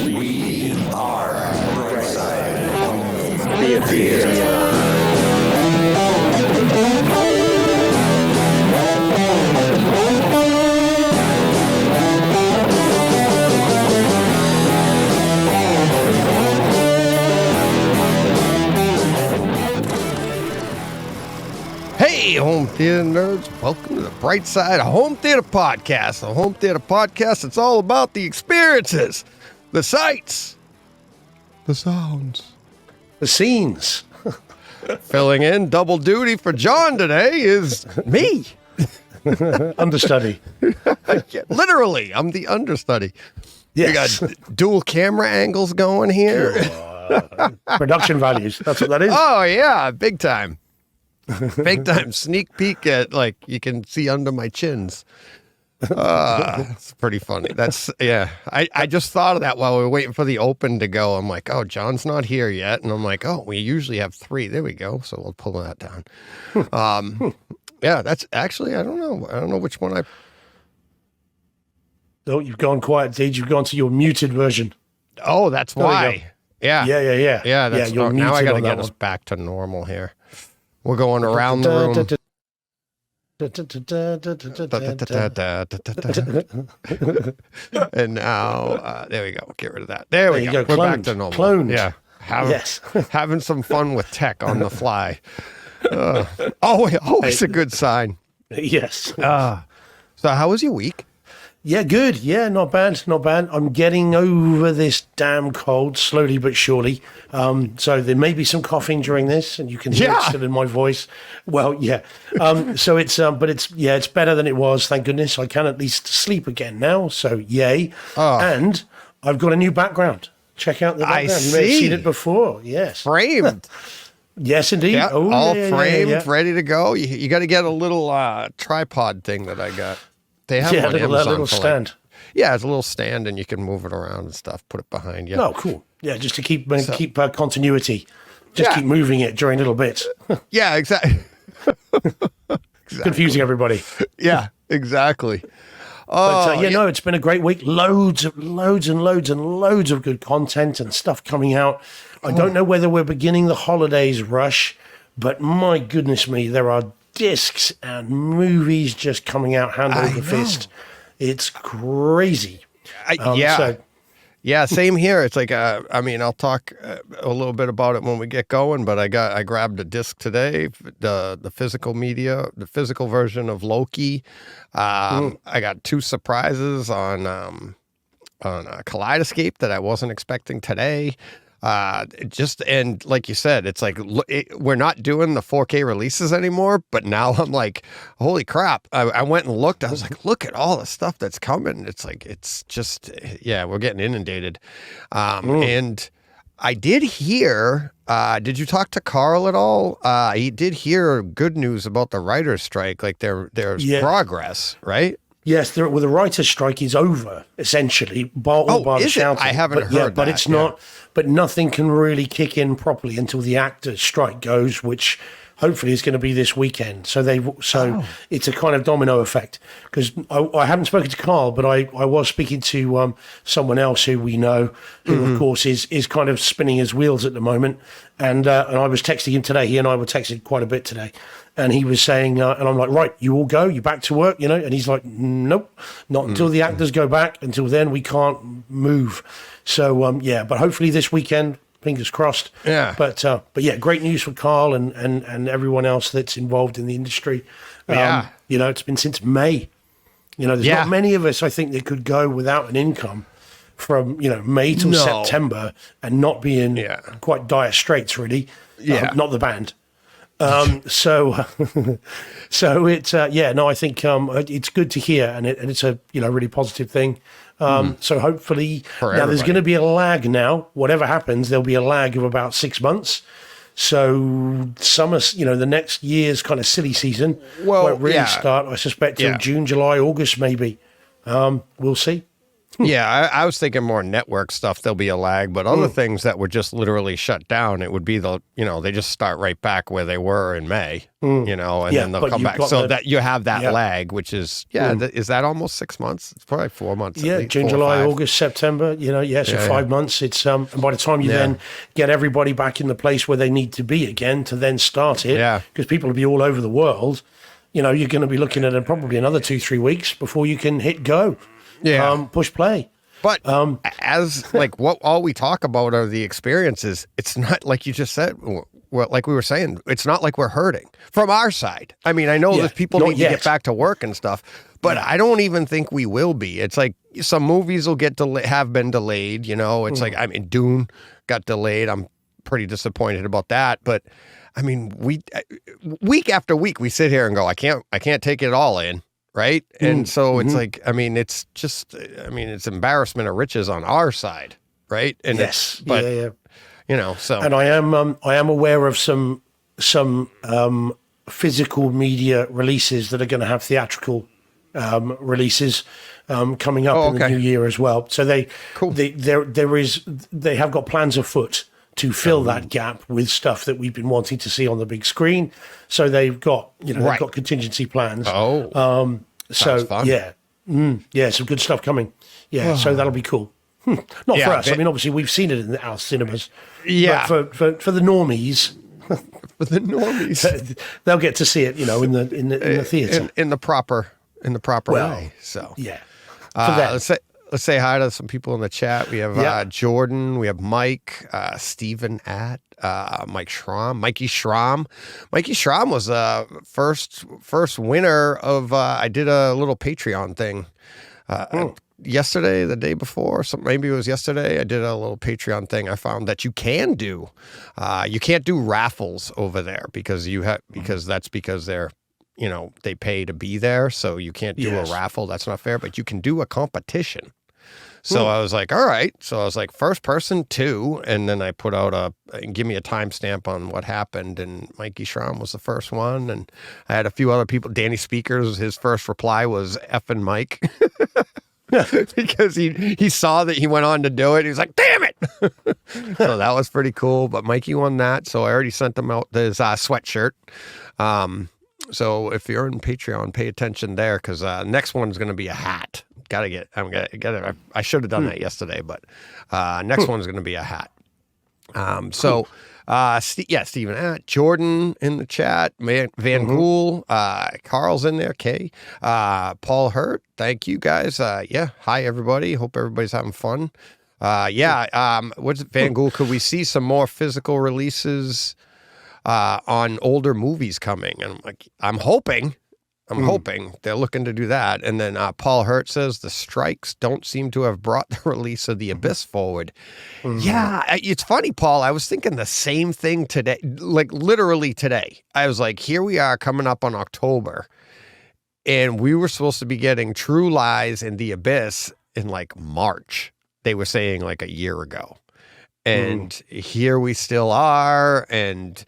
We are Brightside Theater. Hey, home theater nerds, welcome to the Brightside Home Theater Podcast. The Home Theater Podcast, it's all about the experiences, the sights, the sounds, the scenes. Filling in double duty for John today is me. Understudy. Literally, I'm the understudy. Yes. We got dual camera angles going here. Production values, that's what that is. Oh, yeah, big time. Big time sneak peek at, like, you can see under my chins. It's pretty funny. I just thought of that while we were waiting for the open to go. I'm like, oh, John's not here yet. And I'm like, oh, we usually have 3. There we go. So we'll pull that down. Yeah, that's actually, I don't know which one Oh, you've gone quiet, Deej. You've gone to your muted version. Oh, that's why. Yeah. Yeah, That's you're now I got to muted on get that us one. back to normal here. We're going around the room. And now, there we go. Get rid of that. There we go. We're back to normal. Cloned. Yeah. Having some fun with tech on the fly. Always a good sign. Yes. So how was your week? Yeah, good. Yeah, not bad. I'm getting over this damn cold slowly but surely. So there may be some coughing during this, and you can hear it still in my voice. Well, yeah. So it's it's better than it was. Thank goodness. I can at least sleep again now. So yay. And I've got a new background. Check out the background. You may have seen it before. Yes. Framed. Yes, indeed. Yeah, all framed, ready to go. You got to get a little tripod thing that I got. They have one on little stand. It's a little stand, and you can move it around and stuff. Put it behind you. Oh, cool. Yeah, just to keep continuity. Just keep moving it during little bits. Yeah, exactly. Confusing everybody. Yeah, exactly. It's been a great week. Loads of good content and stuff coming out. I don't know whether we're beginning the holidays rush, but my goodness me, there are discs and movies just coming out hand over fist. It's crazy. Same here. It's like I'll talk a little bit about it when we get going, but I grabbed a disc today, the physical media, the physical version of Loki. I got 2 surprises on Kaleidescape that I wasn't expecting today. And like you said, it's like we're not doing the 4K releases anymore, but now I'm like, holy crap. I went and looked. I was like, look at all the stuff that's coming. It's like, it's just, we're getting inundated. And I did hear, did you talk to Carl at all? He did hear good news about the writer's strike. Like there's progress, right? Yes, the writer's strike is over, essentially. Bar the shouting. I haven't heard that. But it's not. But nothing can really kick in properly until the actors' strike goes, which hopefully is going to be this weekend. So it's a kind of domino effect. Because I haven't spoken to Carl, but I was speaking to someone else who we know, who of course is kind of spinning his wheels at the moment. And I was texting him today. He and I were texting quite a bit today. And he was saying, and I'm like, right, you all go, you back to work, And he's like, nope, not until the actors go back. Until then, we can't move. So, but hopefully this weekend, fingers crossed. Yeah. But great news for Carl and everyone else that's involved in the industry. It's been since May. There's not many of us, I think, that could go without an income from, May till September and not be in quite dire straits, really. Not the band. So it's, I think it's good to hear, and it's a, really positive thing. So hopefully, now there's going to be a lag now. Whatever happens, there'll be a lag of about 6 months. So summer, the next year's kind of silly season won't really start, I suspect, till June, July, August, maybe. We'll see. Yeah, I was thinking more network stuff, there'll be a lag, but other things that would just literally shut down, it would be they just start right back where they were in May, and then they'll come back. So that you have that lag, which is, is that almost 6 months? It's probably 4 months. Yeah, June, July, August, September, so 5 months. It's, and by the time you then get everybody back in the place where they need to be again to then start it, because people will be all over the world, you're going to be looking at probably another 2-3 weeks before you can hit go. Push play. But as what all we talk about are the experiences, it's not like you just said, like we were saying, it's not like we're hurting from our side. I mean, I know that people need to get back to work and stuff, but I don't even think we will be. It's like some movies will have been delayed, it's like, I mean, Dune got delayed. I'm pretty disappointed about that, but I mean, week after week we sit here and go, I can't take it all in. Right. And so it's like, I mean, it's just, it's embarrassment of riches on our side. Right. And so. And I am aware of some physical media releases that are going to have theatrical releases coming up in the new year as well. So they have got plans afoot to fill that gap with stuff that we've been wanting to see on the big screen. So they've got, they've got contingency plans. So fun. Some good stuff coming. So that'll be cool. Not for us. I mean, obviously we've seen it in our cinemas. Yeah. But for the normies, for the normies, they'll get to see it, in the theater in the proper way. So Let's say hi to some people in the chat. We have Jordan, we have Mike, Stephen Mikey Schramm. Mikey Schramm was first winner of, I did a little Patreon thing yesterday, the day before, maybe it was yesterday. I did a little Patreon thing. I found that you can do, you can't do raffles over there because they're, they pay to be there. So you can't do a raffle. That's not fair, but you can do a competition. So I was like, all right. So I was like, first person 2. And then I put out give me a timestamp on what happened. And Mikey Schramm was the first one. And I had a few other people. Danny Speakers, his first reply was effing Mike. Because he saw that he went on to do it. He was like, damn it. So that was pretty cool. But Mikey won that. So I already sent him out his sweatshirt. So if you're in Patreon, pay attention there because next one's going to be a hat. I should have done that yesterday, but next one's going to be a hat. Stephen, Jordan in the chat, Van Gool, Carl's in there, Kay, Paul Hurt. Thank you guys. Hi everybody. Hope everybody's having fun. What's it, Van Gool? Could we see some more physical releases on older movies coming? And I'm hoping they're looking to do that. And then Paul Hurt says the strikes don't seem to have brought the release of The Abyss forward. Yeah, it's funny, Paul. I was thinking the same thing today, like literally today. I was like, here we are coming up on October, and we were supposed to be getting True Lies and The Abyss in like March. They were saying like a year ago. And here we still are, and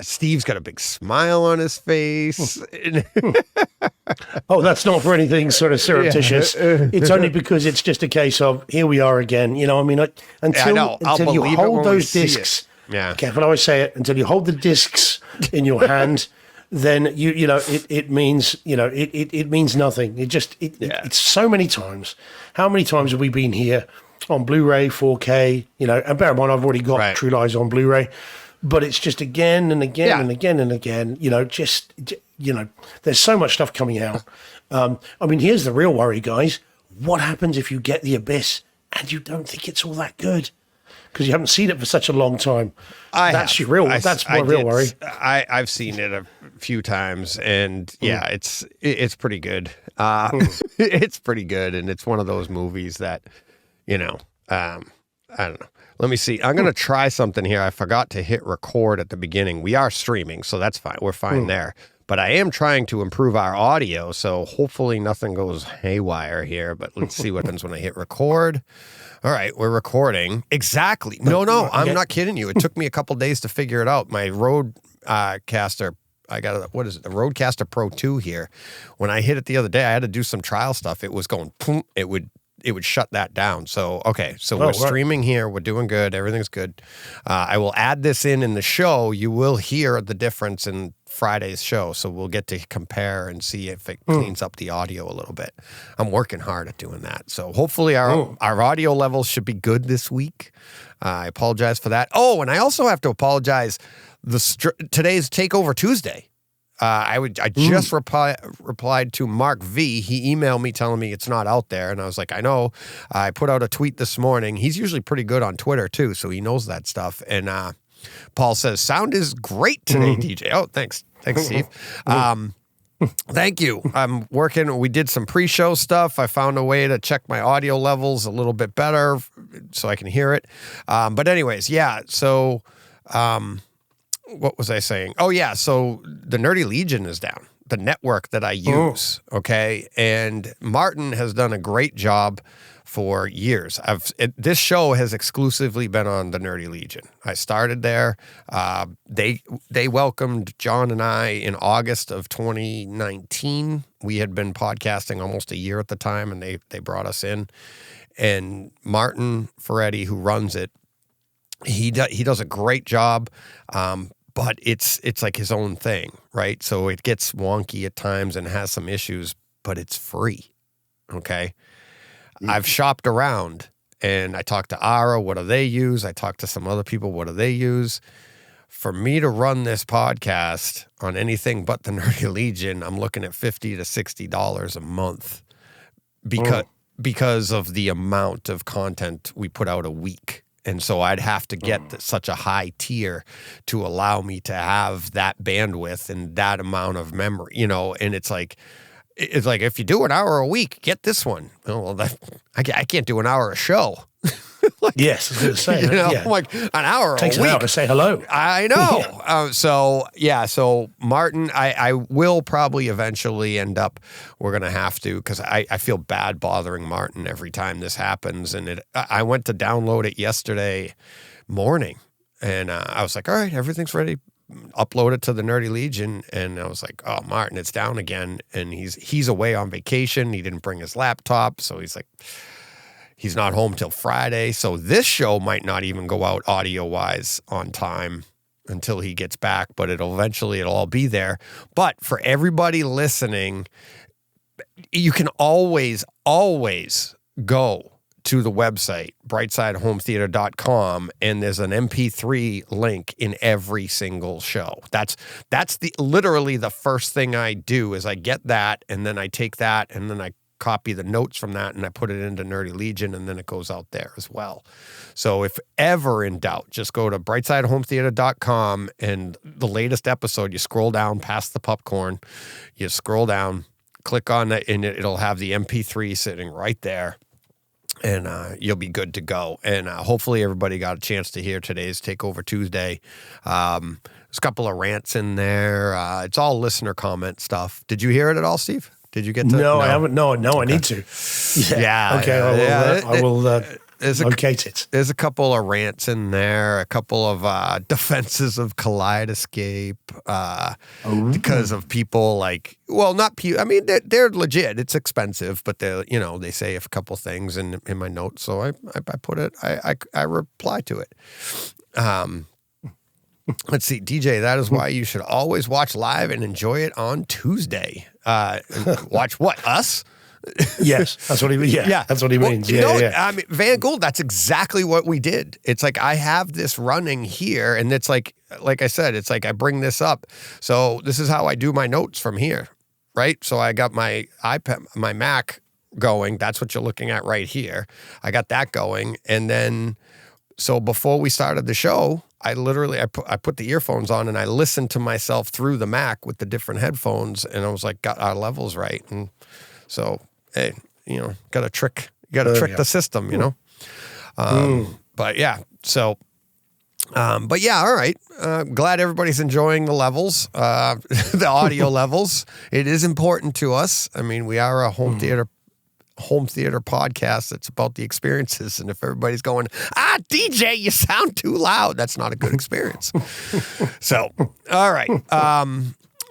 Steve's got a big smile on his face. Oh, that's not for anything sort of surreptitious. It's only because it's just a case of here we are again. Until you hold those discs. Yeah, careful how I say it. Until you hold the discs in your hand, then it means it means nothing. It's so many times. How many times have we been here? On Blu-ray, 4K, and bear in mind, I've already got True Lies on Blu-ray, but it's just again and again and again and again, there's so much stuff coming out. Here's the real worry, guys. What happens if you get The Abyss and you don't think it's all that good? Because you haven't seen it for such a long time. That's my real worry. I've seen it a few times, and it's pretty good. It's pretty good, and it's one of those movies that, I don't know. Let me see. I'm going to try something here. I forgot to hit record at the beginning. We are streaming, so that's fine. We're fine there. But I am trying to improve our audio, so hopefully nothing goes haywire here. But let's see what happens when I hit record. All right, we're recording. Exactly. No, I'm not kidding you. It took me a couple days to figure it out. My Rodecaster, I got the Rodecaster Pro 2 here. When I hit it the other day, I had to do some trial stuff. It was going, boom, it it would shut that down. So, okay. So we're streaming here. We're doing good. Everything's good. I will add this in the show. You will hear the difference in Friday's show. So we'll get to compare and see if it cleans up the audio a little bit. I'm working hard at doing that. So hopefully our audio levels should be good this week. I apologize for that. Oh, and I also have to apologize. Today's Takeover Tuesday. I just replied to Mark V. He emailed me telling me it's not out there, and I was like, I know. I put out a tweet this morning. He's usually pretty good on Twitter too, so he knows that stuff. And Paul says sound is great today, DJ. Oh, thanks, Steve. Thank you. I'm working. We did some pre-show stuff. I found a way to check my audio levels a little bit better so I can hear it. But anyways, yeah. So. What was I saying? Oh, yeah. So the Nerdy Legion is down, the network that I use. Okay. And Martin has done a great job for years. This show has exclusively been on the Nerdy Legion. I started there. They welcomed John and I in August of 2019. We had been podcasting almost a year at the time, and they brought us in. And Martin Ferretti, who runs it, he does a great job. But it's like his own thing, right? So it gets wonky at times and has some issues, but it's free, okay? I've shopped around, and I talked to Ara, what do they use? I talked to some other people, what do they use? For me to run this podcast on anything but the Nerdy Legion, I'm looking at $50 to $60 a month because of the amount of content we put out a week. And so I'd have to get such a high tier to allow me to have that bandwidth and that amount of memory, and it's like if you do an hour a week, get this one. Well, I can't do an hour a show. Yes, I was going to say. Yeah. Like an hour Takes a week. an hour to say hello. I know. So Martin, I will probably eventually end up, we're going to have to, because I feel bad bothering Martin every time this happens. And I went to download it yesterday morning, and I was like, all right, everything's ready. Upload it to the Nerdy Legion, and I was like, oh, Martin, it's down again. And he's away on vacation. He didn't bring his laptop, so he's like, he's not home till Friday, so this show might not even go out audio-wise on time until he gets back, but it'll all be there. But for everybody listening, you can always go to the website, brightsidehometheater.com, and there's an MP3 link in every single show. That's literally the first thing I do is I get that, and then I take that, and then I copy the notes from that and I put it into Nerdy Legion, and then it goes out there as well. So if ever in doubt, just go to brightsidehometheater.com, and the latest episode, you scroll down past the popcorn, you scroll down, click on it, and it'll have the MP3 sitting right there, and you'll be good to go. And hopefully everybody got a chance to hear today's Takeover Tuesday. There's a couple of rants in there. It's all listener comment stuff. Did you hear it at all, Steve? Did you get to? No, I haven't. No, I need to. Yeah. Okay, I will locate it. There's a couple of rants in there, a couple of defenses of Kaleidescape because of people like, well, not people. I mean, they're legit. It's expensive, but they say a couple things in my notes, so I put it. I reply to it. Let's see, DJ, that is why you should always watch live and enjoy it on Tuesday. Watch what? Us? Yes, that's what he means. Yeah, that's what he means. Yeah. I mean, Van Gould, that's exactly what we did. It's like I have this running here, and it's like I said, it's like I bring this up. So this is how I do my notes from here, right? So I got my iPad, my Mac going. That's what you're looking at right here. I got that going, and then so before we started the show, I put the earphones on and I listened to myself through the Mac with the different headphones, and I was like, got our levels right. And so, hey, got to trick the system, But yeah, so, but yeah, all right. Glad everybody's enjoying the levels, the audio levels. It is important to us. I mean, we are a home theater podcast that's about the experiences, and if everybody's going, DJ, you sound too loud, that's not a good experience. So all right,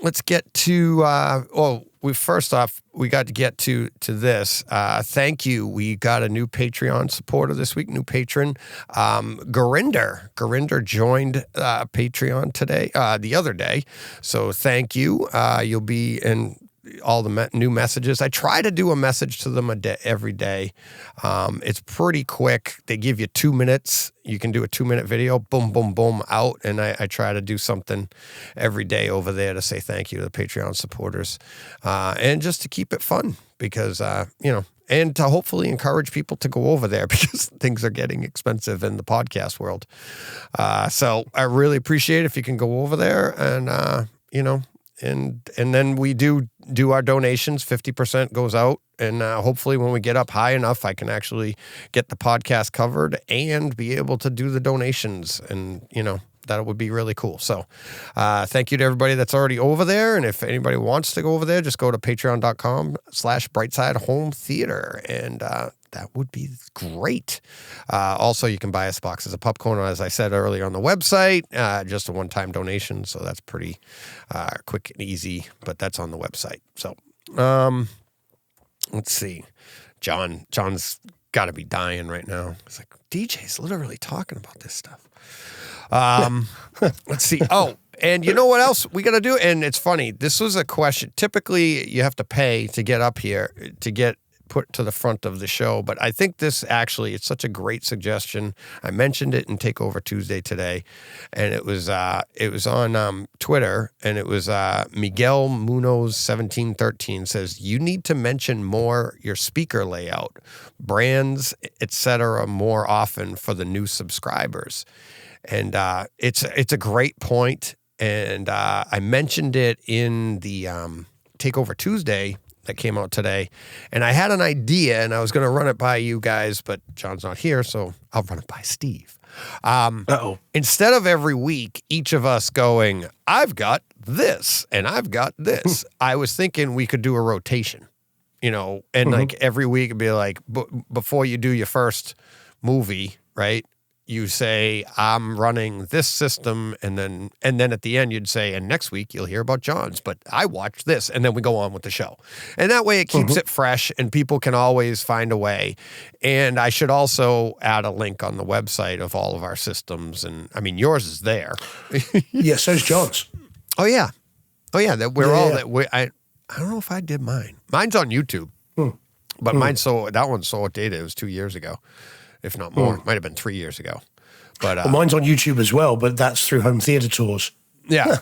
let's get to first off, we got to get to this. Thank you. We got a new Patreon supporter this week, new patron, Gurinder. Gurinder joined Patreon today, the other day. So thank you. You'll be in all the new messages. I try to do a message to them every day. It's pretty quick. They give you 2 minutes. You can do a 2-minute video, boom, boom, boom, out. And I try to do something every day over there to say thank you to the Patreon supporters. And just to keep it fun because, and to hopefully encourage people to go over there because things are getting expensive in the podcast world. So I really appreciate it if you can go over there and, and then we do our donations. 50% goes out. And hopefully when we get up high enough, I can actually get the podcast covered and be able to do the donations. And, that would be really cool. So thank you to everybody that's already over there. And if anybody wants to go over there, just go to patreon.com/BrightSideHomeTheater. And that would be great. Also, you can buy us boxes of popcorn, as I said earlier, on the website. Just a one-time donation. So that's pretty quick and easy, but that's on the website. So let's see. John's got to be dying right now. It's like, DJ's literally talking about this stuff. Let's see. Oh, and you know what else we got to do? And it's funny. This was a question. Typically, you have to pay to get up here, to get put to the front of the show. But I think this actually, it's such a great suggestion. I mentioned it in Takeover Tuesday today, and it was on Twitter, and it was Miguel Munoz 1713 says, you need to mention more your speaker layout, brands, etc., more often for the new subscribers. And it's a great point. And I mentioned it in the Takeover Tuesday that came out today. And I had an idea, and I was going to run it by you guys, but John's not here, so I'll run it by Steve. Instead of every week, each of us going, I've got this, and I've got this, I was thinking we could do a rotation, and like every week it'd be like, before you do your first movie, right? You say, I'm running this system, and then at the end you'd say, and next week you'll hear about John's, but I watched this, and then we go on with the show. And that way it keeps it fresh, and people can always find a way. And I should also add a link on the website of all of our systems, and I mean, yours is there. Yeah, so's John's. Oh, yeah. That we're all that. I don't know if I did mine. Mine's on YouTube, but that one's so outdated. It was 2 years ago. If not more. Might have been 3 years ago. But well, mine's on YouTube as well, but that's through home theater tours. Yeah.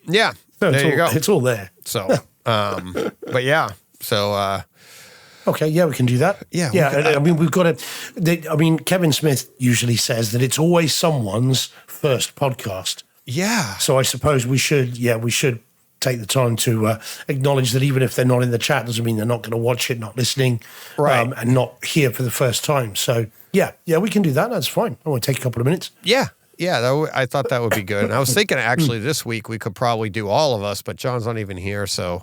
Yeah. No, there you go. It's all there. So, but yeah. So, okay, yeah, we can do that. Yeah. I mean, we've got to, Kevin Smith usually says that it's always someone's first podcast. Yeah. So I suppose we should take the time to acknowledge that even if they're not in the chat, doesn't mean they're not going to watch it, not listening, right. And not here for the first time. So, yeah, we can do that. That's fine. I want to take a couple of minutes. Yeah. I thought that would be good. And I was thinking actually this week we could probably do all of us, but John's not even here. So,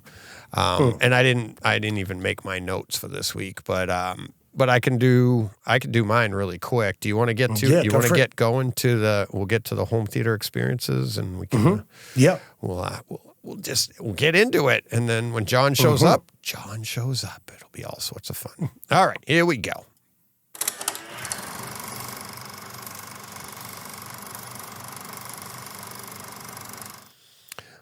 and I didn't even make my notes for this week, but I can do mine really quick. Do you want to get to? You want to get going to we'll get to the home theater experiences, and we can. We'll get into it, and then when John shows up, It'll be all sorts of fun. All right, here we go.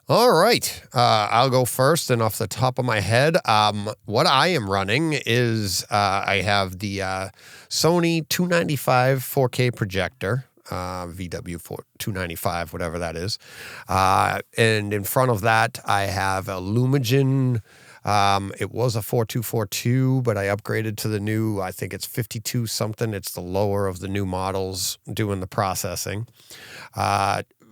All right, I'll go first, and off the top of my head, what I am running is I have the Sony 295 4K projector, VW 295, whatever that is, and in front of that, I have a Lumagen. It was a 4242, but I upgraded to the new, I think it's 52 something. It's the lower of the new models doing the processing.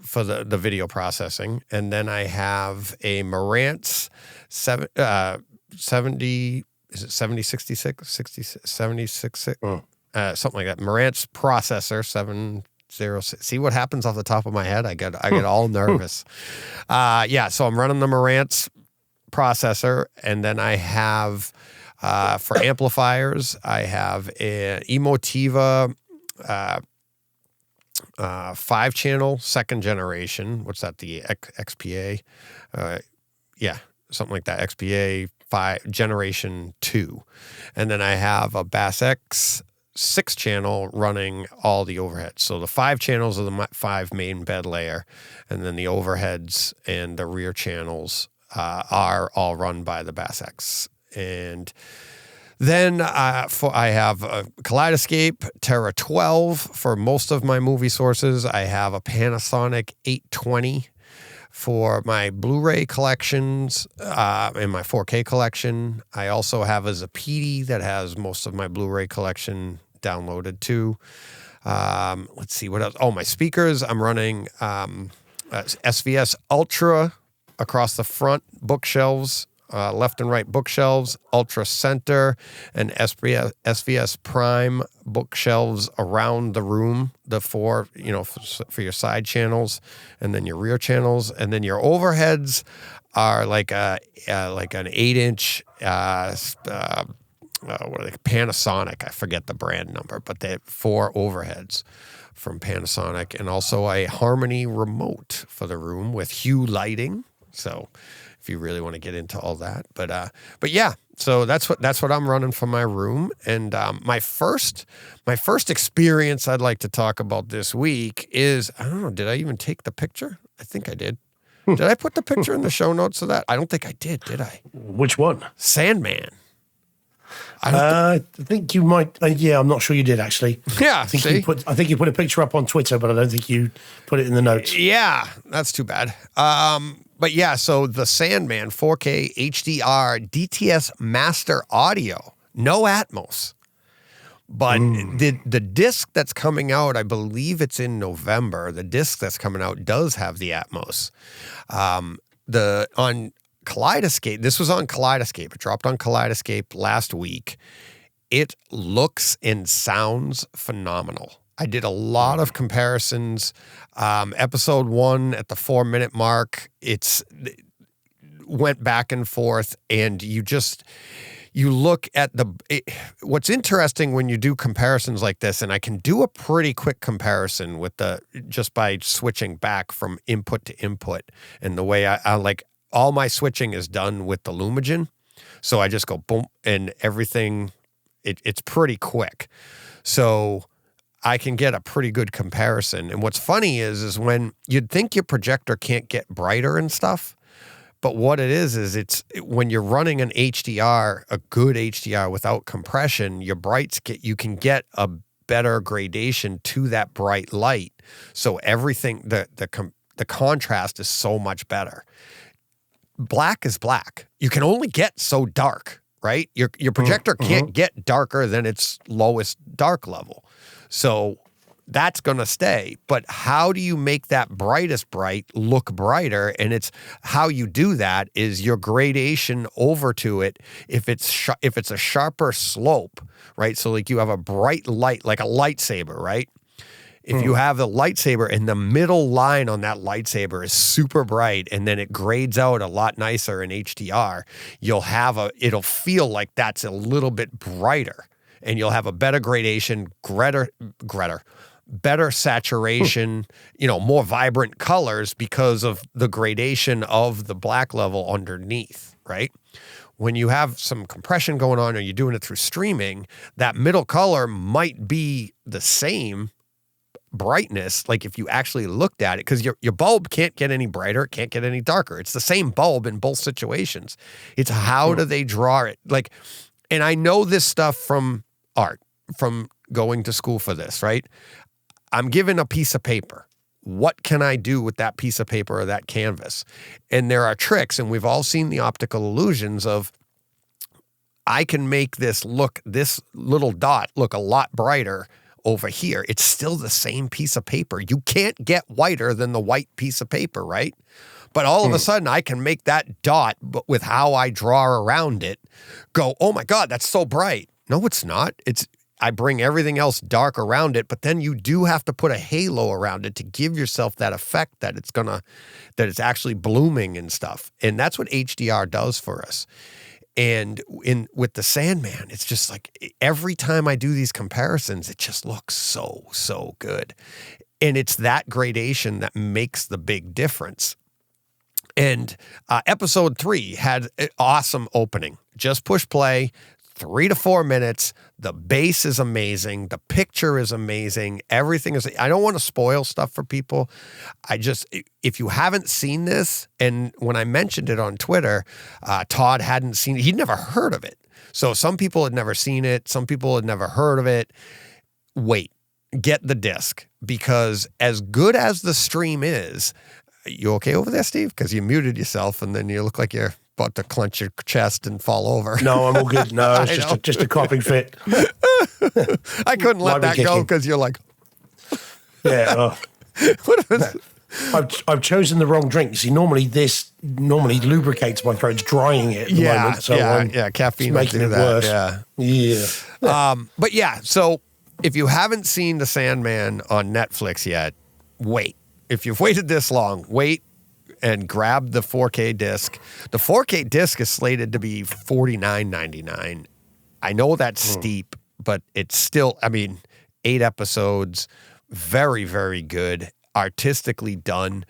For the video processing. And then I have a Marantz 70, is it 7066? 7066? Something like that. Marantz processor 706. See what happens off the top of my head? I get all nervous. So I'm running the Marantz processor, and then I have for amplifiers, I have an Emotiva 5-channel second generation. What's that? The XPA? Something like that. XPA Generation 2. And then I have a Bass-X 6-channel running all the overheads. So the 5 channels are the 5 main bed layer, and then the overheads and the rear channels are all run by the Bass-X. And then I have a Kaleidescape Terra 12 for most of my movie sources. I have a Panasonic 820 for my Blu-ray collections and my 4K collection. I also have a Zapiti that has most of my Blu-ray collection downloaded too. Let's see what else. Oh, my speakers. I'm running SVS Ultra across the front bookshelves, left and right bookshelves, Ultra Center, and SVS Prime bookshelves around the room, the 4, for your side channels, and then your rear channels, and then your overheads are like an 8-inch what are they? Panasonic. I forget the brand number, but they have 4 overheads from Panasonic, and also a Harmony remote for the room with Hue lighting. So if you really want to get into all that, but yeah, so that's what I'm running for my room. And my first experience I'd like to talk about this week is, I don't know, did I even take the picture? I think I did. Did I put the picture in the show notes of that? I don't think I did I? Which one? Sandman. I think you might. Yeah, I'm not sure you did actually. Yeah, I think you put a picture up on Twitter, but I don't think you put it in the notes. Yeah, that's too bad. But yeah, so the Sandman 4K HDR DTS Master Audio, no Atmos. But the disc that's coming out, I believe it's in November. The disc that's coming out does have the Atmos. On Kaleidescape, this was on Kaleidescape. It dropped on Kaleidescape last week. It looks and sounds phenomenal. I did a lot of comparisons. Episode 1 at the 4-minute mark, it went back and forth, and you look at what's interesting when you do comparisons like this, and I can do a pretty quick comparison just by switching back from input to input, and the way I like all my switching is done with the Lumagen. So I just go boom, and everything, it's pretty quick. So I can get a pretty good comparison. And what's funny is when you'd think your projector can't get brighter and stuff, but what it is it's when you're running an HDR, a good HDR without compression, your brights you can get a better gradation to that bright light. So everything, the contrast is so much better. Black is black. You can only get so dark, right? Your projector can't get darker than its lowest dark level. So that's going to stay. But how do you make that brightest bright look brighter? And it's how you do that is your gradation over to it. If it's a sharper slope, right? So like you have a bright light, like a lightsaber, right? If you have the lightsaber and the middle line on that lightsaber is super bright and then it grades out a lot nicer in HDR, it'll feel like that's a little bit brighter, and you'll have a better gradation, better saturation, more vibrant colors because of the gradation of the black level underneath, right? When you have some compression going on or you're doing it through streaming, that middle color might be the same brightness, like if you actually looked at it, because your bulb can't get any brighter, it can't get any darker. It's the same bulb in both situations. It's how do they draw it? Like, and I know this stuff from art, from going to school for this, right? I'm given a piece of paper. What can I do with that piece of paper or that canvas? And there are tricks, and we've all seen the optical illusions of, I can make this little dot look a lot brighter over here. It's still the same piece of paper. You can't get whiter than the white piece of paper, right? But all of a sudden I can make that dot, but with how I draw around it, go, oh my God, that's so bright. No, it's not. I bring everything else dark around it, but then you do have to put a halo around it to give yourself that effect that it's actually blooming and stuff. And that's what HDR does for us. And with the Sandman, it's just like every time I do these comparisons, it just looks so, so good. And it's that gradation that makes the big difference. And episode 3 had an awesome opening. Just push play, 3 to 4 minutes. The bass is amazing. The picture is amazing. Everything is. I don't want to spoil stuff for people. If you haven't seen this, and when I mentioned it on Twitter, Todd hadn't seen it. He'd never heard of it. So some people had never seen it. Some people had never heard of it. Wait, get the disc, because as good as the stream is, you okay over there, Steve? Because you muted yourself and then you look like you're about to clench your chest and fall over. No, I'm all good. No, it's just a coughing fit. I couldn't let that go because you're like, yeah. what was I've chosen the wrong drink. See, normally lubricates my throat. It's drying it at the moment. So caffeine making it worse. Yeah. But yeah, so if you haven't seen The Sandman on Netflix yet, wait. If you've waited this long, wait and grab the 4K disc. The 4K disc is slated to be $49.99. I know that's steep, but it's still, 8 episodes, very, very good, artistically done.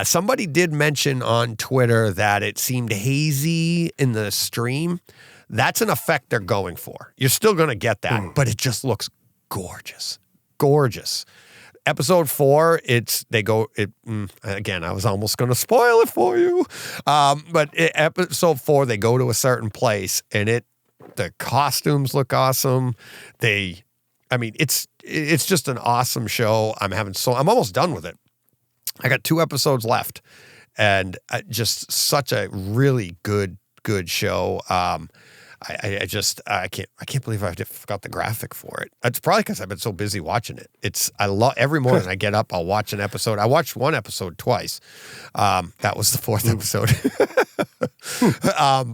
Somebody did mention on Twitter that it seemed hazy in the stream. That's an effect they're going for. You're still going to get that, but it just looks gorgeous. Gorgeous. Episode 4, again, I was almost going to spoil it for you. But episode 4, they go to a certain place and the costumes look awesome. It's just an awesome show. I'm almost done with it. I got 2 episodes left, and just such a really good show. I can't believe I forgot the graphic for it. It's probably because I've been so busy watching it. Every morning I get up, I'll watch an episode. I watched 1 episode twice. That was the 4th episode.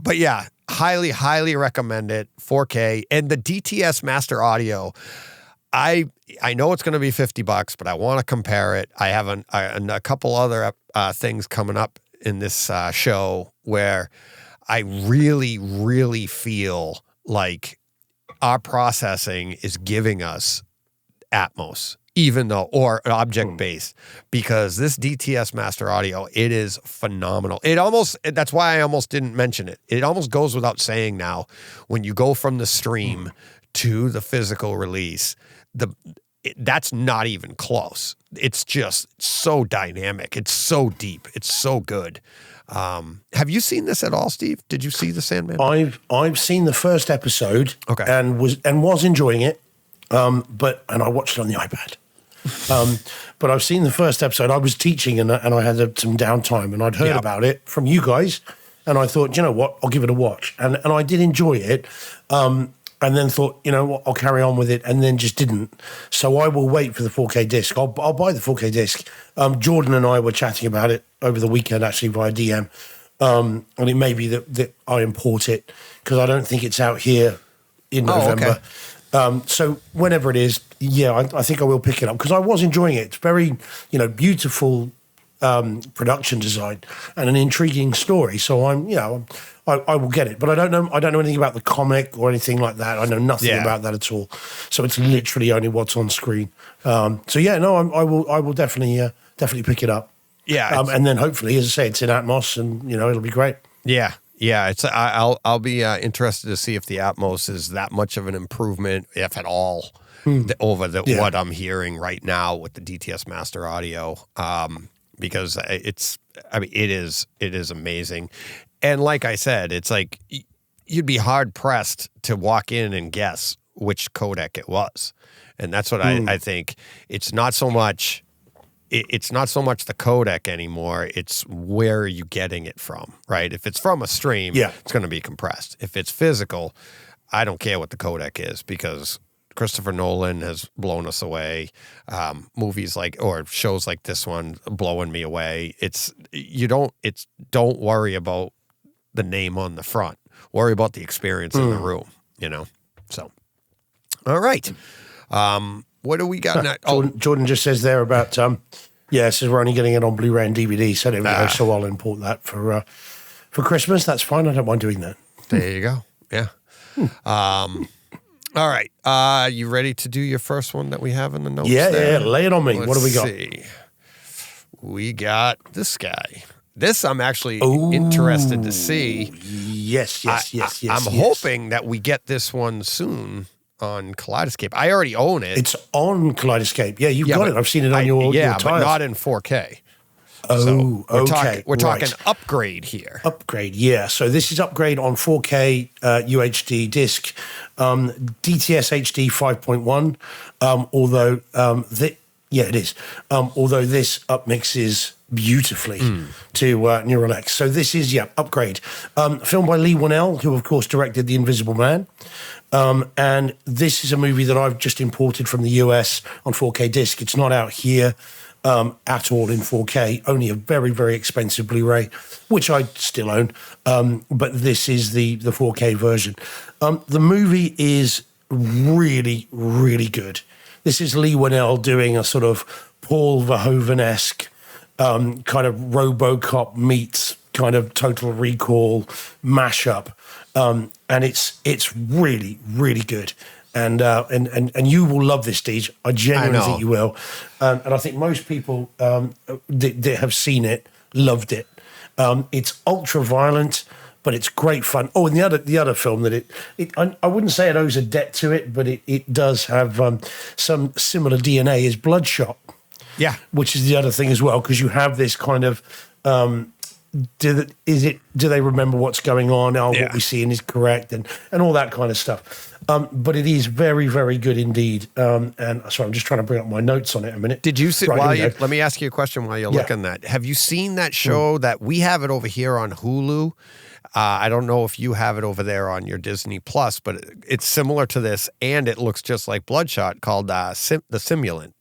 But yeah, highly, highly recommend it. 4K and the DTS Master Audio. I know it's going to be $50, but I want to compare it. I have a couple other things coming up in this show where I really, really feel like our processing is giving us Atmos, or object-based, because this DTS Master Audio, it is phenomenal. That's why I almost didn't mention it. It almost goes without saying now, when you go from the stream to the physical release, that's not even close. It's just so dynamic. It's so deep. It's so good. Have you seen this at all, Steve? Did you see The Sandman? I've seen the first episode, and was enjoying it, and I watched it on the iPad. But I've seen the first episode. I was teaching and I had some downtime, and I'd heard about it from you guys, and I thought, you know what, I'll give it a watch, and I did enjoy it. And then thought, you know what, I'll carry on with it, and then just didn't. So I will wait for the 4K disc. I'll buy the 4K disc. Jordan and I were chatting about it over the weekend, actually, via DM. And it may be that I import it, because I don't think it's out here in November. Okay. So whenever it is, I think I will pick it up, because I was enjoying it. It's very, beautiful production design and an intriguing story. So I will get it, but I don't know anything about the comic or anything like that. I know nothing about that at all. So it's literally only what's on screen. I will definitely pick it up. Yeah, and then hopefully, as I say, it's in Atmos, and it'll be great. Yeah. I'll be interested to see if the Atmos is that much of an improvement, if at all, over what I'm hearing right now with the DTS Master Audio. Because it is amazing. And like I said, it's like you'd be hard pressed to walk in and guess which codec it was. And that's what I think. It's not so much the codec anymore. It's where are you getting it from, right? If it's from a stream, it's going to be compressed. If it's physical, I don't care what the codec is, because Christopher Nolan has blown us away. Movies or shows like this one blowing me away. Don't worry about the name on the front. Worry about the experience in the room, So, all right. What do we got next? Jordan just says there about, it says we're only getting it on Blu-ray and DVD. So there we go. So I'll import that for Christmas. That's fine. I don't mind doing that. There you go. Yeah. All right. You ready to do your first one that we have in the notes? Yeah, lay it on me. What do we got? See. We got this guy. This I'm actually interested to see. Yes. I'm hoping that we get this one soon on Kaleidescape. I already own it. It's on Kaleidescape. Yeah, you've got it. I've seen it on your tiles. But not in 4K. We're talking upgrade here. Upgrade, yeah. So this is upgrade on 4K UHD disc, DTS HD 5.1. Although it is. Although this upmixes beautifully to Neural X. So this is upgrade. Filmed by Lee Winnell, who of course directed The Invisible Man. And this is a movie that I've just imported from the US on 4K disc. It's not out here at all in 4K, only a very, very expensive Blu-ray, which I still own. But this is the 4K version. The movie is really, really good. This is Lee Winnell doing a sort of Paul Verhoeven-esque kind of RoboCop meets kind of Total Recall mashup. And it's really, really good. And you will love this, Deej. I genuinely think you will. And I think most people that have seen it loved it. It's ultra violent, but it's great fun. Oh, and the other film that I wouldn't say it owes a debt to it, but it does have some similar DNA is Bloodshot. Yeah, which is the other thing as well, because you have this kind of. Do they remember what's going on? What we see is correct, and all that kind of stuff. But it is very, very good indeed. And sorry, I'm just trying to bring up my notes on it a minute. Did you see? Let me ask you a question while you're looking at that. Have you seen that show that we have it over here on Hulu? I don't know if you have it over there on your Disney Plus, but it's similar to this, and it looks just like Bloodshot, called The Simulant.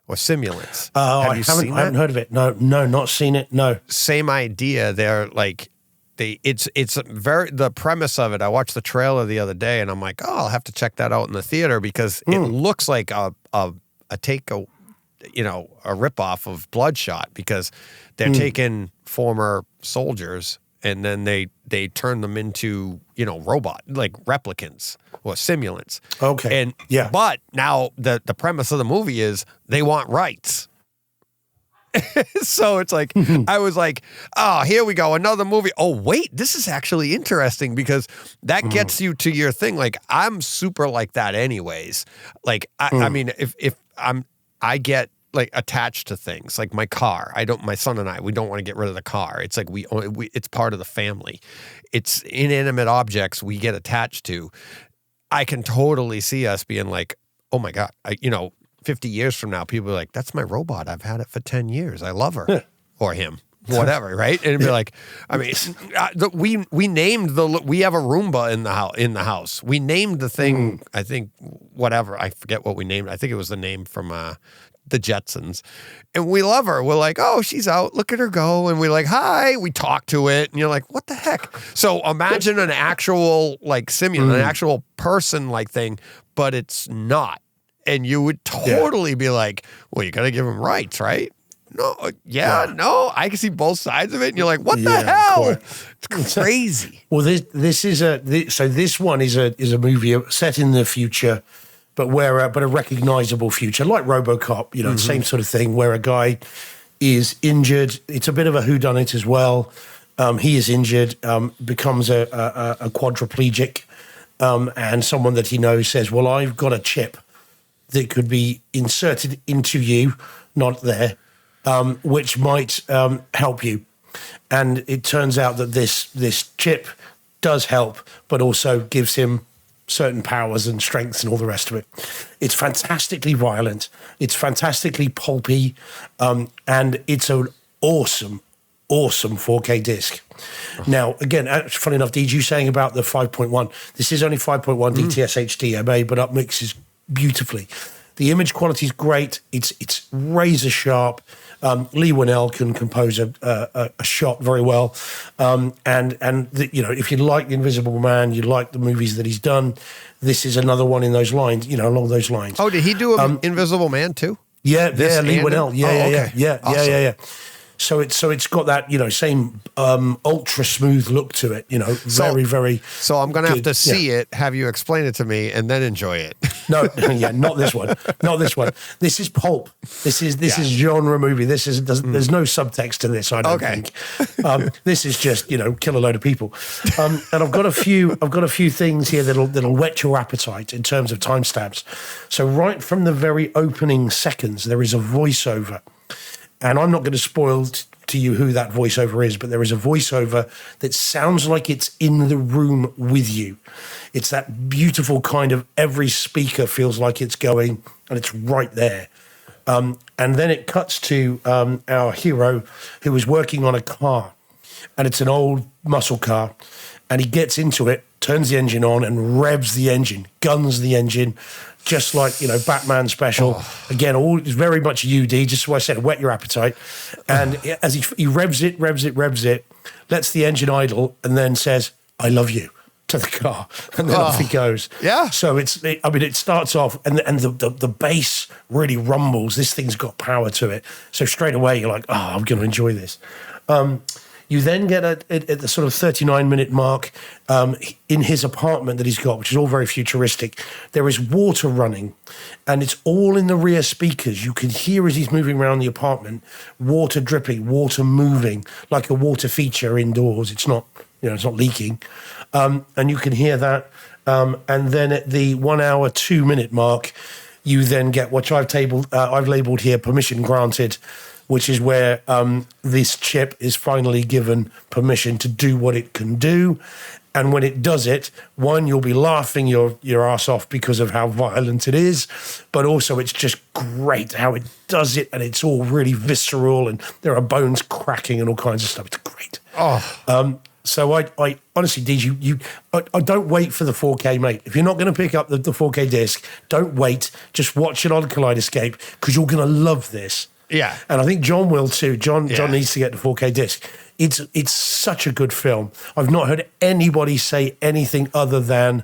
Or Simulants. I haven't heard of it. No, not seen it. No. Same idea. They're like, it's very, the premise of it. I watched the trailer the other day and I'm like, oh, I'll have to check that out in the theater because it looks like a ripoff of Bloodshot because they're taking former soldiers and then they turn them into, robot, like replicants or simulants. Okay. And but now the premise of the movie is they want rights. So it's like, I was like, oh, here we go, another movie. Oh, wait, this is actually interesting because that gets you to your thing. Like, I'm super like that anyways. Like, I mean, if I get like attached to things like my car. My son and I, we don't want to get rid of the car. It's like it's part of the family. It's inanimate objects we get attached to. I can totally see us being like, oh my God, 50 years from now, people are like, that's my robot. I've had it for 10 years. I love her or him, whatever. Right. And it'd be like, I mean, we named we have a Roomba in the house. We named the thing, I think, whatever. I forget what we named. I think it was the name from, the Jetsons, and we love her. We're like, oh, she's out. Look at her go. And we're like, hi. We talk to it, and you're like, what the heck? So imagine an actual like simulant, an actual person like thing, but it's not. And you would totally be like, well, you got to give him rights, right? No, no. I can see both sides of it, and you're like, what the hell? Quite. It's crazy. Well, this one is a movie set in the future. But a recognizable future, like RoboCop, same sort of thing, where a guy is injured. It's a bit of a whodunit as well. He is injured, becomes a quadriplegic, and someone that he knows says, well, I've got a chip that could be inserted into you, not there, which might help you. And it turns out that this chip does help, but also gives him certain powers and strengths and all the rest of it. It's fantastically violent. It's fantastically pulpy. And it's an awesome 4K disc. Now, again, funny enough, Deej, you saying about the 5.1, this is only 5.1 DTS HD MA, but upmixes beautifully. The image quality is great. It's razor sharp. Lee Winnell can compose a shot very well, if you like The Invisible Man, you like the movies that he's done, this is another one in those lines, along those lines. Oh, did he do Invisible Man too? Yeah, Lee Winnell. Yeah. So it's got that, same ultra smooth look to it, very, very. So I'm going to have to see it, have you explain it to me, and then enjoy it. No, not this one. Not this one. This is pulp. This is genre movie. There's no subtext to this, I don't think. This is just, kill a load of people. And I've got a few things here that'll whet your appetite in terms of timestamps. So right from the very opening seconds, there is a voiceover. And I'm not going to spoil to you who that voiceover is, but there is a voiceover that sounds like it's in the room with you. It's that beautiful kind of every speaker feels like it's going, and it's right there. And then it cuts to our hero who is working on a car, and it's an old muscle car, and he gets into it, turns the engine on, and revs the engine, guns the engine, just like, Batman special. Oh. Again, all very much UD, just what I said, whet your appetite. And as he revs it, lets the engine idle, and then says, "I love you," to the car. And then off he goes. Yeah. So it starts off, and the bass really rumbles. This thing's got power to it. So straight away, you're like, oh, I'm going to enjoy this. You then get at the sort of 39-minute mark in his apartment that he's got, which is all very futuristic. There is water running, and it's all in the rear speakers. You can hear as he's moving around the apartment, water dripping, water moving, like a water feature indoors. It's not, it's not leaking, and you can hear that. And then at the 1 hour, 2 minute mark, you then get what I've labeled here permission granted, which is where this chip is finally given permission to do what it can do. And when it does it, one, you'll be laughing your ass off because of how violent it is, but also it's just great how it does it, and it's all really visceral, and there are bones cracking and all kinds of stuff. It's great. Oh. So I honestly, Deej, I don't wait for the 4K, mate. If you're not going to pick up the 4K disc, don't wait. Just watch it on Kaleidescape, because you're going to love this. Yeah. And I think John will too. John needs to get the 4K disc. It's such a good film. I've not heard anybody say anything other than,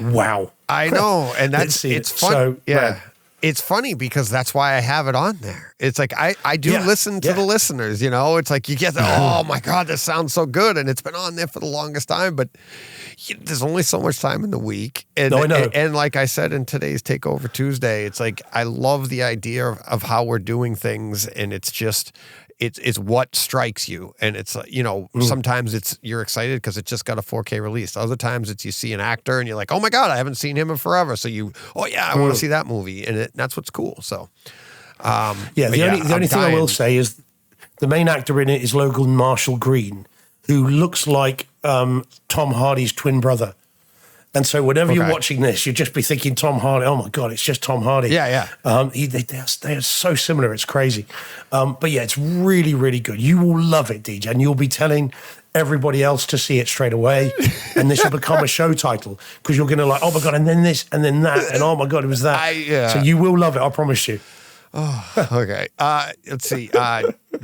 wow. I know. And it's fun. So, yeah. It's funny because that's why I have it on there. It's like I do listen to the listeners, It's like you get the, oh my God, this sounds so good. And it's been on there for the longest time, but there's only so much time in the week. And, I know. And like I said in today's Takeover Tuesday, it's like I love the idea of how we're doing things, and it's just it's what strikes you. And it's sometimes you're excited because it just got a 4K release. Other times it's you see an actor and you're like, oh my God, I haven't seen him in forever. So I want to see that movie, and that's what's cool. So the only thing I will say is the main actor in it is Logan Marshall Green, who looks like Tom Hardy's twin brother. And so whenever you're watching this, you'd just be thinking Tom Hardy. Oh my God, it's just Tom Hardy. Yeah. They are so similar. It's crazy. But yeah, it's really, really good. You will love it, DJ, and you'll be telling everybody else to see it straight away. And this will become a show title, because you're going to oh my God, and then this, and then that, and oh my God, it was that. So you will love it. I promise you. Oh, okay. Let's see.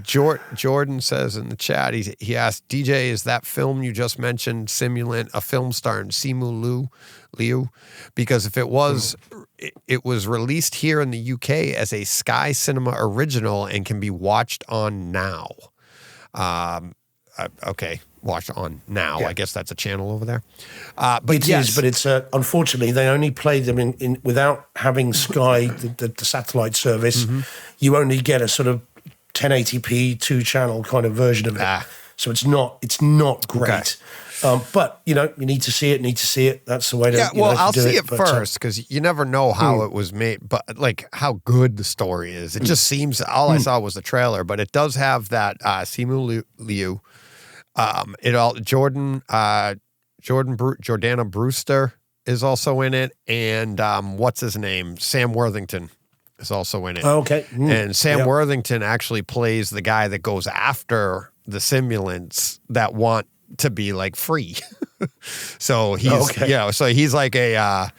Jordan says in the chat, he asked, DJ, is that film you just mentioned, Simulant, a film starring Simu Liu? Because if it was, it was released here in the UK as a Sky Cinema original and can be watched on Now. Okay. Watch on Now. I guess that's a channel over there. But it is, but it's unfortunately they only play them in without having Sky, the satellite service. Mm-hmm. You only get a sort of 1080p 2-channel kind of version of it. So it's not great. Okay. But you need to see it. That's the way to. I'll see it first, because you never know how it was made, but like how good the story is. It just seems all I saw was the trailer, but it does have that Simu Liu. Jordana Brewster is also in it, and what's his name? Sam Worthington is also in it. Oh, okay. And Sam Worthington actually plays the guy that goes after the simulants that want to be like free. So he's so he's like a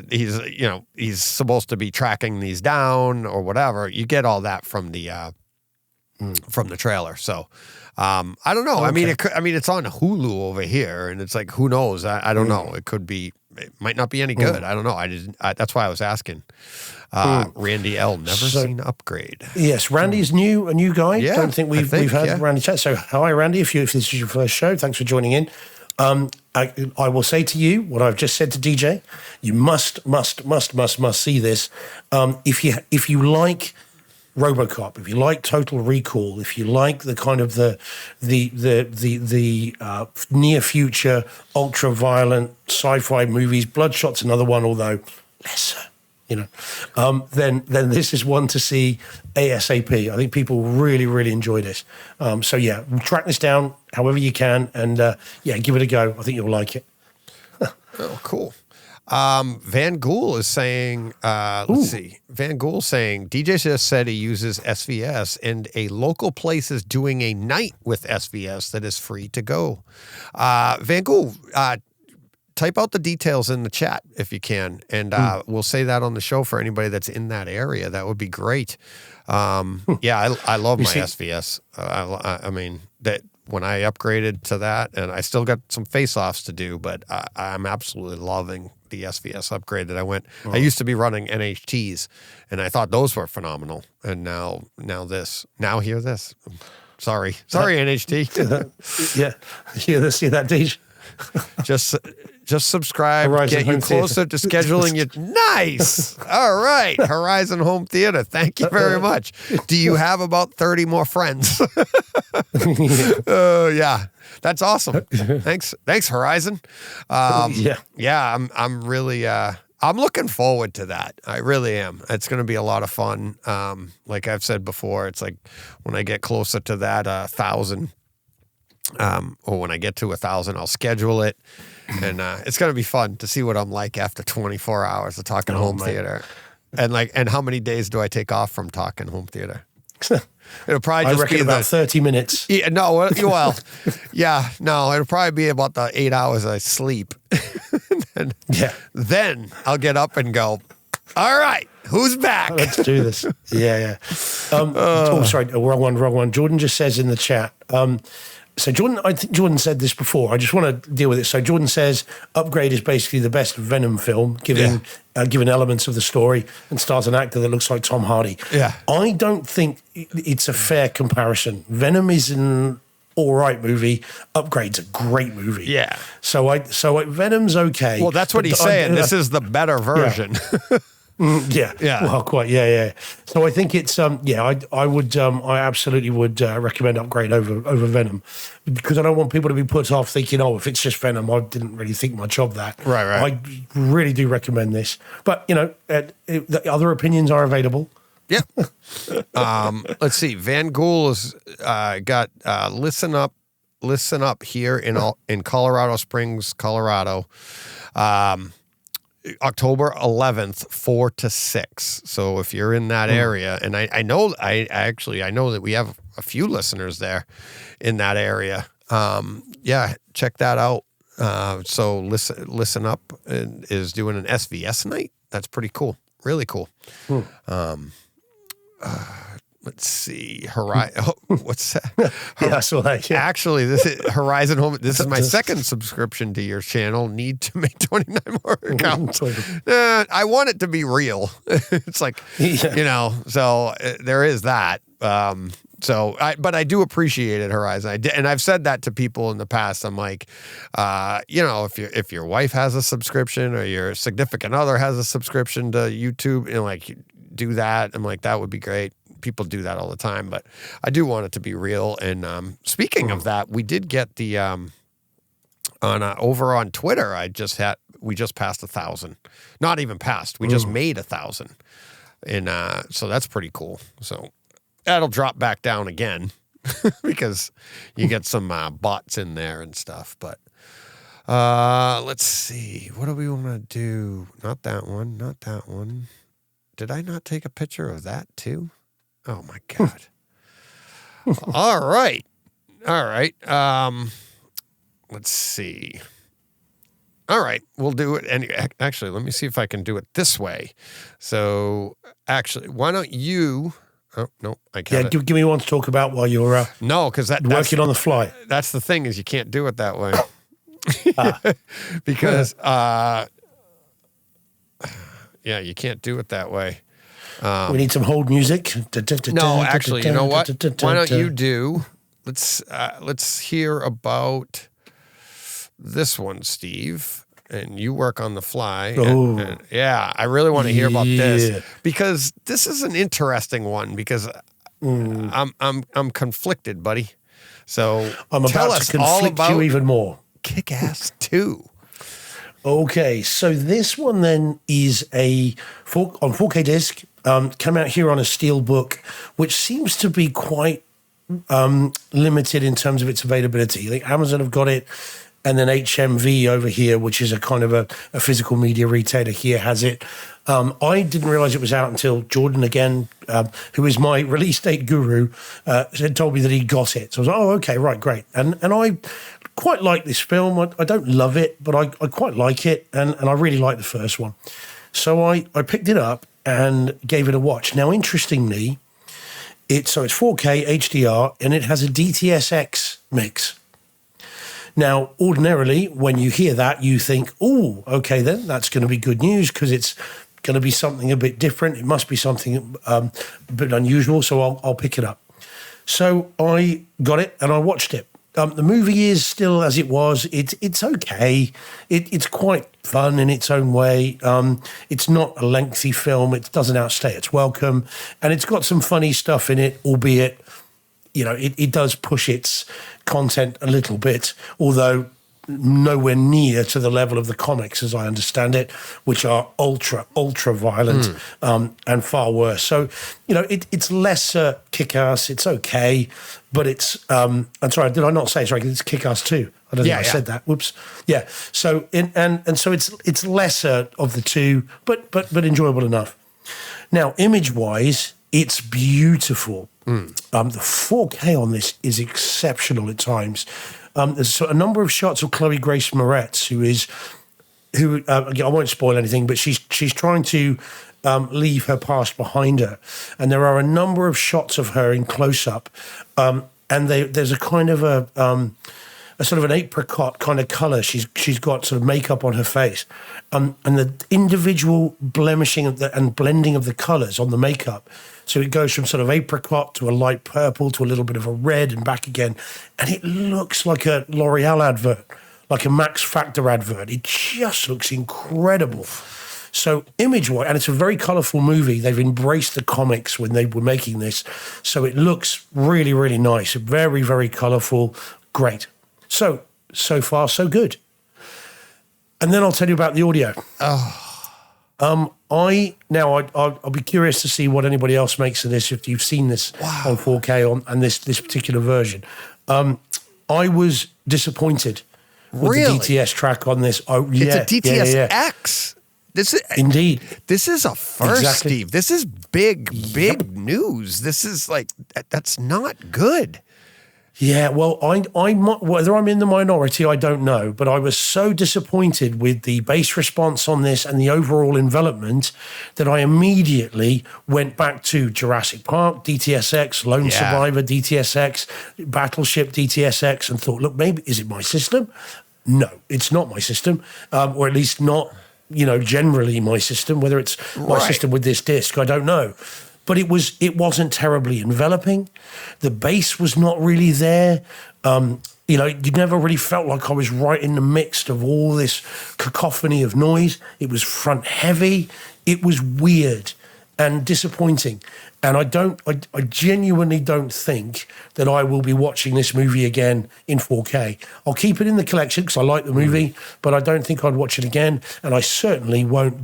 he's supposed to be tracking these down or whatever. You get all that from the trailer. So I don't know. Okay. I mean, it's on Hulu over here, and it's like, who knows? I don't know. It could be it might not be any good. I don't know. That's why I was asking. Randy L. Never seen Upgrade. Yes, Randy's a new guy. Yeah, Don't think we've had Randy chat. So hi, Randy. If this is your first show, thanks for joining in. I will say to you what I've just said to DJ. You must see this. If you like RoboCop, if you like Total Recall, if you like the kind of the near future ultra violent sci-fi movies, Bloodshot's another one, although lesser, then this is one to see ASAP. I think people really enjoy this. So yeah, track this down however you can, and give it a go. I think you'll like it. Oh, cool. Van Gool is saying, let's see. Van Gool saying, DJ just said he uses SVS and a local place is doing a night with SVS that is free to go. Van Gool, type out the details in the chat if you can. And we'll say that on the show for anybody that's in that area. That would be great. Yeah, I love my SVS. I mean, that when I upgraded to that, and I still got some face-offs to do, but I'm absolutely loving the SVS upgrade that I went. I used to be running NHTs, and I thought those were phenomenal. And now this. Now hear this. Sorry, NHT. Yeah, hear that, Deej. Just subscribe. Horizon get you Home closer to scheduling it. Nice. All right. Horizon Home Theater. Thank you very much. Do you have about 30 more friends? Yeah. That's awesome. Thanks, Horizon. Yeah, I'm really I'm looking forward to that. I really am. It's going to be a lot of fun. Like I've said before, it's like when I get closer to that 1,000, or when I get to 1,000, I'll schedule it, and it's going to be fun to see what I'm like after 24 hours of talking home theater, and how many days do I take off from talking home theater? It'll probably just be about 30 minutes. Yeah, no, well, yeah, no, it'll probably be about the 8 hours I sleep. Then I'll get up and go, all right, who's back? Let's do this. Yeah. Sorry, wrong one. Jordan just says in the chat. So Jordan, I think Jordan said this before. I just want to deal with it. So Jordan says Upgrade is basically the best Venom film, given elements of the story, and stars an actor that looks like Tom Hardy. Yeah. I don't think it's a fair comparison. Venom is an all right movie. Upgrade's a great movie. Yeah. So Venom's okay. Well, that's what he's saying. This is the better version. Yeah. Well, quite. Yeah. So I think it's I absolutely would recommend Upgrade over Venom, because I don't want people to be put off thinking, oh, if it's just Venom, I didn't really think much of that. Right. I really do recommend this, but the other opinions are available. Yeah. Let's see. Van Gool has got listen up here in Colorado Springs, Colorado. October 11th, 4 to 6. So if you're in that area, and I know that we have a few listeners there in that area. Check that out. So listen up is doing an SVS night. That's pretty cool. Really cool. Let's see. What's that? Actually, this is Horizon Home. This is my second subscription to your channel. Need to make 29 more accounts. I want it to be real. It's like, so there is that. But I do appreciate it, Horizon. And I've said that to people in the past. I'm like, if your wife has a subscription or your significant other has a subscription to YouTube, do that. I'm like, that would be great. People do that all the time, but I do want it to be real. And speaking of that, we did get the over on Twitter. We just passed 1,000. Not even passed. We just made 1,000, and so that's pretty cool. So that'll drop back down again because you get some bots in there and stuff. But let's see. What do we want to do? Not that one. Not that one. Did I not take a picture of that too? Oh my God. All right. Let's see. All right. We'll do it. And actually, let me see if I can do it this way. So actually, why don't you, oh, no, I can't. Yeah, give me one to talk about while you're no, because that's working on the fly. That's the thing, is you can't do it that way. Because Yeah, you can't do it that way. We need some hold music. No, actually, you know what? Why don't you do? Let's hear about this one, Steve, and you work on the fly. And yeah, I really want to hear about this because this is an interesting one because I'm conflicted, buddy. So I'm about to conflict you even more. Kick-Ass 2. Okay, so this one then is on 4K disc. Came out here on a steelbook, which seems to be quite limited in terms of its availability. I think Amazon have got it, and then HMV over here, which is a kind of a physical media retailer here, has it. I didn't realize it was out until Jordan, again, who is my release date guru, had told me that he got it. So I was like, oh, okay, right, great. And I quite like this film. I don't love it, but I quite like it, and I really like the first one. So I picked it up and gave it a watch. Now, interestingly, it's 4K HDR, and it has a DTS-X mix. Now, ordinarily, when you hear that, you think, oh, okay, then that's going to be good news because it's going to be something a bit different. It must be something a bit unusual, so I'll pick it up. So I got it and I watched it. The movie is still as it was. It's okay. It's quite fun in its own way. It's not a lengthy film. It doesn't outstay its welcome. And it's got some funny stuff in it, albeit, it does push its content a little bit, although nowhere near to the level of the comics, as I understand it, which are ultra violent and far worse. So, it's lesser Kick-Ass. It's okay, but it's. I'm sorry, did I not say? Sorry, it's Kick-Ass 2. I don't think I said that. Whoops. Yeah. So so it's lesser of the two, but enjoyable enough. Now, image-wise, it's beautiful. The 4K on this is exceptional at times. There's a number of shots of Chloe Grace Moretz, who I won't spoil anything, but she's trying to leave her past behind her, and there are a number of shots of her in close up, and there's a kind of a sort of an apricot kind of color. She's got sort of makeup on her face, and the individual blemishing and blending of the colors on the makeup. So it goes from sort of apricot to a light purple to a little bit of a red and back again. And it looks like a L'Oreal advert, like a Max Factor advert. It just looks incredible. So image-wise, and it's a very colorful movie. They've embraced the comics when they were making this. So it looks really, really nice. Very, very colorful. Great. So far, so good. And then I'll tell you about the audio. I'll be curious to see what anybody else makes of this if you've seen this on 4K and this particular version. I was disappointed with the DTS track on this. It's a DTS-X. Indeed. This is a first, Steve. This is big news. This is that's not good. Yeah, well, I whether I'm in the minority, I don't know, but I was so disappointed with the bass response on this and the overall envelopment that I immediately went back to Jurassic Park, DTS-X, Lone Survivor, DTS-X, Battleship, DTS-X, and thought, look, maybe, is it my system? No, it's not my system, or at least not, generally my system. Whether it's my system with this disc, I don't know. But it wasn't terribly enveloping. The bass was not really there. You never really felt like I was right in the midst of all this cacophony of noise. It was front heavy. It was weird and disappointing. And I genuinely don't think that I will be watching this movie again in 4K. I'll keep it in the collection because I like the movie, but I don't think I'd watch it again. And I certainly won't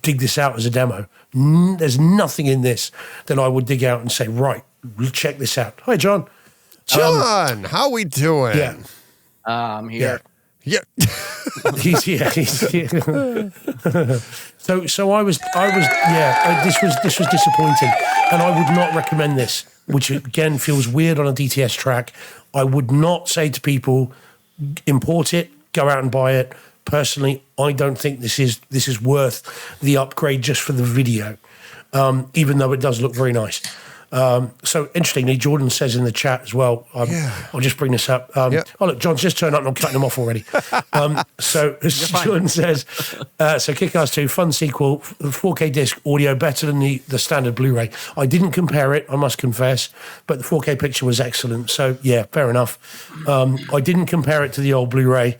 dig this out as a demo. There's nothing in this that I would dig out and say, right, check this out. Hi, John. John, how we doing? Yeah. I'm here. Yeah. He's here. So I was this was disappointing, and I would not recommend this, which again feels weird on a DTS track. I would not say to people, import it, go out and buy it. Personally, I don't think this is worth the upgrade just for the video, even though it does look very nice. So interestingly, Jordan says in the chat as well, I'll just bring this up. Oh, look, John's just turned up and I'm cutting him off already. So Jordan says, so Kick-Ass 2, fun sequel, 4K disc, audio better than the standard Blu-ray. I didn't compare it, I must confess, but the 4K picture was excellent. So yeah, fair enough. I didn't compare it to the old Blu-ray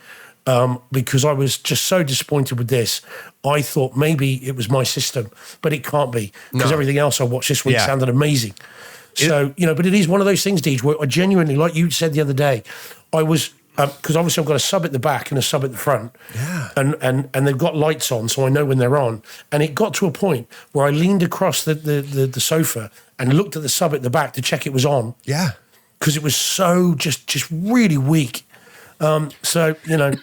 because I was just so disappointed with this. I thought maybe it was my system, but it can't be because everything else I watched this week sounded amazing. So, but it is one of those things, Deej, where I genuinely, like you said the other day, I was, because obviously I've got a sub at the back and a sub at the front. Yeah. And they've got lights on, so I know when they're on. And it got to a point where I leaned across the sofa and looked at the sub at the back to check it was on. Yeah. Because it was so just really weak. So, as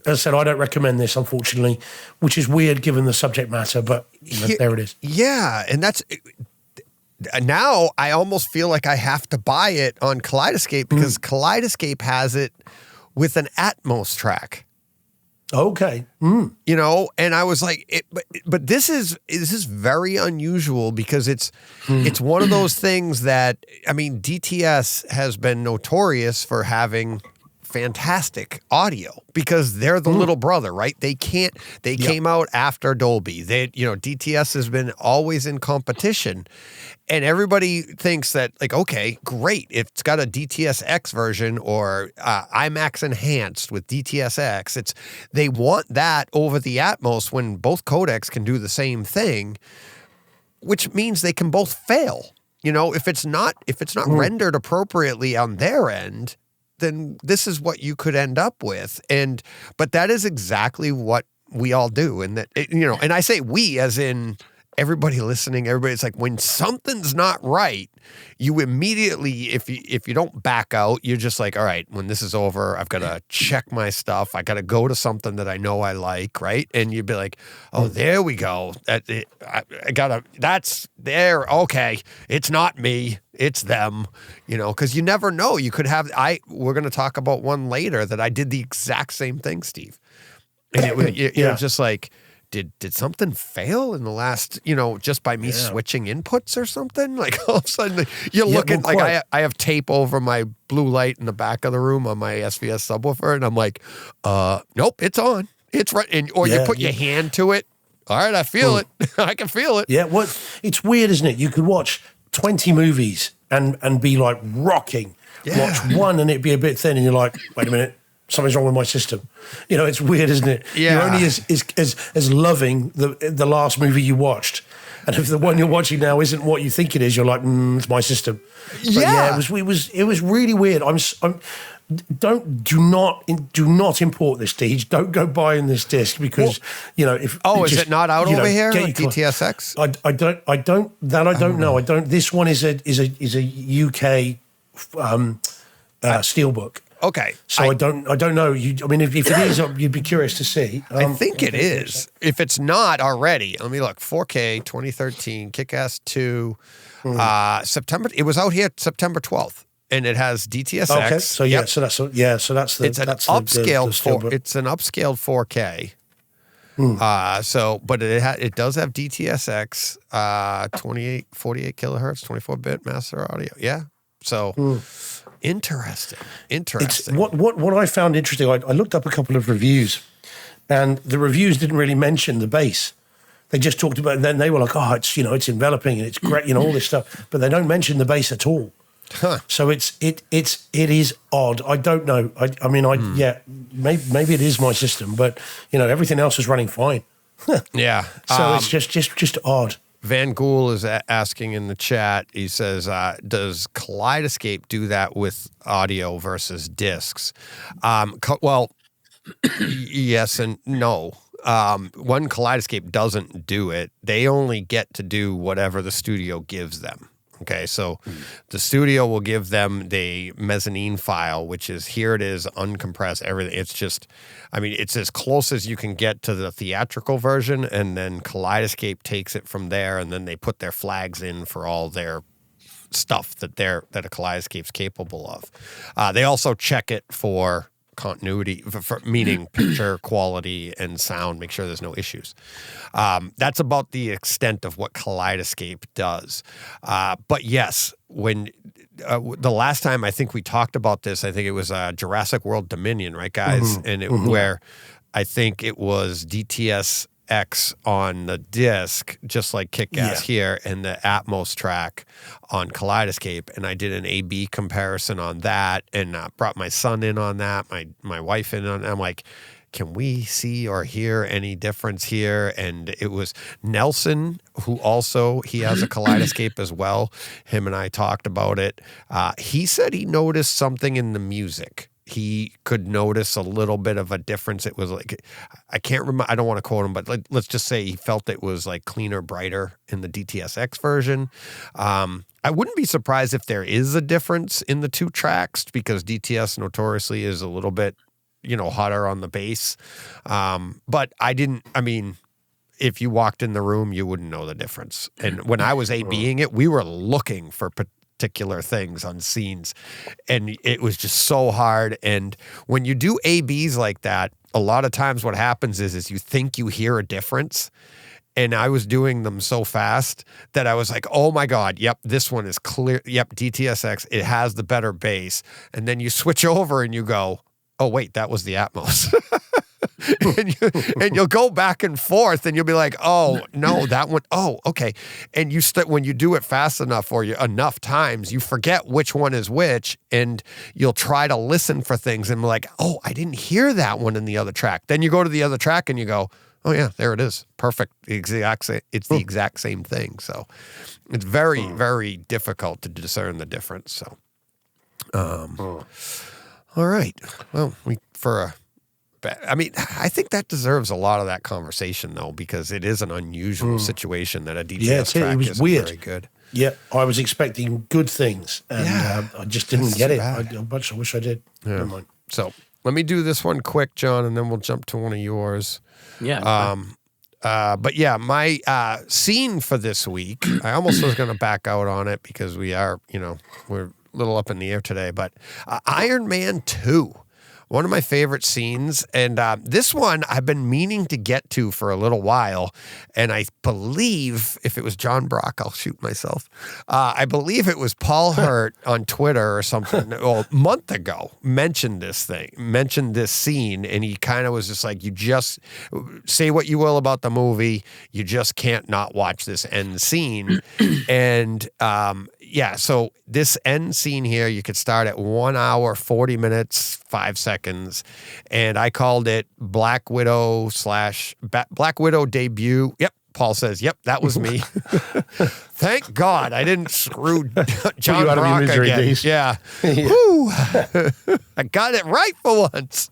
I said, I don't recommend this, unfortunately, which is weird given the subject matter, but there it is. Yeah, and that's... Now I almost feel like I have to buy it on Kaleidescape because Kaleidescape has it with an Atmos track. Okay. And I was like, but this is very unusual because it's one of those things that, I mean, DTS has been notorious for having fantastic audio because they're the little brother, right? They came out after Dolby. DTS has been always in competition. And everybody thinks that, like, okay, great. If it's got a DTS-X version or IMAX enhanced with DTS-X, they want that over the Atmos when both codecs can do the same thing, which means they can both fail. If it's not rendered appropriately on their end, then this is what you could end up with. But that is exactly what we all do. And and I say we as in everybody listening, it's like when something's not right, you immediately, if you don't back out, you're just like, all right, when this is over, I've got to check my stuff. I got to go to something that I know I like, right? And you'd be like, oh, there we go. That's there. Okay. It's not me. It's them, because you never know. You could have, we're going to talk about one later that I did the exact same thing, Steve. And it was just like, did something fail in the last, just by me switching inputs or something? Like all of a sudden you're looking like I have tape over my blue light in the back of the room on my SVS subwoofer. And I'm like, nope, it's on. It's right. Or you put your hand to it. All right. I feel it. I can feel it. Yeah. It's weird, isn't it? You could watch 20 movies and be like rocking. Yeah. Watch one and it'd be a bit thin and you're like, wait a minute. Something's wrong with my system. It's weird, isn't it? Yeah. You're only as loving the last movie you watched. And if the one you're watching now isn't what you think it is, you're like, it's my system. But it was really weird. Do not import this, Deej. Don't go buying this disc because is it not out over here? DTS-X? I don't know. This one is a UK steelbook. Okay. So I don't know. If it is, you'd be curious to see. I think it is. If it's not already, let me look. 4K 2013, Kick-Ass 2, September. It was out here September 12th, and it has DTS-X. Okay. So it's an upscaled 4K. But it does have DTS-X, 48 kilohertz, 24-bit master audio. Yeah. So. Interesting. It's what I found interesting. I looked up a couple of reviews, and the reviews didn't really mention the bass. They just talked about. And then they were like, "Oh, it's enveloping and it's great, all this stuff," but they don't mention the bass at all. Huh. So it is odd. I don't know. Maybe it is my system, but everything else is running fine. Yeah. So it's just odd. Van Gool is asking in the chat, he says, does Kaleidescape do that with audio versus discs? Yes and no. One, Kaleidescape doesn't do it. They only get to do whatever the studio gives them. Okay, so the studio will give them the mezzanine file, which is, here it is, uncompressed, everything. It's just, it's as close as you can get to the theatrical version, and then Kaleidescape takes it from there, and then they put their flags in for all their stuff that a Kaleidescape's capable of. They also check it for continuity, meaning picture quality and sound, make sure there's no issues. That's about the extent of what Kaleidescape does. But yes, when the last time I think we talked about this, I think it was Jurassic World Dominion, right, guys? And where I think it was DTS-X on the disc, just like Kick-Ass here, and the Atmos track on Kaleidescape. And I did an A/B comparison on that, and brought my son in on that, my wife in on. I'm like, can we see or hear any difference here? And it was Nelson, who also, he has a Kaleidescape as well. Him and I talked about it. He said he noticed something in the music. He could notice a little bit of a difference. It was like, I can't remember, I don't want to quote him, but let's just say he felt it was like cleaner, brighter in the DTS-X version. I wouldn't be surprised if there is a difference in the two tracks, because DTS notoriously is a little bit, hotter on the bass. But if you walked in the room, you wouldn't know the difference. And when I was A/Bing it, we were looking for particular things on scenes, and it was just so hard. And when you do A/Bs like that, a lot of times what happens is you think you hear a difference. And I was doing them so fast that I was like, oh my God, yep, this one is clear. Yep, DTS-X, it has the better bass. And then you switch over and you go, oh wait, that was the Atmos. and you'll go back and forth, and you'll be like, oh no, that one, oh okay. And when you do it fast enough or enough times, you forget which one is which, and you'll try to listen for things and be like, oh, I didn't hear that one in the other track. Then you go to the other track and you go, oh yeah, there it is, perfect. It's the exact same thing. So it's very, very difficult to discern the difference. So, all right. Well, I think that deserves a lot of that conversation, though, because it is an unusual situation that a DTS track was isn't weird. very good. Yeah, I was expecting good things, and I just didn't get it. I wish I did. Yeah. Never mind. So let me do this one quick, John, and then we'll jump to one of yours. Yeah. But yeah, my scene for this week, I almost was going to back out on it because we are, we're a little up in the air today, but Iron Man 2. One of my favorite scenes, and this one I've been meaning to get to for a little while, and I believe if it was John Brock, I'll shoot myself. I believe it was Paul Hurt on Twitter or something, a month ago, mentioned this scene, and he kind of was just like, you just say what you will about the movie, you just can't not watch this end scene. And yeah, so this end scene here, you could start at 1 hour, 40 minutes, 5 seconds. And I called it Black Widow debut. Yep. Paul says, yep, that was me. Thank God I didn't screw John Brock again. Days. Yeah. Woo. I got it right for once.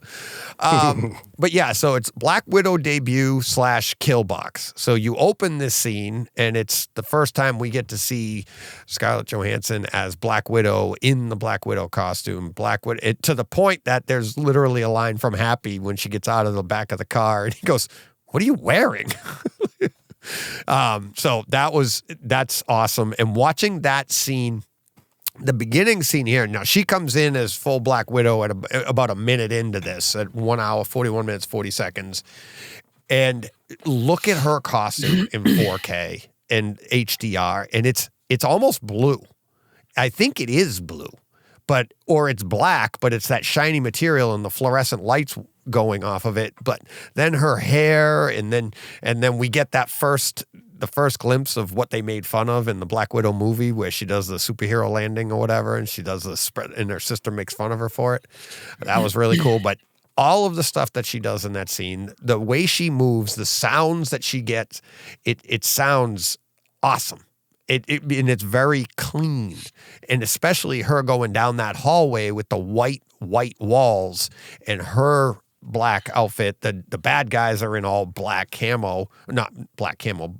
But yeah, so it's Black Widow debut / kill box. So you open this scene, and it's the first time we get to see Scarlett Johansson as Black Widow in the Black Widow costume. To the point that there's literally a line from Happy when she gets out of the back of the car, and he goes, "What are you wearing?" So that's awesome. And watching that scene, the beginning scene here, now she comes in as full Black Widow at about a minute into this, at 1 hour, 41 minutes, 40 seconds. And look at her costume in 4K and HDR, and it's almost blue. I think it is blue, or it's black, but it's that shiny material and the fluorescent lights going off of it. But then her hair, and then we get the first glimpse of what they made fun of in the Black Widow movie, where she does the superhero landing or whatever, and she does the spread, and her sister makes fun of her for it. That was really cool. But all of the stuff that she does in that scene, the way she moves, the sounds that she gets, it sounds awesome. And it's very clean, and especially her going down that hallway with the white walls and her black outfit. The bad guys are in all black camo, not black camo,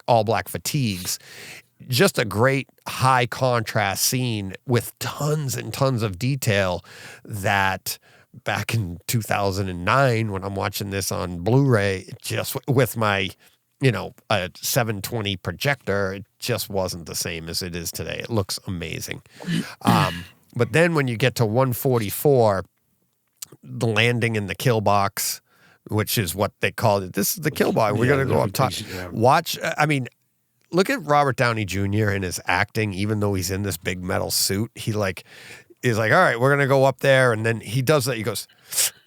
all black fatigues. Just a great high contrast scene with tons and tons of detail that back in 2009, when I'm watching this on Blu-ray, just with my, a 720 projector, it just wasn't the same as it is today. It looks amazing. But then when you get to 144, the landing in the kill box, which is what they called it. This is the kill box. We're going to go up top. Watch. I mean, look at Robert Downey Jr. and his acting, even though he's in this big metal suit. He's like, all right, we're going to go up there. And then he does that.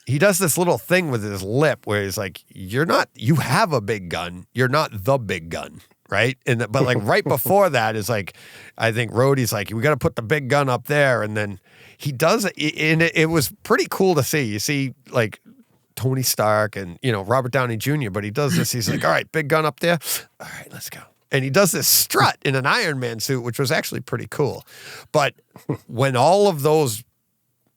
He does this little thing with his lip where he's like, you have a big gun. You're not the big gun. Right. But like right before that is like, I think Rhodey's like, we got to put the big gun up there. And then he does it. And it was pretty cool to see. You see like Tony Stark and, Robert Downey Jr., but he does this. He's like, all right, big gun up there. All right, let's go. And he does this strut in an Iron Man suit, which was actually pretty cool. But when all of those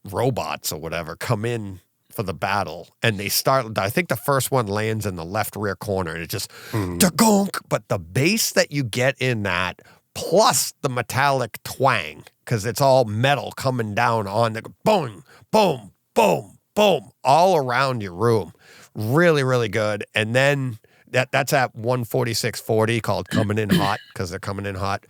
robots or whatever come in for the battle and they start, I think the first one lands in the left rear corner and it just da-gonk. But the bass that you get in that, plus the metallic twang, because it's all metal coming down on the boom, boom, boom, boom, all around your room. Really, really good. And then that's at 146.40 called Coming In Hot, because they're coming in hot.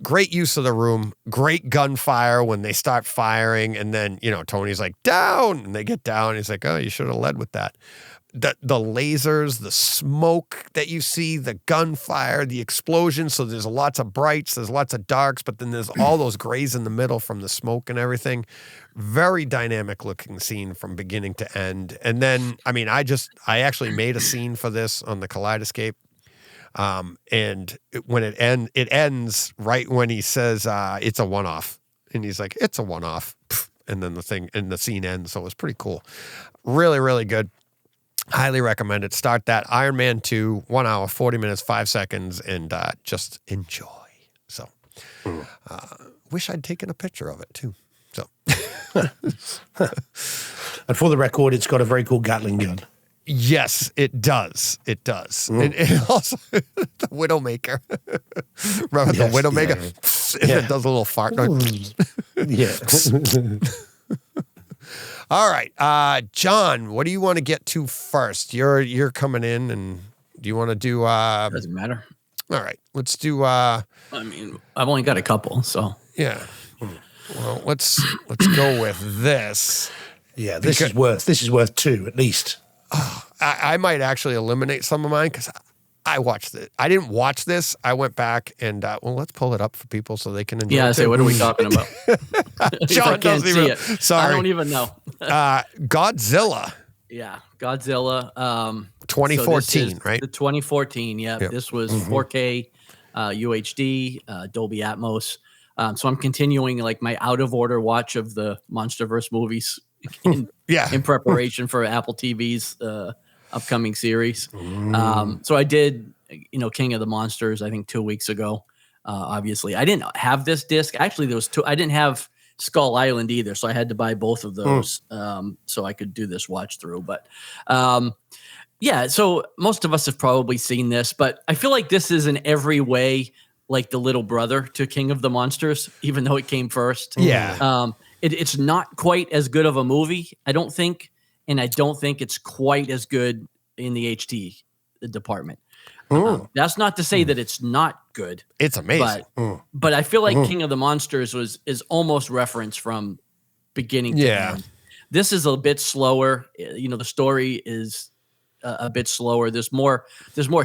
Great use of the room, great gunfire when they start firing, and then, Tony's like, down, and they get down. He's like, oh, you should have led with that. The lasers, the smoke that you see, the gunfire, the explosions. So there's lots of brights, there's lots of darks, but then there's all those grays in the middle from the smoke and everything. Very dynamic looking scene from beginning to end. And then, I mean, I actually made a scene for this on the Kaleidescape. When it ends right when he says, it's a one-off, and he's like, it's a one-off. And then the scene ends. So it was pretty cool. Really, really good. Highly recommend it. Start that Iron Man 2, 1 hour, 40 minutes, 5 seconds, and just enjoy. So, wish I'd taken a picture of it too. So, and for the record, it's got a very cool Gatling gun. Yes, it does. It does. And also, the Widowmaker. Remember the Widowmaker? Yeah. It does a little fart noise. Yeah. All right. John, what do you want to get to first? You're coming in, and do you want to do... Doesn't matter. All right. Let's do... I mean, I've only got a couple, so... Yeah. Well, let's go with this. Yeah, this is worth 2 at least. I might actually eliminate some of mine because I watched it. I didn't watch this. I went back and, let's pull it up for people so they can enjoy it. Yeah, so what are we talking about? John doesn't even... Sorry. I don't even know. Godzilla. Yeah, Godzilla. 2014, so right? The 2014, yeah. Yep. This was 4K UHD, Dolby Atmos. So I'm continuing like my out-of-order watch of the MonsterVerse movies in preparation for Apple TV's upcoming series. So I did, King of the Monsters, I think 2 weeks ago. Obviously, I didn't have this disc. Actually, there was 2. I didn't have Skull Island either, so I had to buy both of those so I could do this watch through. But so most of us have probably seen this, but I feel like this is in every way like the little brother to King of the Monsters, even though it came first. Yeah. It's not quite as good of a movie, I don't think, and I don't think it's quite as good in the HT department. That's not to say that it's not good. It's amazing. But I feel like King of the Monsters is almost referenced from beginning to end. This is a bit slower. The story is a bit slower. There's more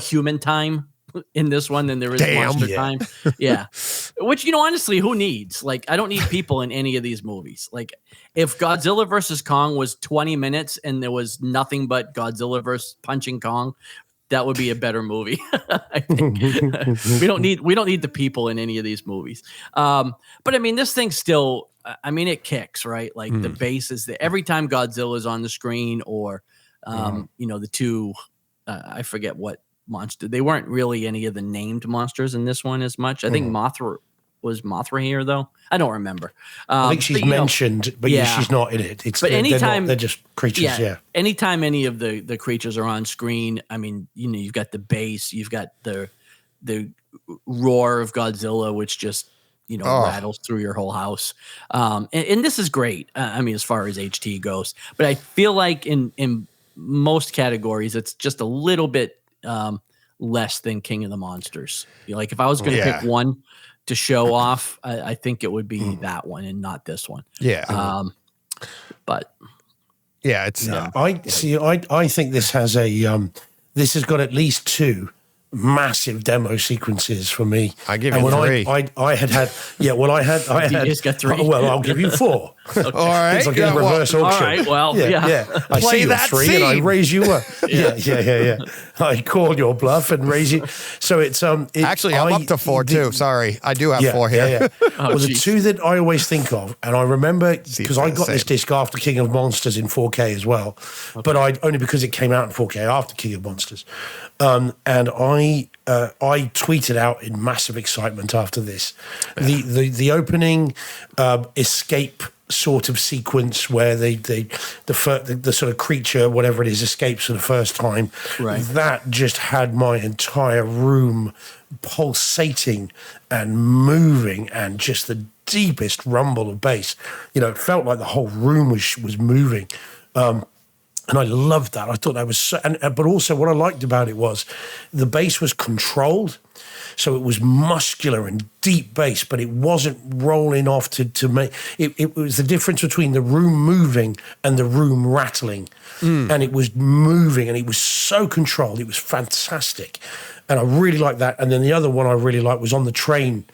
human time in this one than there is monster time. Yeah. Which, honestly, who needs? Like, I don't need people in any of these movies. Like, if Godzilla versus Kong was 20 minutes and there was nothing but Godzilla versus punching Kong, that would be a better movie. I think we don't need the people in any of these movies. But I mean, this thing still, it kicks, right? Like the bass is there every time Godzilla is on the screen, or the two, I forget what monster. They weren't really any of the named monsters in this one as much. I think Mothra was Mothra here, though. I don't remember. I think she's mentioned, but she's not in it. But anytime they're just creatures. Yeah. Anytime any of the creatures are on screen, I mean, you've got the bass, you've got the roar of Godzilla, which just rattles through your whole house. And this is great. As far as HT goes, but I feel like in most categories, it's just a little bit less than King of the Monsters. Like if I was going to pick one to show off, I think it would be that one and not this one. Yeah. But Yeah, it's I think this has this has got at least 2 massive demo sequences for me. I give you 3. I had You just got 3. Well, I'll give you 4. All right. It's like a reverse auction. All right. Well, yeah. I Play see you that 3 and I scene. raise you up. Yeah. I call your bluff and raise you. So it's Actually, I'm up to 4 too. Sorry, I do have 4 here. Yeah. Well, the geez. 2 that I always think of, and I remember because I got same. this disc after King of Monsters in 4K as well, but only because it came out in 4K after King of Monsters, and I tweeted out in massive excitement after this, the opening escape sort of sequence where the sort of creature, whatever it is, escapes for the first time. Right. That just had my entire room pulsating and moving, and just the deepest rumble of bass. It felt like the whole room was moving. And I loved that. I thought that was so, but also what I liked about it was the bass was controlled. So it was muscular and deep bass, but it wasn't rolling off to make it was the difference between the room moving and the room rattling. And it was moving, and it was so controlled. It was fantastic. And I really liked that. And then the other one I really liked was on the train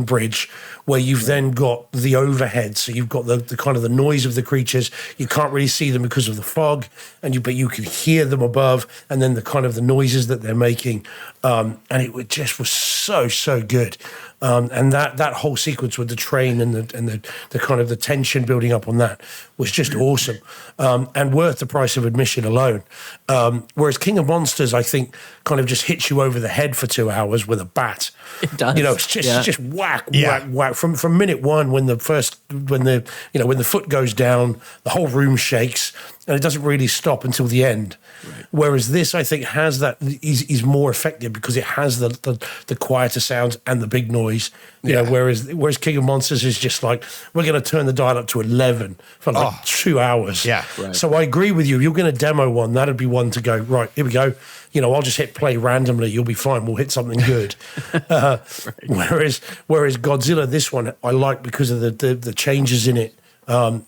bridge, where you've then got the overhead. So you've got the kind of the noise of the creatures. You can't really see them because of the fog, but you can hear them above, and then the kind of the noises that they're making. And it just was so good. And that whole sequence with the train and the kind of the tension building up on that was just awesome, and worth the price of admission alone. Whereas King of Monsters, I think, kind of just hits you over the head for 2 hours with a bat. It does. It's just whack. From minute 1, when the foot goes down, the whole room shakes, and it doesn't really stop until the end. Right. Whereas this, I think, has that is more effective because it has the quieter sounds and the big noise. Whereas King of Monsters is just like, we're going to turn the dial up to 11 for 2 hours. Yeah. Right. So I agree with you. If you're going to demo one, that'd be one to go, right, here we go. I'll just hit play randomly. You'll be fine. We'll hit something good. Right. Whereas Godzilla, this one, I like because of the changes in it. Man,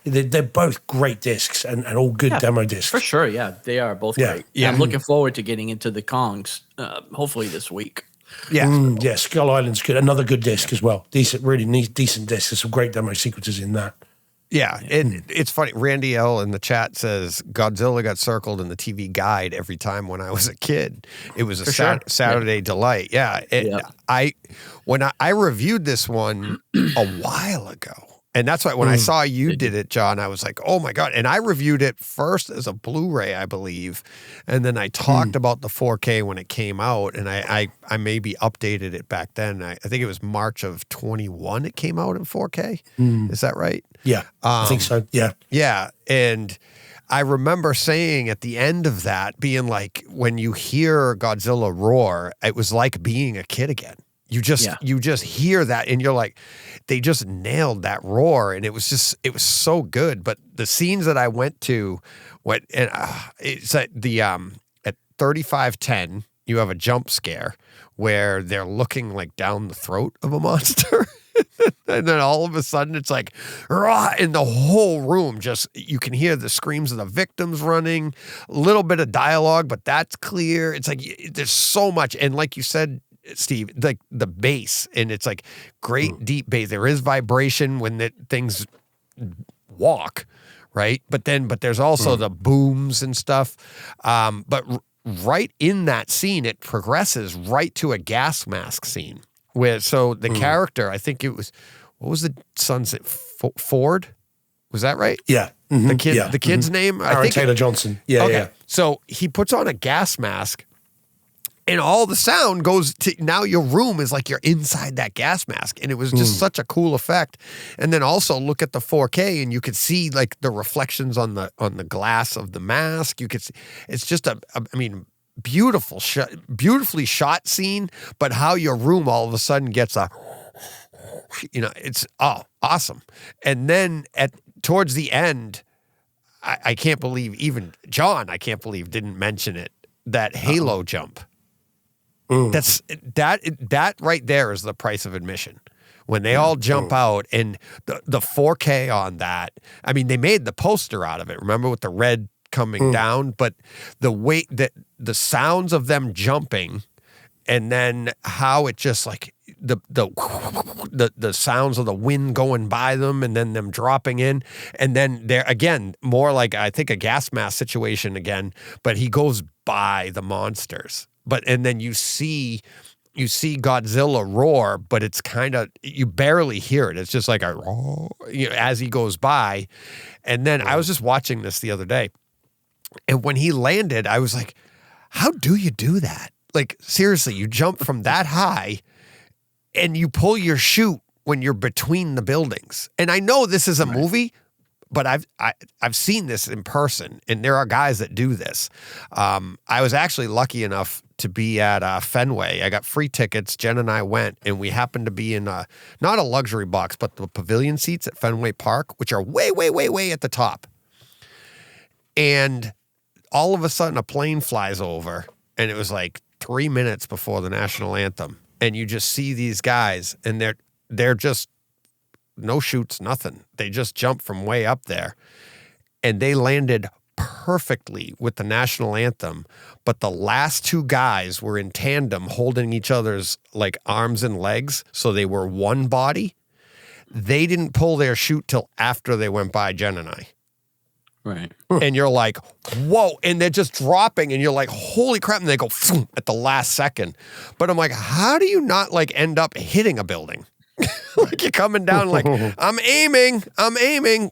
they're both great discs and all good demo discs. For sure, yeah. They are both great. Yeah. I'm looking forward to getting into the Kongs, hopefully this week. Yeah. Skull Island's good. Another good disc as well. Really decent disc. There's some great demo sequences in that. Yeah, and it's funny. Randy L in the chat says Godzilla got circled in the TV guide every time when I was a kid. It was a Saturday delight. Yeah, when I reviewed this one a while ago, and that's why when I saw you did it, John, I was like, oh my God. And I reviewed it first as a Blu-ray, I believe. And then I talked about the 4K when it came out, and I maybe updated it back then. I think it was March of 21 it came out in 4K. Is that right? Yeah, I think so. Yeah. Yeah. And I remember saying at the end of that, being like, when you hear Godzilla roar, it was like being a kid again. You just hear that, and you're like, they just nailed that roar, and it was so good. But the scenes that I went to, it's at the at 3510, you have a jump scare where they're looking like down the throat of a monster. And then all of a sudden it's like, rah, in the whole room, just, you can hear the screams of the victims running, a little bit of dialogue, but that's clear. It's like, there's so much. And like you said, Steve, like the bass, and it's like great deep bass. There is vibration when things walk, right? But there's also the booms and stuff. But right in that scene, it progresses right to a gas mask scene. So the character, I think it was, what was the son's name? Ford? Was that right? Yeah. The kid's name? Aaron Taylor Johnson. Yeah. Okay. Yeah. So he puts on a gas mask, and all the sound goes to, now your room is like you're inside that gas mask. And it was just such a cool effect. And then also look at the 4K, and you could see like the reflections on the glass of the mask. You could see, it's just beautifully shot scene, but how your room all of a sudden gets it's awesome. And then towards the end, I can't believe even John, didn't mention it, that Halo jump. That right there is the price of admission. when they all jump out, and the 4K on that. I mean, they made the poster out of it. Remember, with the red coming down, but the way that the sounds of them jumping, and then how it just like the sounds of the wind going by them, and then them dropping in, and then they're again more like, I think, a gas mask situation again, but he goes by the monsters, and then you see Godzilla roar, but it's kind of, you barely hear it. It's just like a roar, as he goes by. And then I was just watching this the other day, and when he landed, I was like, how do you do that? Like, seriously, you jump from that high and you pull your chute when you're between the buildings. And I know this is a movie, but I've seen this in person, and there are guys that do this. I was actually lucky enough to be at Fenway. I got free tickets. Jen and I went, and we happened to be in not a luxury box, but the pavilion seats at Fenway Park, which are way, way, way, way at the top. And all of a sudden, a plane flies over, and it was like 3 minutes before the national anthem, and you just see these guys, and they're just no chutes, nothing. They just jumped from way up there, and they landed perfectly with the national anthem. But the last two guys were in tandem, holding each other's like arms and legs, so they were one body. They didn't pull their chute till after they went by Jen and I. Right. And you're like, whoa. And they're just dropping, and you're like, holy crap. And they go at the last second. But I'm like, how do you not like end up hitting a building? Like, you're coming down like, I'm aiming.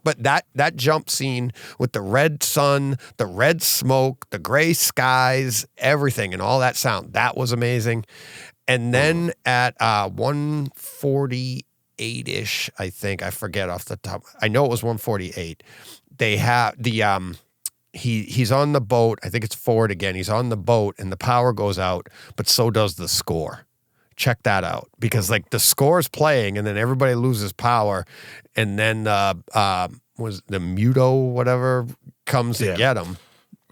But that jump scene with the red sun, the red smoke, the gray skies, everything, and all that sound, that was amazing. And then at 148-ish, I think, I forget off the top. I know it was 148. They have the he's on the boat. I think it's Ford again. He's on the boat, and the power goes out, but so does the score. Check that out, because like the score's playing, and then everybody loses power, and then was the Muto whatever comes to get them,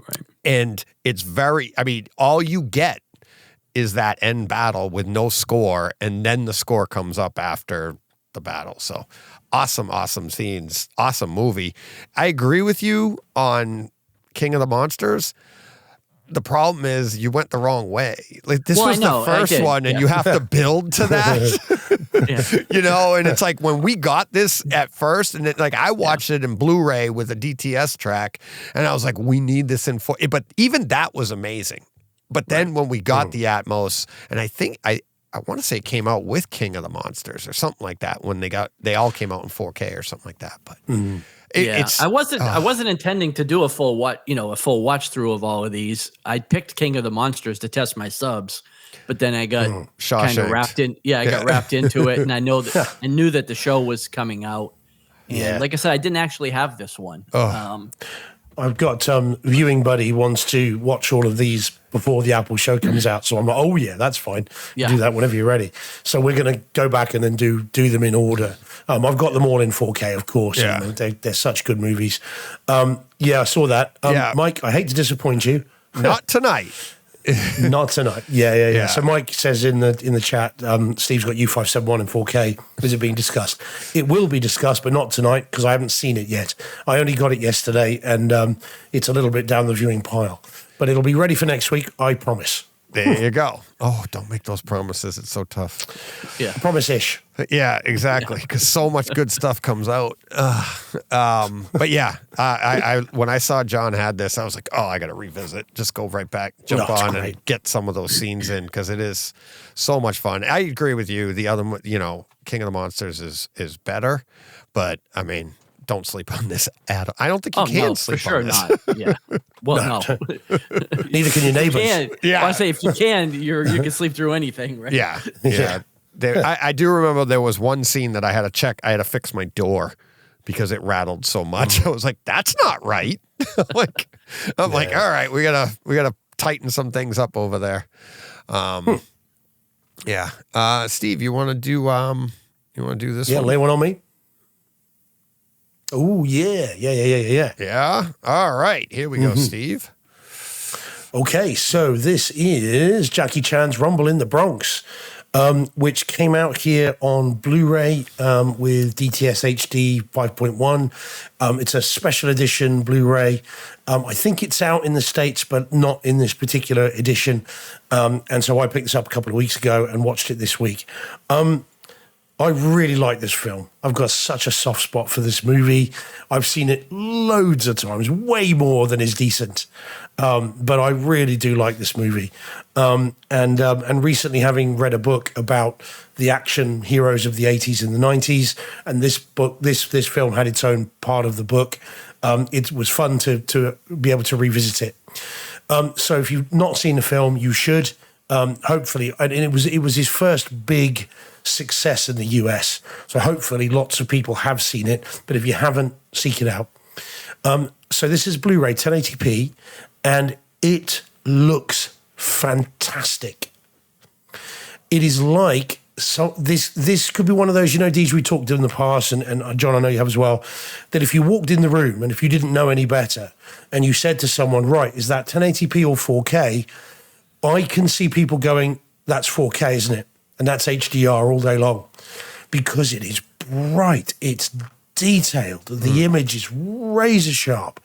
right? And it's very, I mean, all you get is that end battle with no score, and then the score comes up after the battle. So awesome scenes, awesome movie. I agree with you on King of the Monsters. The problem is you went the wrong way. Like, this was the first one, and you have to build to that. You know, and it's like when we got this at first, and I watched it in Blu-ray with a DTS track, and I was like, we need this in 4K. But even that was amazing. But then when we got the Atmos, and I think I want to say it came out with King of the Monsters or something like that, when they all came out in 4K or something like that. But I wasn't intending to do a full watch through of all of these. I picked King of the Monsters to test my subs, but then I got kind of wrapped in. Yeah, I got wrapped into it, and I knew that the show was coming out. And like I said, I didn't actually have this one. I've got viewing buddy wants to watch all of these before the Apple show comes out, so I'm like, oh yeah, that's fine. Do that whenever you're ready. So we're going to go back and then do them in order. I've got them all in 4K, of course. Yeah. They're such good movies. I saw that. Mike, I hate to disappoint you. Not tonight. Not tonight. Yeah. So Mike says in the chat, Steve's got U571 in 4K. Is it being discussed? It will be discussed, but not tonight, because I haven't seen it yet. I only got it yesterday, and it's a little bit down the viewing pile. But it'll be ready for next week, I promise. There you go. Oh, don't make those promises. It's so tough. Yeah. Promise-ish. Yeah, exactly. Because so much good stuff comes out. But yeah, I when I saw John had this, I was like, oh, I got to revisit. Just go right back, jump on and get some of those scenes in, because it is so much fun. I agree with you. The other, King of the Monsters is better, but I mean, don't sleep on this at all. I don't think you can sleep on this. For sure not. Yeah. Well, no. Neither can your neighbors. Yeah. I say if you can, you can sleep through anything, right? Yeah. I do remember there was one scene that I had to check. I had to fix my door because it rattled so much. I was like, that's not right. I'm like, all right, we gotta tighten some things up over there. Steve, you want to do this? Yeah, lay one on me. Oh, yeah. Yeah? All right. Here we go, Steve. Okay, so this is Jackie Chan's Rumble in the Bronx. which came out here on Blu-ray with DTS HD 5.1. It's a special edition Blu-ray. I think it's out in the States, but not in this particular edition. And so I picked this up a couple of weeks ago and watched it this week. I really like this film. I've got such a soft spot for this movie. I've seen it loads of times, way more than is decent. But I really do like this movie. And recently having read a book about the action heroes of the 80s and the 90s, and this film had its own part of the book, it was fun to be able to revisit it. So if you've not seen the film, you should. Hopefully, and it was his first big success in the US. So hopefully lots of people have seen it, but if you haven't, seek it out. So this is Blu-ray 1080p, and it looks fantastic. It is like, so this could be one of those, Deej, we talked in the past, and John, I know you have as well, that if you walked in the room and if you didn't know any better and you said to someone, right, is that 1080p or 4K? I can see people going, that's 4K, isn't it? And that's HDR all day long, because it is bright, it's detailed, the image is razor sharp.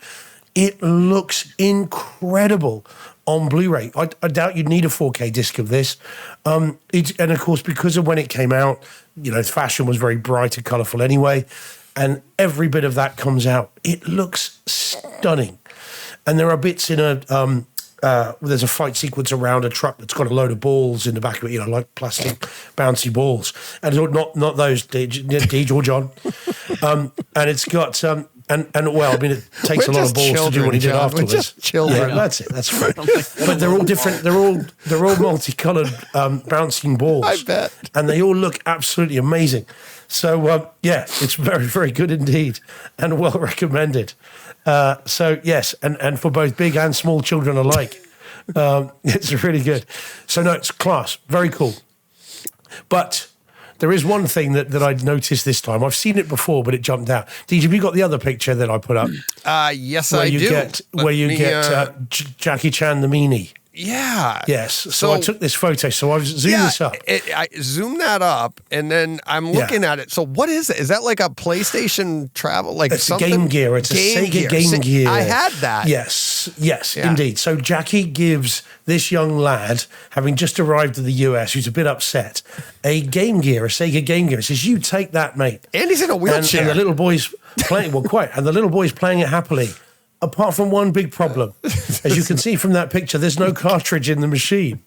It looks incredible on Blu-ray. I doubt you'd need a 4K disc of this. And of course, because of when it came out, fashion was very bright and colourful anyway, and every bit of that comes out. It looks stunning. And there are bits in there's a fight sequence around a truck that's got a load of balls in the back of it, like plastic bouncy balls. And not those, Deej or John. And it's got, well, I mean, it takes a lot of balls to do what he did afterwards. We're just children. Yeah, that's it. That's right. But they're all different. They're all multicolored bouncing balls. I bet. And they all look absolutely amazing. So, it's very, very good indeed, and well recommended. So yes, and for both big and small children alike, it's really good. So no, it's class, very cool. But there is one thing that I noticed this time. I've seen it before, but it jumped out. Deej, have you got the other picture that I put up? Yes, I do. Where you get Jackie Chan the meanie. Yeah. Yes. So I took this photo. So I've zoomed this up. I zoomed that up, and then I'm looking at it. So what is it? Is that like a PlayStation travel? Like it's something? a Game Gear. It's a Sega Game Gear. I had that. Yes, indeed. So Jackie gives this young lad, having just arrived in the US, who's a bit upset, a Game Gear, a Sega Game Gear. He says, "You take that, mate." And he's in a wheelchair. And the little boy's playing. Well, quite. And the little boy's playing it happily. Apart from one big problem. As you can see from that picture, there's no cartridge in the machine.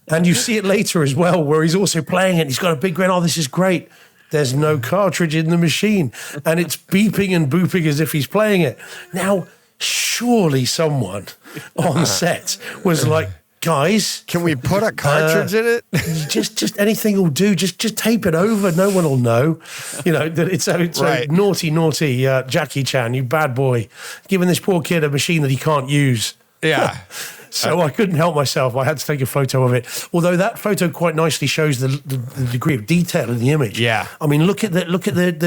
And you see it later as well, where he's also playing it. He's got a big grin. Oh, this is great. There's no cartridge in the machine. And it's beeping and booping as if he's playing it. Now, surely someone on set was like, guys, can we put a cartridge in it? just anything will do. Just tape it over. No one will know. That it's right. Naughty Jackie Chan, you bad boy, giving this poor kid a machine that he can't use. Yeah. So I couldn't help myself. I had to take a photo of it. Although that photo quite nicely shows the degree of detail in the image. Yeah. I mean, look at the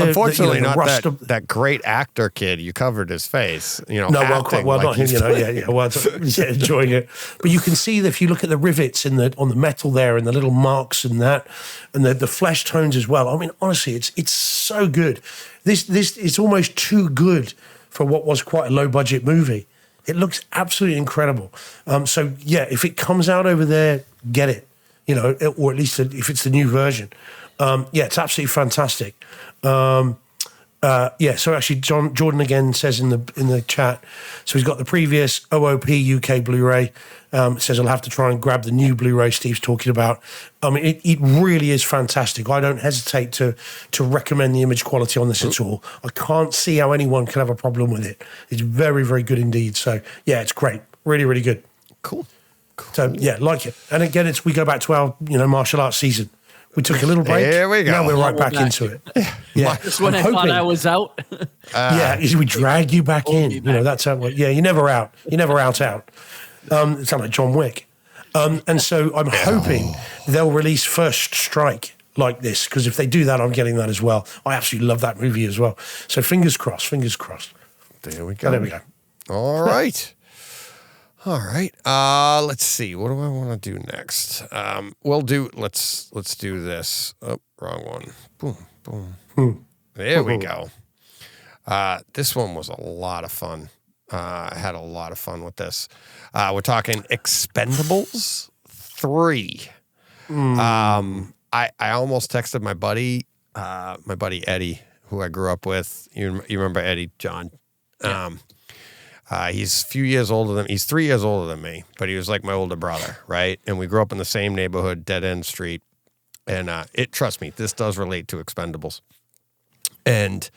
unfortunately, the not rust that great actor kid. You covered his face. No, not him. Enjoying it. But you can see that if you look at the rivets on the metal there, and the little marks and that, and the flesh tones as well. I mean, honestly, it's so good. This it's almost too good for what was quite a low budget movie. It looks absolutely incredible. So if it comes out over there, get it. Or at least if it's the new version. It's absolutely fantastic. So actually, Jordan again says in the chat. So he's got the previous OOP UK Blu-ray. Says I'll have to try and grab the new Blu-ray Steve's talking about. I mean, it really is fantastic. I don't hesitate to recommend the image quality on this at all. I can't see how anyone can have a problem with it. It's very, very good indeed. So it's great. Really, really good. Cool. So like it. And again, we go back to our martial arts season. We took a little break. Here we go. Now we're right back into it. Yeah. Just when I thought I was out. We drag you back in. That's how. You're never out. You're never out. It sounds like John Wick. And so I'm hoping they'll release First Strike like this, because if they do that, I'm getting that as well. I absolutely love that movie as well. So fingers crossed. There we go. There we go. All right. All right. Let's see. What do I want to do next? Let's do this. Oh, wrong one. Boom, boom. There we go. This one was a lot of fun. I had a lot of fun with this. We're talking Expendables 3. I almost texted my buddy Eddie, who I grew up with. You remember Eddie, John? Yeah. He's a few years older than he's 3 years older than me, but he was like my older brother, right? And we grew up in the same neighborhood, Dead End Street. And trust me, this does relate to Expendables. And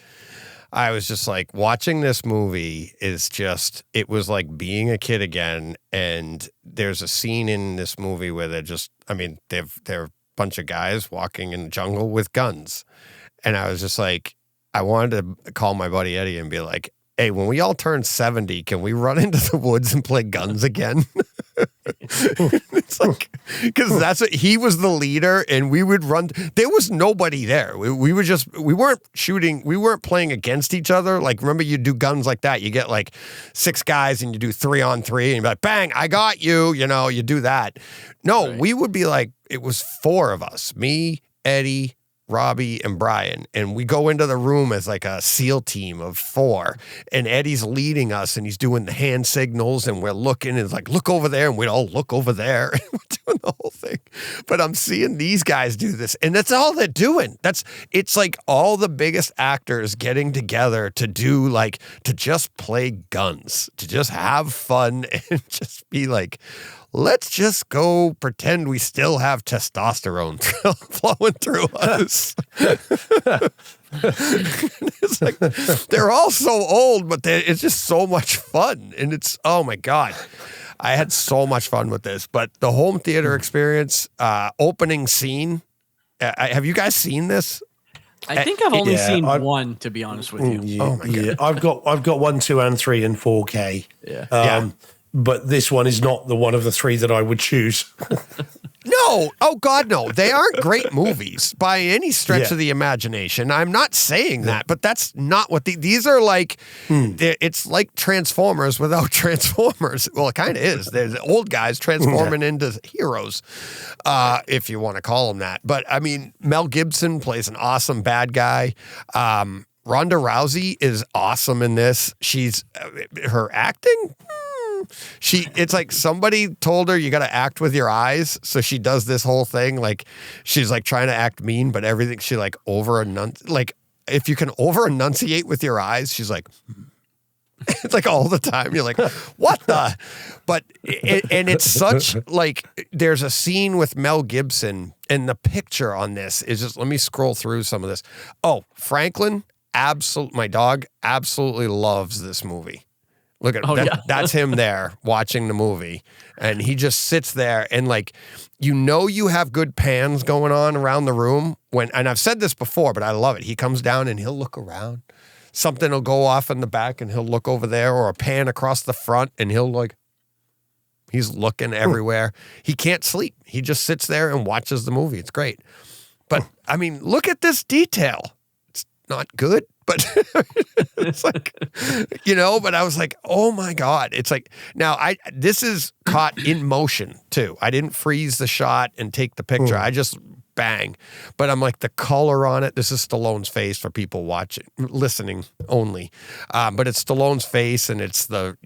I was just like, watching this movie it was like being a kid again. And there's a scene in this movie where they're a bunch of guys walking in the jungle with guns. And I was just like, I wanted to call my buddy Eddie and be like, hey, when we all turn 70, can we run into the woods and play guns again? It's like, because he was the leader and we would run. There was nobody there. We weren't shooting. We weren't playing against each other. Like, remember, you do guns like that. You get like 6 guys and you do 3-on-3 and you're like, bang, I got you. You do that. No, right. We would be like, it was 4 of us, me, Eddie, Robbie, and Brian, and we go into the room as like a SEAL team of 4, and Eddie's leading us, and he's doing the hand signals, and we're looking, and it's like, look over there, and we'd all look over there, and we're doing the whole thing. But I'm seeing these guys do this, and that's all they're doing. It's like all the biggest actors getting together to just play guns, to just have fun, and just be like, let's just go pretend we still have testosterone flowing through us. It's like, they're all so old, but it's just so much fun. And oh my God, I had so much fun with this. But the home theater experience, opening scene, have you guys seen this? I think I've only seen one, to be honest with you. Yeah, oh my God. I've got 1, 2, and 3 in 4K. Yeah. But this one is not the one of the 3 that I would choose. No. Oh, God, no. They aren't great movies by any stretch of the imagination. I'm not saying that, but that's not what these are like. It's like Transformers without Transformers. Well, it kind of is. There's old guys transforming into heroes, if you want to call them that. But, I mean, Mel Gibson plays an awesome bad guy. Ronda Rousey is awesome in this. Her acting... it's like somebody told her you got to act with your eyes, so she does this whole thing like she's like trying to act mean, but everything she like like if you can over enunciate with your eyes, she's like it's like all the time you're like what the, but it's such like there's a scene with Mel Gibson, and the picture on this is just, let me scroll through some of this. Oh, Franklin, my dog absolutely loves this movie. Look at that's him there watching the movie, and he just sits there and like, you have good pans going on around the room and I've said this before, but I love it. He comes down and he'll look around, something will go off in the back and he'll look over there, or a pan across the front and he's looking everywhere. He can't sleep. He just sits there and watches the movie. It's great. But I mean, look at this detail. It's not good, but it's like, but I was like, oh my God. It's like, now this is caught in motion too. I didn't freeze the shot and take the picture. I just bang. But I'm like, the color on it, this is Stallone's face for people listening only. But it's Stallone's face, and it's the,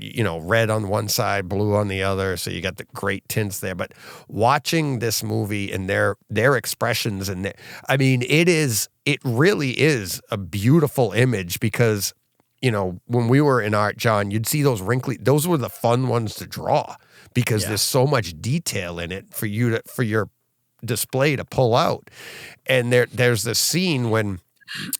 red on one side, blue on the other. So you got the great tints there. But watching this movie and their expressions, and it really is a beautiful image, because, when we were in art, John, you'd see those those were the fun ones to draw, because there's so much detail in it for your display to pull out. And there's this scene when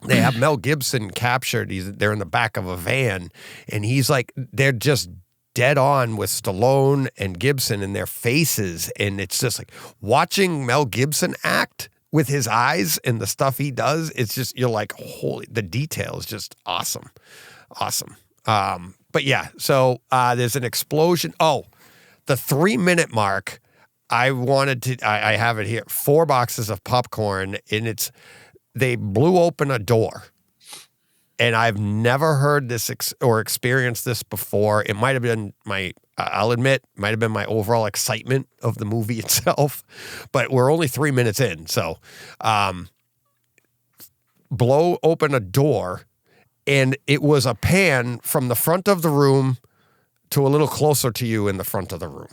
they have Mel Gibson captured. They're in the back of a van, and he's like, they're just dead on with Stallone and Gibson in their faces. And it's just like watching Mel Gibson act with his eyes and the stuff he does. It's just, you're like, holy, the detail is just awesome. But yeah, so there's an explosion. Oh, the 3-minute mark. I have it here, 4 boxes of popcorn, and they blew open a door, and I've never heard this or experienced this before. It might have been my I'll admit, might have been my overall excitement of the movie itself, but we're only 3 minutes in. So blow open a door, and it was a pan from the front of the room to a little closer to you in the front of the room.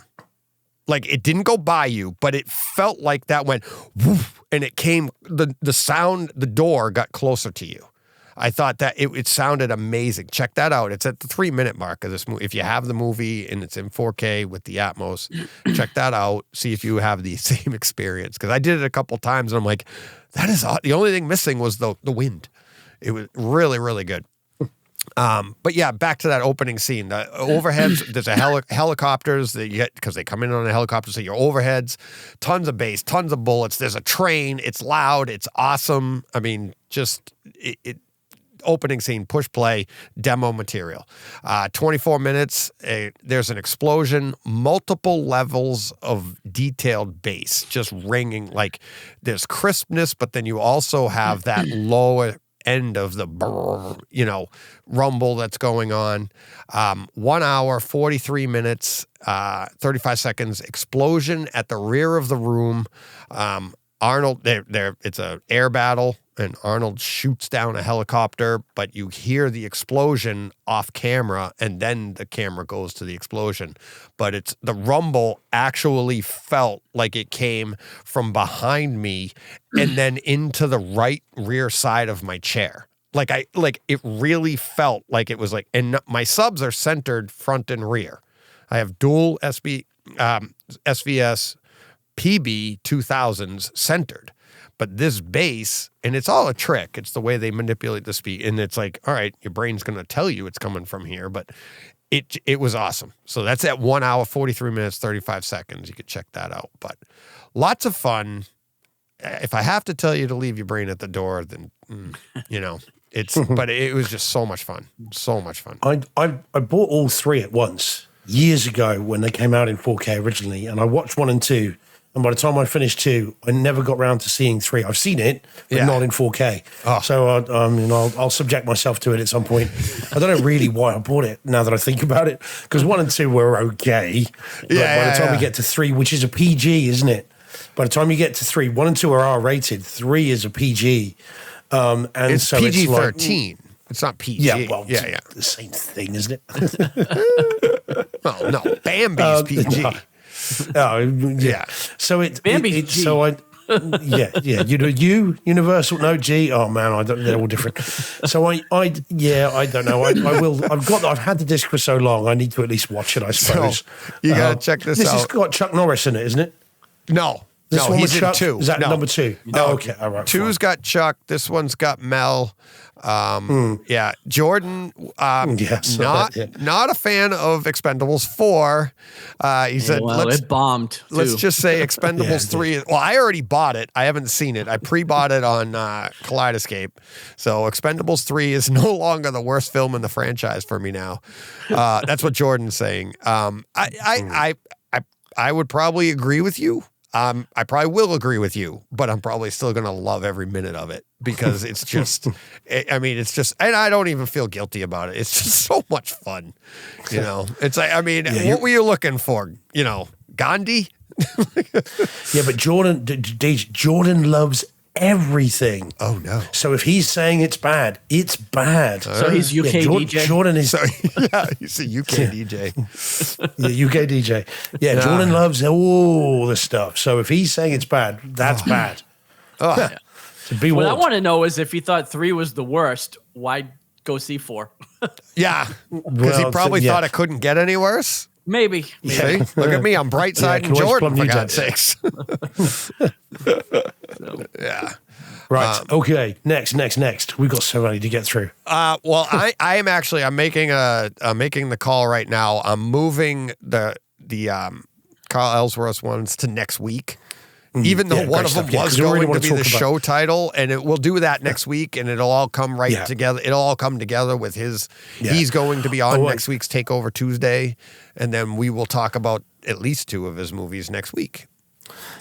Like, it didn't go by you, but it felt like that went woof, and it came, the sound, the door got closer to you. I thought that it sounded amazing. Check that out. It's at the 3 minute mark of this movie. If you have the movie and it's in 4K with the Atmos, check that out. See if you have the same experience. Because I did it a couple times and I'm like, that is odd. The only thing missing was the wind. It was really, really good. But yeah, back to that opening scene. The overheads, there's a helicopters that you get because they come in on a helicopter. So your overheads, tons of bass, tons of bullets. There's a train. It's loud. It's awesome. I mean, just opening scene, push play, demo material. 24 minutes, there's an explosion, multiple levels of detailed bass, just ringing. Like, there's crispness, but then you also have that lower end of the brrr, rumble that's going on. 1 hour, 43 minutes, 35 seconds, explosion at the rear of the room. Arnold, it's an air battle, and Arnold shoots down a helicopter, but you hear the explosion off camera, and then the camera goes to the explosion. But the rumble actually felt like it came from behind me and then into the right rear side of my chair. Like it really felt like it was like, and my subs are centered front and rear. I have dual SVS PB 2000s centered. But this bass, and it's all a trick. It's the way they manipulate the speed. And it's like, all right, your brain's going to tell you it's coming from here. But it was awesome. So that's at 1 hour, 43 minutes, 35 seconds. You could check that out. But lots of fun. If I have to tell you to leave your brain at the door, then, it's, but it was just so much fun. So much fun. I bought all three at once years ago when they came out in 4K originally. And I watched 1 and 2. And by the time I finished 2, I never got around to seeing 3. I've seen it, but not in 4K. Oh. So I'll subject myself to it at some point. I don't know really why I bought it now that I think about it, because 1 and 2 were okay. But by the time we get to 3, which is a PG, isn't it? By the time you get to 3, 1 and 2 are R-rated. 3 is a PG. And it's so PG-13. It's not PG. Yeah, well, it's the same thing, isn't it? Well, no, Bambi's PG. No. Oh yeah. So Universal, no G. Oh man, they're all different. So I don't know. I've had the disc for so long. I need to at least watch it, I suppose. So, you gotta check this out. This has got Chuck Norris in it, isn't it? No. He's in 2. Is that number 2? No. Oh, okay. All right. 2's got Chuck. This one's got Mel. Yeah. Jordan, not a fan of Expendables 4. He said, it bombed. Too. Let's just say Expendables 3. Well, I already bought it. I haven't seen it. I pre-bought it on Kaleidescape. So Expendables 3 is no longer the worst film in the franchise for me now. That's what Jordan's saying. I would probably agree with you. I probably will agree with you, but I'm probably still going to love every minute of it because it's just, it's just, and I don't even feel guilty about it. It's just so much fun. It's like, what were you looking for? Gandhi? Yeah, but Jordan loves everything. Oh no! So if he's saying it's bad, it's bad. So he's UK DJ. Jordan is. He's a UK DJ. Yeah, UK DJ. Yeah, Jordan loves all the stuff. So if he's saying it's bad, that's bad. Oh. Yeah. So be warned. What I want to know is if he thought 3 was the worst, why go see 4? Yeah, because he probably thought it couldn't get any worse. Maybe. See? Look at me. I'm bright side and Jordan, for God's sakes. Yeah. Right. Okay. Next. We've got so many to get through. Well, I'm making the call right now. I'm moving the Carl Ellsworth ones to next week. Even though one of them was going to be the show title, and we'll do that next week, and it'll all come together. It'll all come together with his. Yeah. He's going to be on next week's Takeover Tuesday, and then we will talk about at least 2 of his movies next week.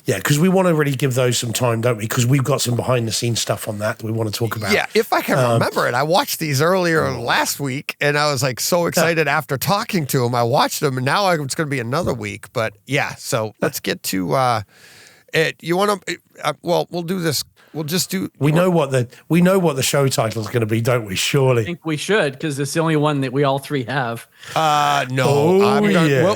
Yeah, because we want to really give those some time, don't we? Because we've got some behind-the-scenes stuff on that we want to talk about. Yeah, if I can remember it. I watched these earlier last week, and I was like so excited after talking to him. I watched them, and now it's going to be another week. But yeah, so let's get to it. You want to? Well, we'll do this. We'll just do. We know what the show title is going to be, don't we? Surely. I think we should, because it's the only one that we all three have. No,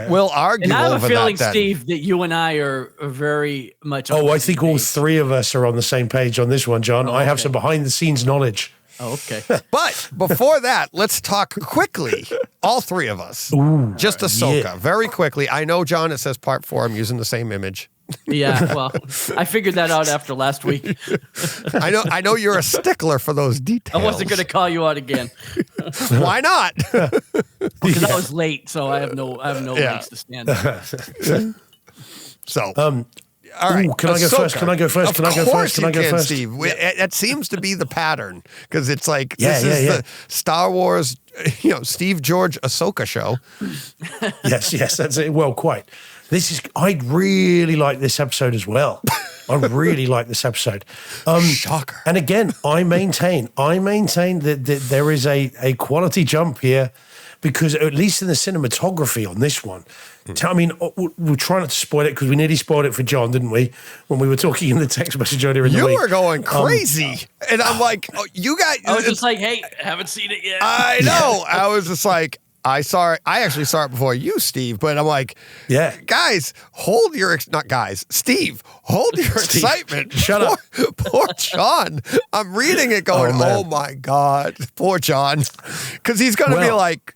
we'll argue. And I have over a feeling, that, Steve, that you and I are very much. Oh, I think all three of us are on the same page on this one, John. I have some behind-the-scenes knowledge. Oh, okay. But before that, let's talk quickly, all three of us. Just Ahsoka, very quickly. I know, John, it says part 4. I'm using the same image. Yeah, well, I figured that out after last week. I know you're a stickler for those details. I wasn't going to call you out again. Why not? Because I was late, so I have no legs to stand on. So, all right. Can I go first? Can I go first? Can I go first? Can I go first? Steve. It seems to be the pattern, because it's like this is the Star Wars, Steve George Ahsoka show. Yes, that's it. Well, quite. I really like this episode as well. I really like this episode. Shocker. And again, I maintain that there is a quality jump here, because at least in the cinematography on this one, I mean, we're trying not to spoil it, because we nearly spoiled it for John, didn't we? When we were talking in the text message earlier in the week. You were going crazy. And I'm like, you guys. I was just like, hey, haven't seen it yet. I know. I was just like, I saw it. I actually saw it before you, Steve. But I'm like, guys, Steve, hold your excitement. Shut up. Poor John. I'm reading it going, oh my God, poor John. Because he's going to be like,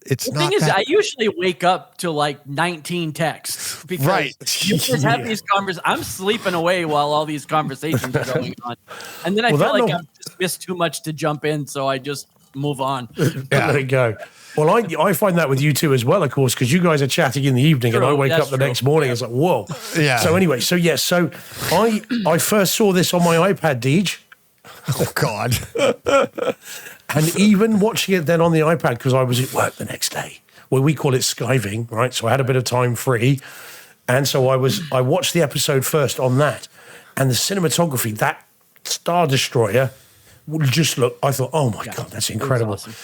it's the not thing is, that. I usually wake up to like 19 texts, because you just have these conversations. I'm sleeping away while all these conversations are going on. And then I feel like I've just missed too much to jump in, so I just move on. Let it go. Well, I find that with you two as well, of course, because you guys are chatting in the evening, and I wake up the next morning. It's like, whoa. Yeah. So anyway, so I first saw this on my iPad, Deej. Oh, God. And even watching it then on the iPad, because I was at work the next day. Well, we call it skiving, right? So I had a bit of time free. And so I watched the episode first on that. And the cinematography, that Star Destroyer would just look, I thought, oh my God, that's incredible. Awesome.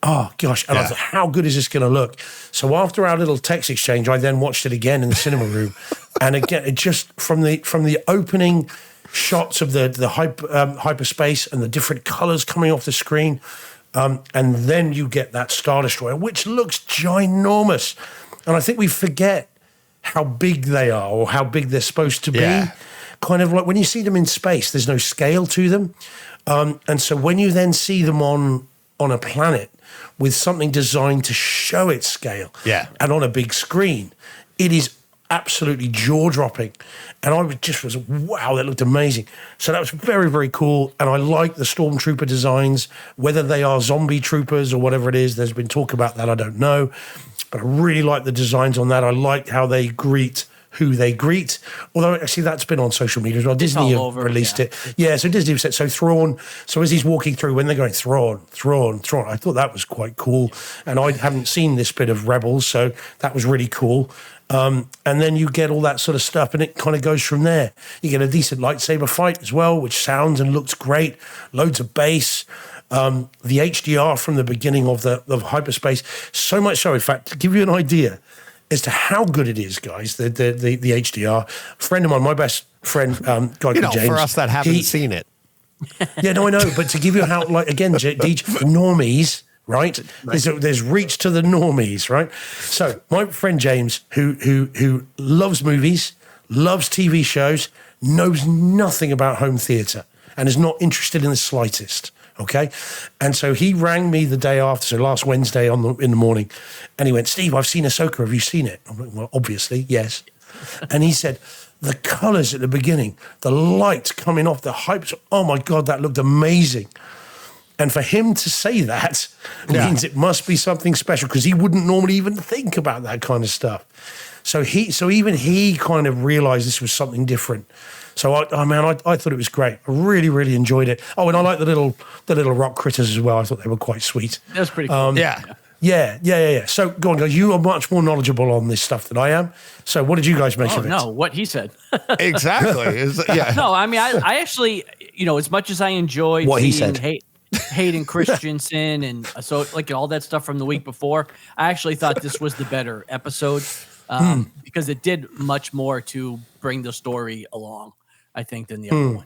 Oh, gosh. And I thought, how good is this going to look? So after our little text exchange, I then watched it again in the cinema room. And again, it just, from the opening shots of the hyperspace and the different colors coming off the screen, and then you get that Star Destroyer, which looks ginormous. And I think we forget how big they are, or how big they're supposed to be. Yeah. Kind of like when you see them in space, there's no scale to them. And so when you then see them on a planet with something designed to show its scale, and on a big screen, it is absolutely jaw-dropping. And I was, wow, that looked amazing. So that was very, very cool. And I like the Stormtrooper designs, whether they are zombie troopers or whatever it is. There's been talk about that, I don't know. But I really like the designs on that. I like how they greet who they greet. Although, actually, that's been on social media as well. Disney have released it. Yeah, so Disney said, so Thrawn, so as he's walking through, when they're going, Thrawn, I thought that was quite cool. And I haven't seen this bit of Rebels, so that was really cool. And then you get all that sort of stuff, and it kind of goes from there. You get a decent lightsaber fight as well, which sounds and looks great. Loads of bass. The HDR from the beginning of hyperspace. So much so, in fact, to give you an idea as to how good it is, guys, the HDR. A friend of mine, my best friend, guy called James. For us that haven't seen it. Yeah, no, I know. But to give you how, like, again, Deej, normies, right? There's reach to the normies, right? So my friend James, who loves movies, loves TV shows, knows nothing about home theatre, and is not interested in the slightest. Okay, and so he rang me the day after, so last Wednesday in the morning, and he went, Steve, I've seen Ahsoka. Have you seen it? I'm like, well, obviously, yes. And he said, the colours at the beginning, the light coming off, the hypes, oh my God, that looked amazing. And for him to say that means it must be something special, because he wouldn't normally even think about that kind of stuff. So even he kind of realised this was something different. So I thought it was great. I really, really enjoyed it. Oh, and I like the little rock critters as well. I thought they were quite sweet. That was pretty cool. Yeah. So go on, guys. You are much more knowledgeable on this stuff than I am. So what did you guys make of it? No, what he said. Exactly. Yeah. No, I mean, I actually, as much as I enjoyed what he seeing said. Hayden Christensen and so like all that stuff from the week before, I actually thought this was the better episode because it did much more to bring the story along, I think, than the other one.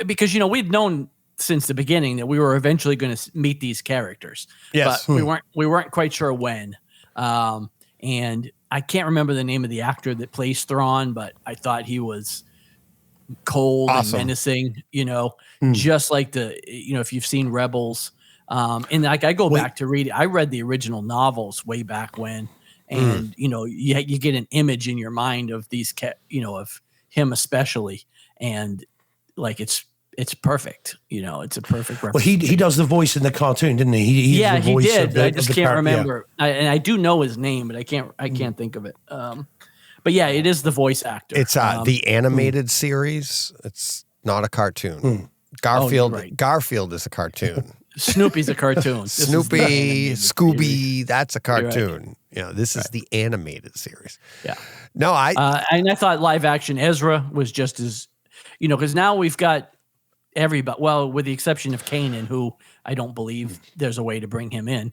Because we'd known since the beginning that we were eventually going to meet these characters. Yes. But we weren't quite sure when. And I can't remember the name of the actor that plays Thrawn, but I thought he was cold and menacing, just like if you've seen Rebels. And like I go back to read, I read the original novels way back when, and you get an image in your mind of these, of him especially, and like it's perfect. It's a perfect representation. Well, he does the voice in the cartoon, didn't he? He's the he voice did. of the, I just can't remember. And I do know his name, but I can't think of it. But yeah, it is the voice actor. It's the animated series. It's not a cartoon. Garfield. Garfield is a cartoon. Snoopy's a cartoon. Snoopy, Scooby, that's a cartoon. Right. This is the animated series. Yeah. No, and I thought live action Ezra was just as, because now we've got everybody, well, with the exception of Kanan, who I don't believe there's a way to bring him in.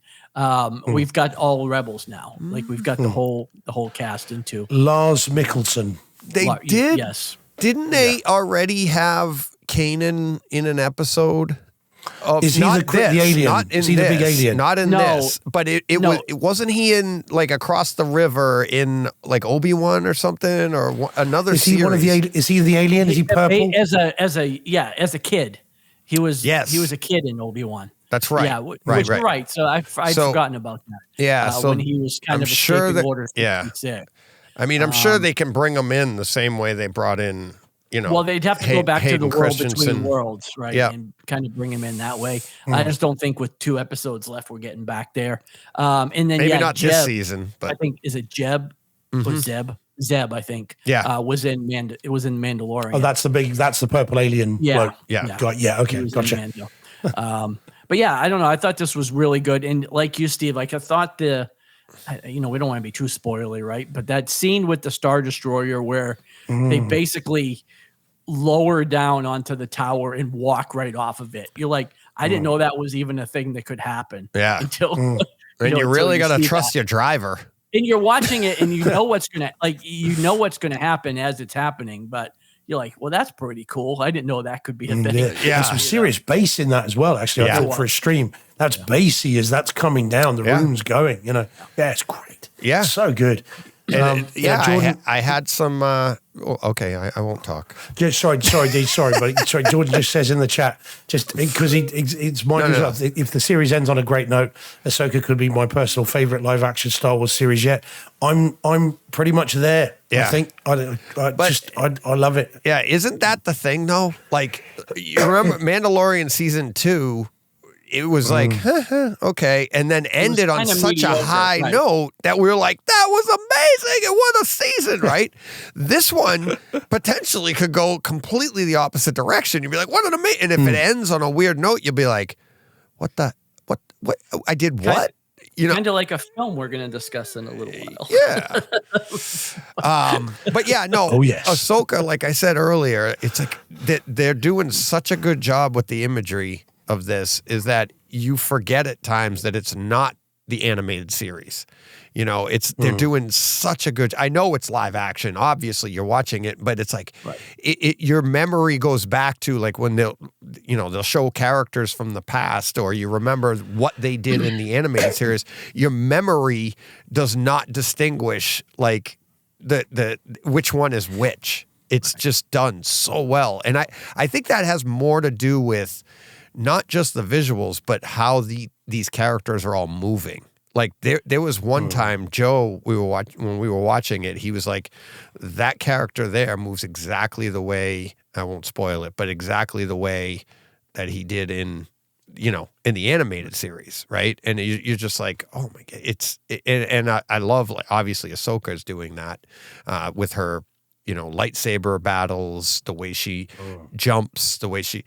We've got all Rebels now. Like we've got the whole cast into Lars Mikkelsen. They did. Yes. Didn't they already have Kanan in an episode? Is he the alien? Not in is he the big alien? Not in this. But it wasn't he in like Across the River in like Obi-Wan or something or another is he series? One of the? Is he the alien? Is he purple? As a kid, he was. Yes. He was a kid in Obi-Wan. That's right. Yeah, right. So I'd forgotten about that. Yeah. So when he was kind of sure that Order 66. I mean, I'm sure they can bring him in the same way they brought in. Well, they'd have to go back to the world between worlds, right? Yeah. And kind of bring him in that way. I just don't think with 2 episodes left, we're getting back there. And then maybe not Jeb, this season, but I think is it Jeb or Zeb? Zeb, I think. Yeah. Was in Mandalorian. Oh, that's the purple alien. Yeah. Okay, gotcha. But yeah, I don't know. I thought this was really good, and like you, Steve, like I thought we don't want to be too spoilery, right? But that scene with the Star Destroyer where they basically lower down onto the tower and walk right off of it. You're like, I didn't know that was even a thing that could happen. Yeah. Until and you really got to trust your driver. And you're watching it, and what's gonna happen as it's happening, but you're like, well, that's pretty cool. I didn't know that could be a thing. Yeah. There's some serious bass in that as well. Actually, I thought for a stream, that's bassy as that's coming down. The room's going. Yeah, it's great. Yeah, so good. Jordan, I had some. Okay, I won't talk. Sorry, Dee. Sorry, but Jordan just says in the chat, just because it's mine as well. If the series ends on a great note, Ahsoka could be my personal favorite live action Star Wars series yet. I'm pretty much there. Yeah. I think I love it. Yeah, isn't that the thing though? Like, you remember Mandalorian season 2? It was like, okay, and then ended on such a high note that we were like, that was amazing. And what a season, right? This one potentially could go completely the opposite direction. You'd be like, what an amazing. And if it ends on a weird note, you'll be like, what I did what? Kind of like a film we're going to discuss in a little while. Yeah. But yeah, no. Oh, yes. Ahsoka, like I said earlier, it's like they're doing such a good job with the imagery of this is that you forget at times that it's not the animated series. They're doing such a good. I know it's live action. Obviously, you're watching it, but it's like your memory goes back to like when they'll show characters from the past, or you remember what they did in the animated series. Your memory does not distinguish like the which one is which. It's just done so well, and I think that has more to do with not just the visuals, but how these characters are all moving. Like there was one time, Joe, when we were watching it, he was like, that character there moves exactly the way, I won't spoil it, but exactly the way that he did in the animated series, right? And you're just like, oh my God, I love, like, obviously Ahsoka is doing that with her lightsaber battles, the way she jumps, the way she,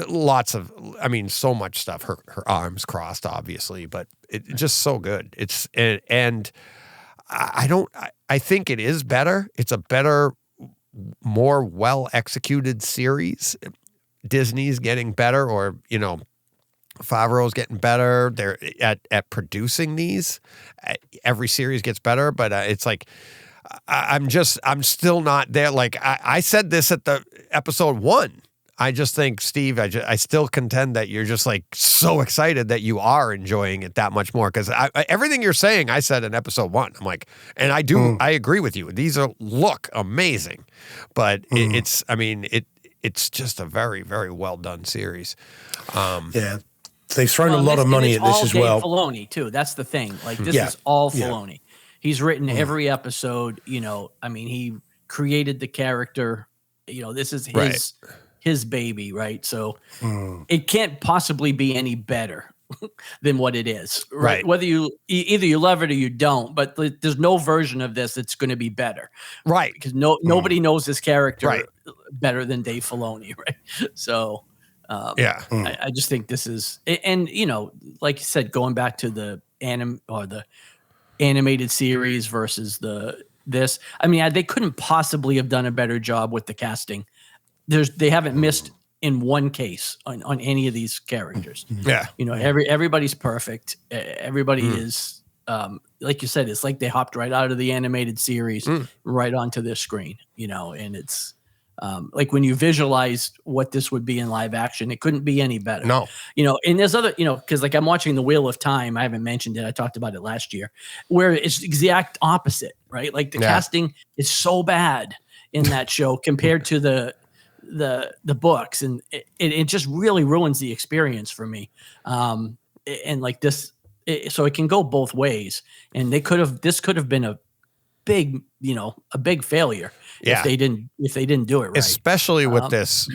lots of, so much stuff. Her arms crossed, obviously, but it's just so good. And I think it is better. It's a better, more well executed series. Disney's getting better, or Favreau's getting better. They're at producing these. Every series gets better, but it's like I'm still not there. Like I said this at the episode 1. I just think, Steve, I still contend that you're just like so excited that you are enjoying it that much more, because everything you're saying, I said in episode 1. I'm like, and I agree with you. These look amazing, but it's just a very, very well done series. Yeah. They've thrown a lot of money at this as well. Filoni too. That's the thing. Like this is all Filoni. Yeah. He's written every episode. He created the character. This is his baby, right? So it can't possibly be any better than what it is, right? Whether either you love it or you don't, but there's no version of this that's going to be better, right? Because nobody knows this character better than Dave Filoni, right? So. I just think this is, and like you said, going back to the animated series versus this. They couldn't possibly have done a better job with the casting. They haven't missed in one case on any of these characters. Yeah, everybody's perfect. Everybody is, like you said, it's like they hopped right out of the animated series right onto this screen. And it's. Like when you visualize what this would be in live action, it couldn't be any better. No, and there's other, because like I'm watching The Wheel of Time. I haven't mentioned it. I talked about it last year, where it's the exact opposite, right? Like the casting is so bad in that show compared to the books, and it just really ruins the experience for me. And like this, so it can go both ways, and this could have been a big failure. Yeah. If they didn't do it right, especially with this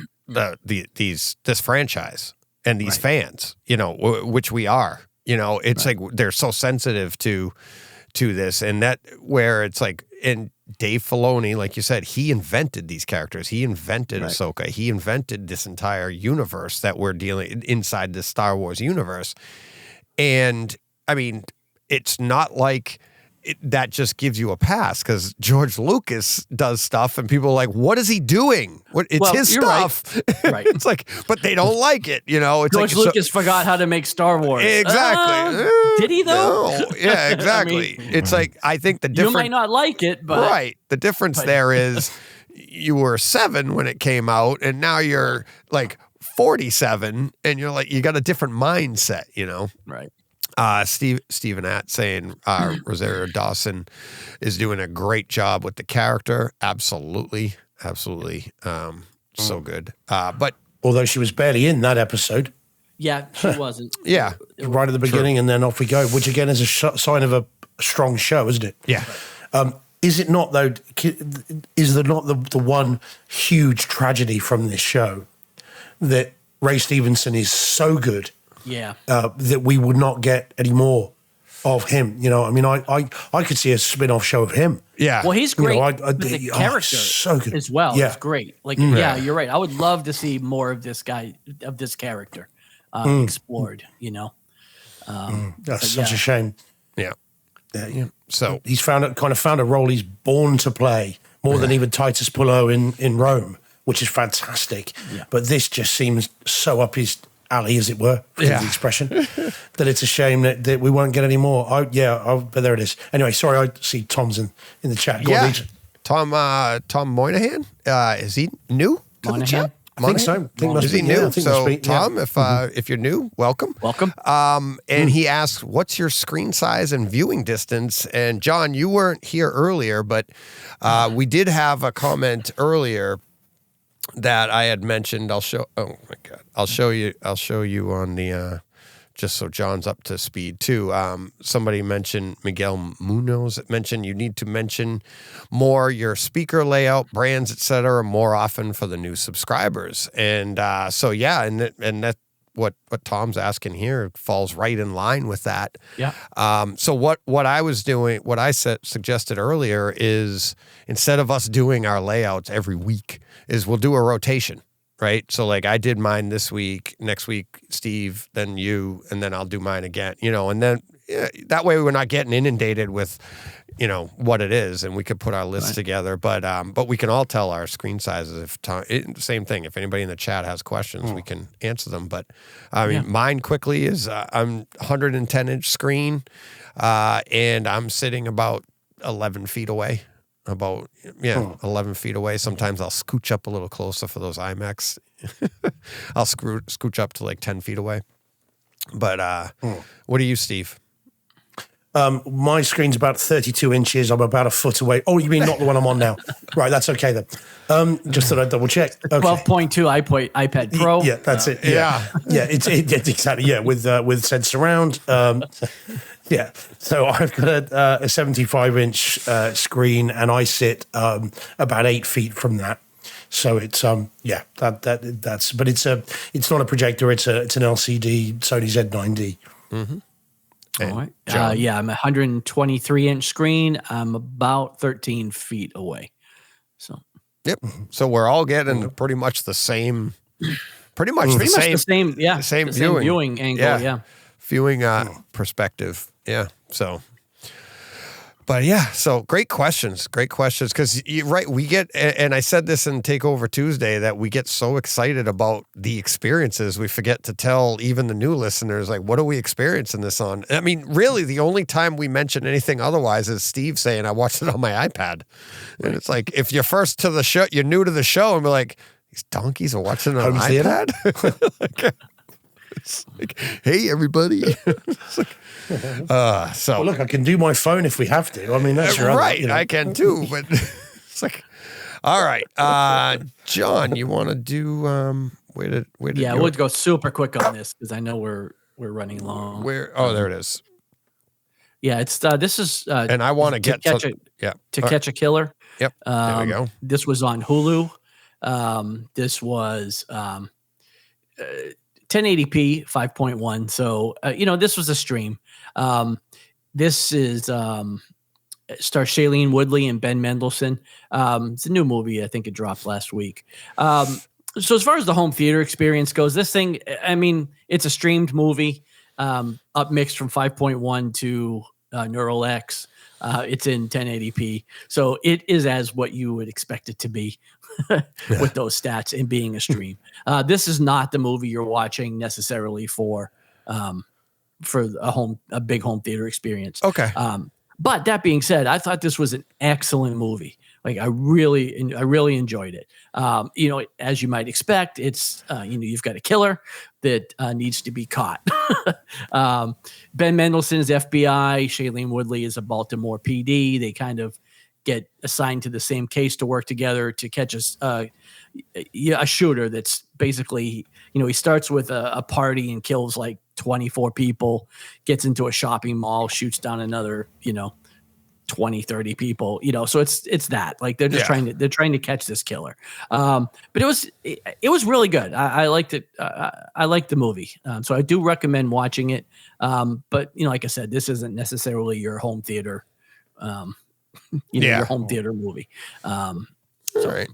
franchise and these fans, which we are, it's like they're so sensitive to this, and that where it's like, and Dave Filoni, like you said, he invented these characters. He invented Ahsoka. He invented this entire universe that we're dealing inside the Star Wars universe, and it's not like. That just gives you a pass, because George Lucas does stuff and people are like, what is he doing? It's his stuff. Right. It's like, but they don't like it. It's George Lucas forgot how to make Star Wars. Exactly. Did he though? No. Yeah, exactly. It's like, I think the difference. You might not like it, but. Right. The difference there is you were 7 when it came out, and now you're like 47, and you're like, you got a different mindset, Right. Stephen Att saying Rosario Dawson is doing a great job with the character. Absolutely. So good. But although she was barely in that episode. Yeah, she wasn't. Yeah. Right at the beginning, and then off we go, which again is a sign of a strong show, isn't it? Yeah. Is it not, though, is there not the one huge tragedy from this show that Ray Stevenson is so good that we would not get any more of him? I could see a spin-off show of him. Yeah. Well, he's great. The character so good as well. Yeah. It's great. Like, you're right. I would love to see more of this guy, of this character explored, That's such a shame. Yeah. Yeah. So he's found a role he's born to play, more than even Titus Pullo in Rome, which is fantastic. Yeah. But this just seems so up his alley, as it were, for the expression, that it's a shame that we won't get any more. But there it is. Anyway, sorry, I see Tom's in the chat. Go on, Tom Moynihan, is he new to the chat? I think so. Is he new? So, Tom, if you're new, welcome. Welcome. And he asked, what's your screen size and viewing distance? And John, you weren't here earlier, but we did have a comment earlier that I had mentioned. Oh my God. I'll show you on the, just so John's up to speed too. Somebody mentioned, Miguel Munoz mentioned, you need to mention more your speaker layout, brands, etc., more often for the new subscribers. And and that what Tom's asking here falls right in line with that. Yeah. So what I was doing, what I suggested earlier is instead of us doing our layouts every week, is we'll do a rotation, right? So like I did mine this week, next week Steve, then you, and then I'll do mine again, and then that way we're not getting inundated with, what it is, and we could put our lists together. But we can all tell our screen sizes. Same thing. If anybody in the chat has questions, we can answer them. But I mean, mine quickly is I'm 110-inch screen, and I'm sitting about 11 feet away. 11 feet away. Sometimes I'll scooch up a little closer for those IMAX. I'll scooch up to like 10 feet away. But what are you, Steve? My screen's about 32 inches. I'm about a foot away. Oh, you mean not the one I'm on now? Right, that's okay then. Just thought I'd double check. Okay. 12.2 iPad Pro. Yeah, that's it. Yeah, it's exactly. Yeah, with said surround. Yeah, so I've got a 75-inch screen, and I sit about 8 feet from that. So it's that's. But it's not a projector. It's an LCD Sony Z9D. Mm-hmm. All right. I'm a 123-inch screen. I'm about 13 feet away. So. Yep. So we're all getting pretty much the same. Pretty much the same. Yeah. Same viewing angle. Yeah. Viewing perspective. Yeah. So. But so great questions, because we get, and I said this in Takeover Tuesday, that we get so excited about the experiences, we forget to tell even the new listeners, like, what are we experiencing this on? I mean, really, the only time we mention anything otherwise is Steve saying, I watched it on my iPad. And it's like, if you're first to the show, you're new to the show, and we're like, these donkeys are watching it on an iPad? It's like, hey, everybody. It's like, well, look, I can do my phone if we have to. I mean, that's right. I can too, but it's like, all right, John, you want to do? We'll go super quick on this because I know we're running long. There it is. Yeah, it's this is and I want to catch a killer. Yep. There we go. This was on Hulu. This was 1080p 5.1. So this was a stream. This is stars Shailene Woodley and Ben Mendelsohn. It's a new movie. I think it dropped last week. So as far as the home theater experience goes, this thing, I mean, it's a streamed movie, up mixed from 5.1 to Neural X. It's in 1080p. So it is as what you would expect it to be with those stats and being a stream. This is not the movie you're watching necessarily for a big home theater experience. Okay. But that being said, I thought this was an excellent movie. Like I really enjoyed it. As you might expect, it's you've got a killer that needs to be caught. Ben Mendelsohn is FBI. Shailene Woodley is a Baltimore PD. They kind of get assigned to the same case to work together to catch a shooter that's basically, he starts with a party and kills like 24 people, gets into a shopping mall, shoots down another, 20, 30 people, so it's that, like, they're just trying to catch this killer. But it was really good. I liked it. I liked the movie. So I do recommend watching it. But like I said, this isn't necessarily your home theater, your home theater movie. All right.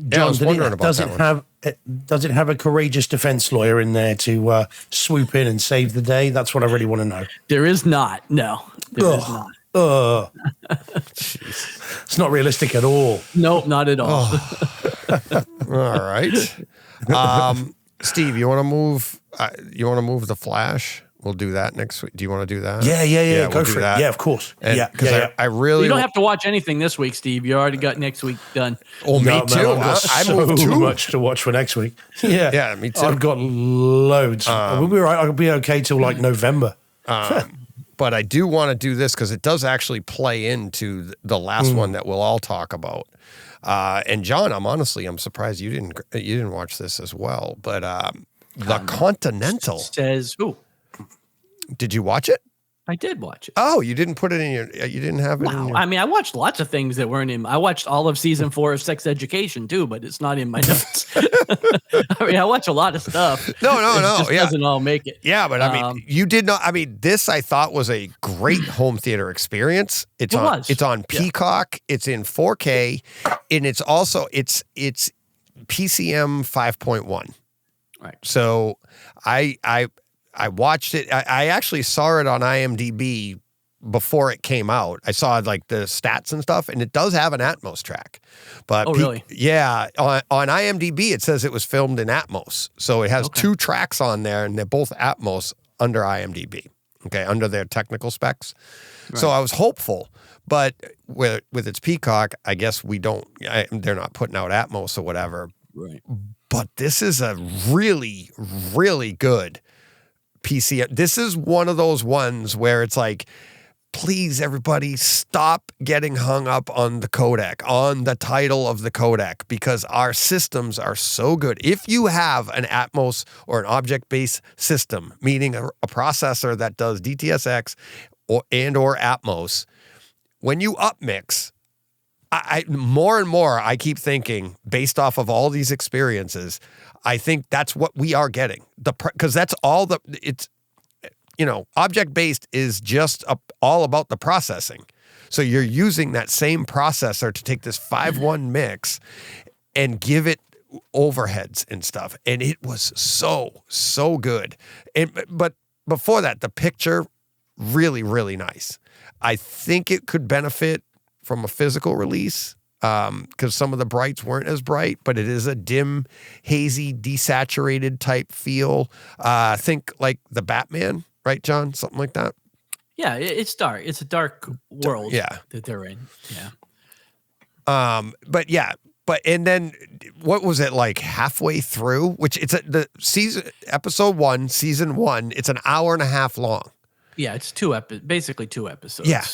John, I was wondering about that one. Does it have a courageous defense lawyer in there to swoop in and save the day? That's what I really want to know. There is not. No, there is not. It's not realistic at all. Nope, not at all. All right. Steve, you want to move? The Flash? We'll do that next week. Do you want to do that? Yeah. Go for it. Yeah, of course. Because I really... You don't have to watch anything this week, Steve. You already got next week done. Oh, me too. Man, I've got so much to watch for next week. Yeah, me too. I've got loads. We'll be right. I'll be okay till like November. But I do want to do this because it does actually play into the last one that we'll all talk about. And John, I'm surprised you didn't watch this as well. But the Continental says who? Did you watch it? I did watch it. Oh, you didn't put it in your. You didn't have it. No, I mean, I watched lots of things that weren't in. I watched all of season 4 of Sex Education too, but it's not in my notes. I mean, I watch a lot of stuff. No. Just doesn't all make it. Yeah, but I mean, you did not. I mean, this I thought was a great home theater experience. It's on Peacock. It's in 4K, and it's also it's PCM 5.1. Right. So I watched it. I actually saw it on IMDb before it came out. I saw like the stats and stuff, and it does have an Atmos track. But really? Yeah, on IMDb it says it was filmed in Atmos. So it has 2 tracks on there, and they're both Atmos under IMDb. Okay, under their technical specs. Right. So I was hopeful, but with its Peacock, I guess they're not putting out Atmos or whatever. Right. But this is a really, really good PCM. This is one of those ones where it's like, please, everybody, stop getting hung up on the codec, on the title of the codec, because our systems are so good. If you have an Atmos or an object-based system, meaning a processor that does DTS-X or Atmos, when you upmix, I more and more I keep thinking, based off of all these experiences, I think that's what we are getting. Because that's all it's, object-based is just all about the processing. So you're using that same processor to take this 5.1 mix and give it overheads and stuff. And it was so good. But before that, the picture, really, really nice. I think it could benefit from a physical release, because some of the brights weren't as bright, but it is a dim, hazy, desaturated type feel. Think like the Batman, right, John? Something like that. Yeah, it's dark. It's a dark world that they're in. Yeah. And then what was it like halfway through? Which it's episode 1, season 1. It's an hour and a half long. Yeah, it's basically 2 episodes. Yeah.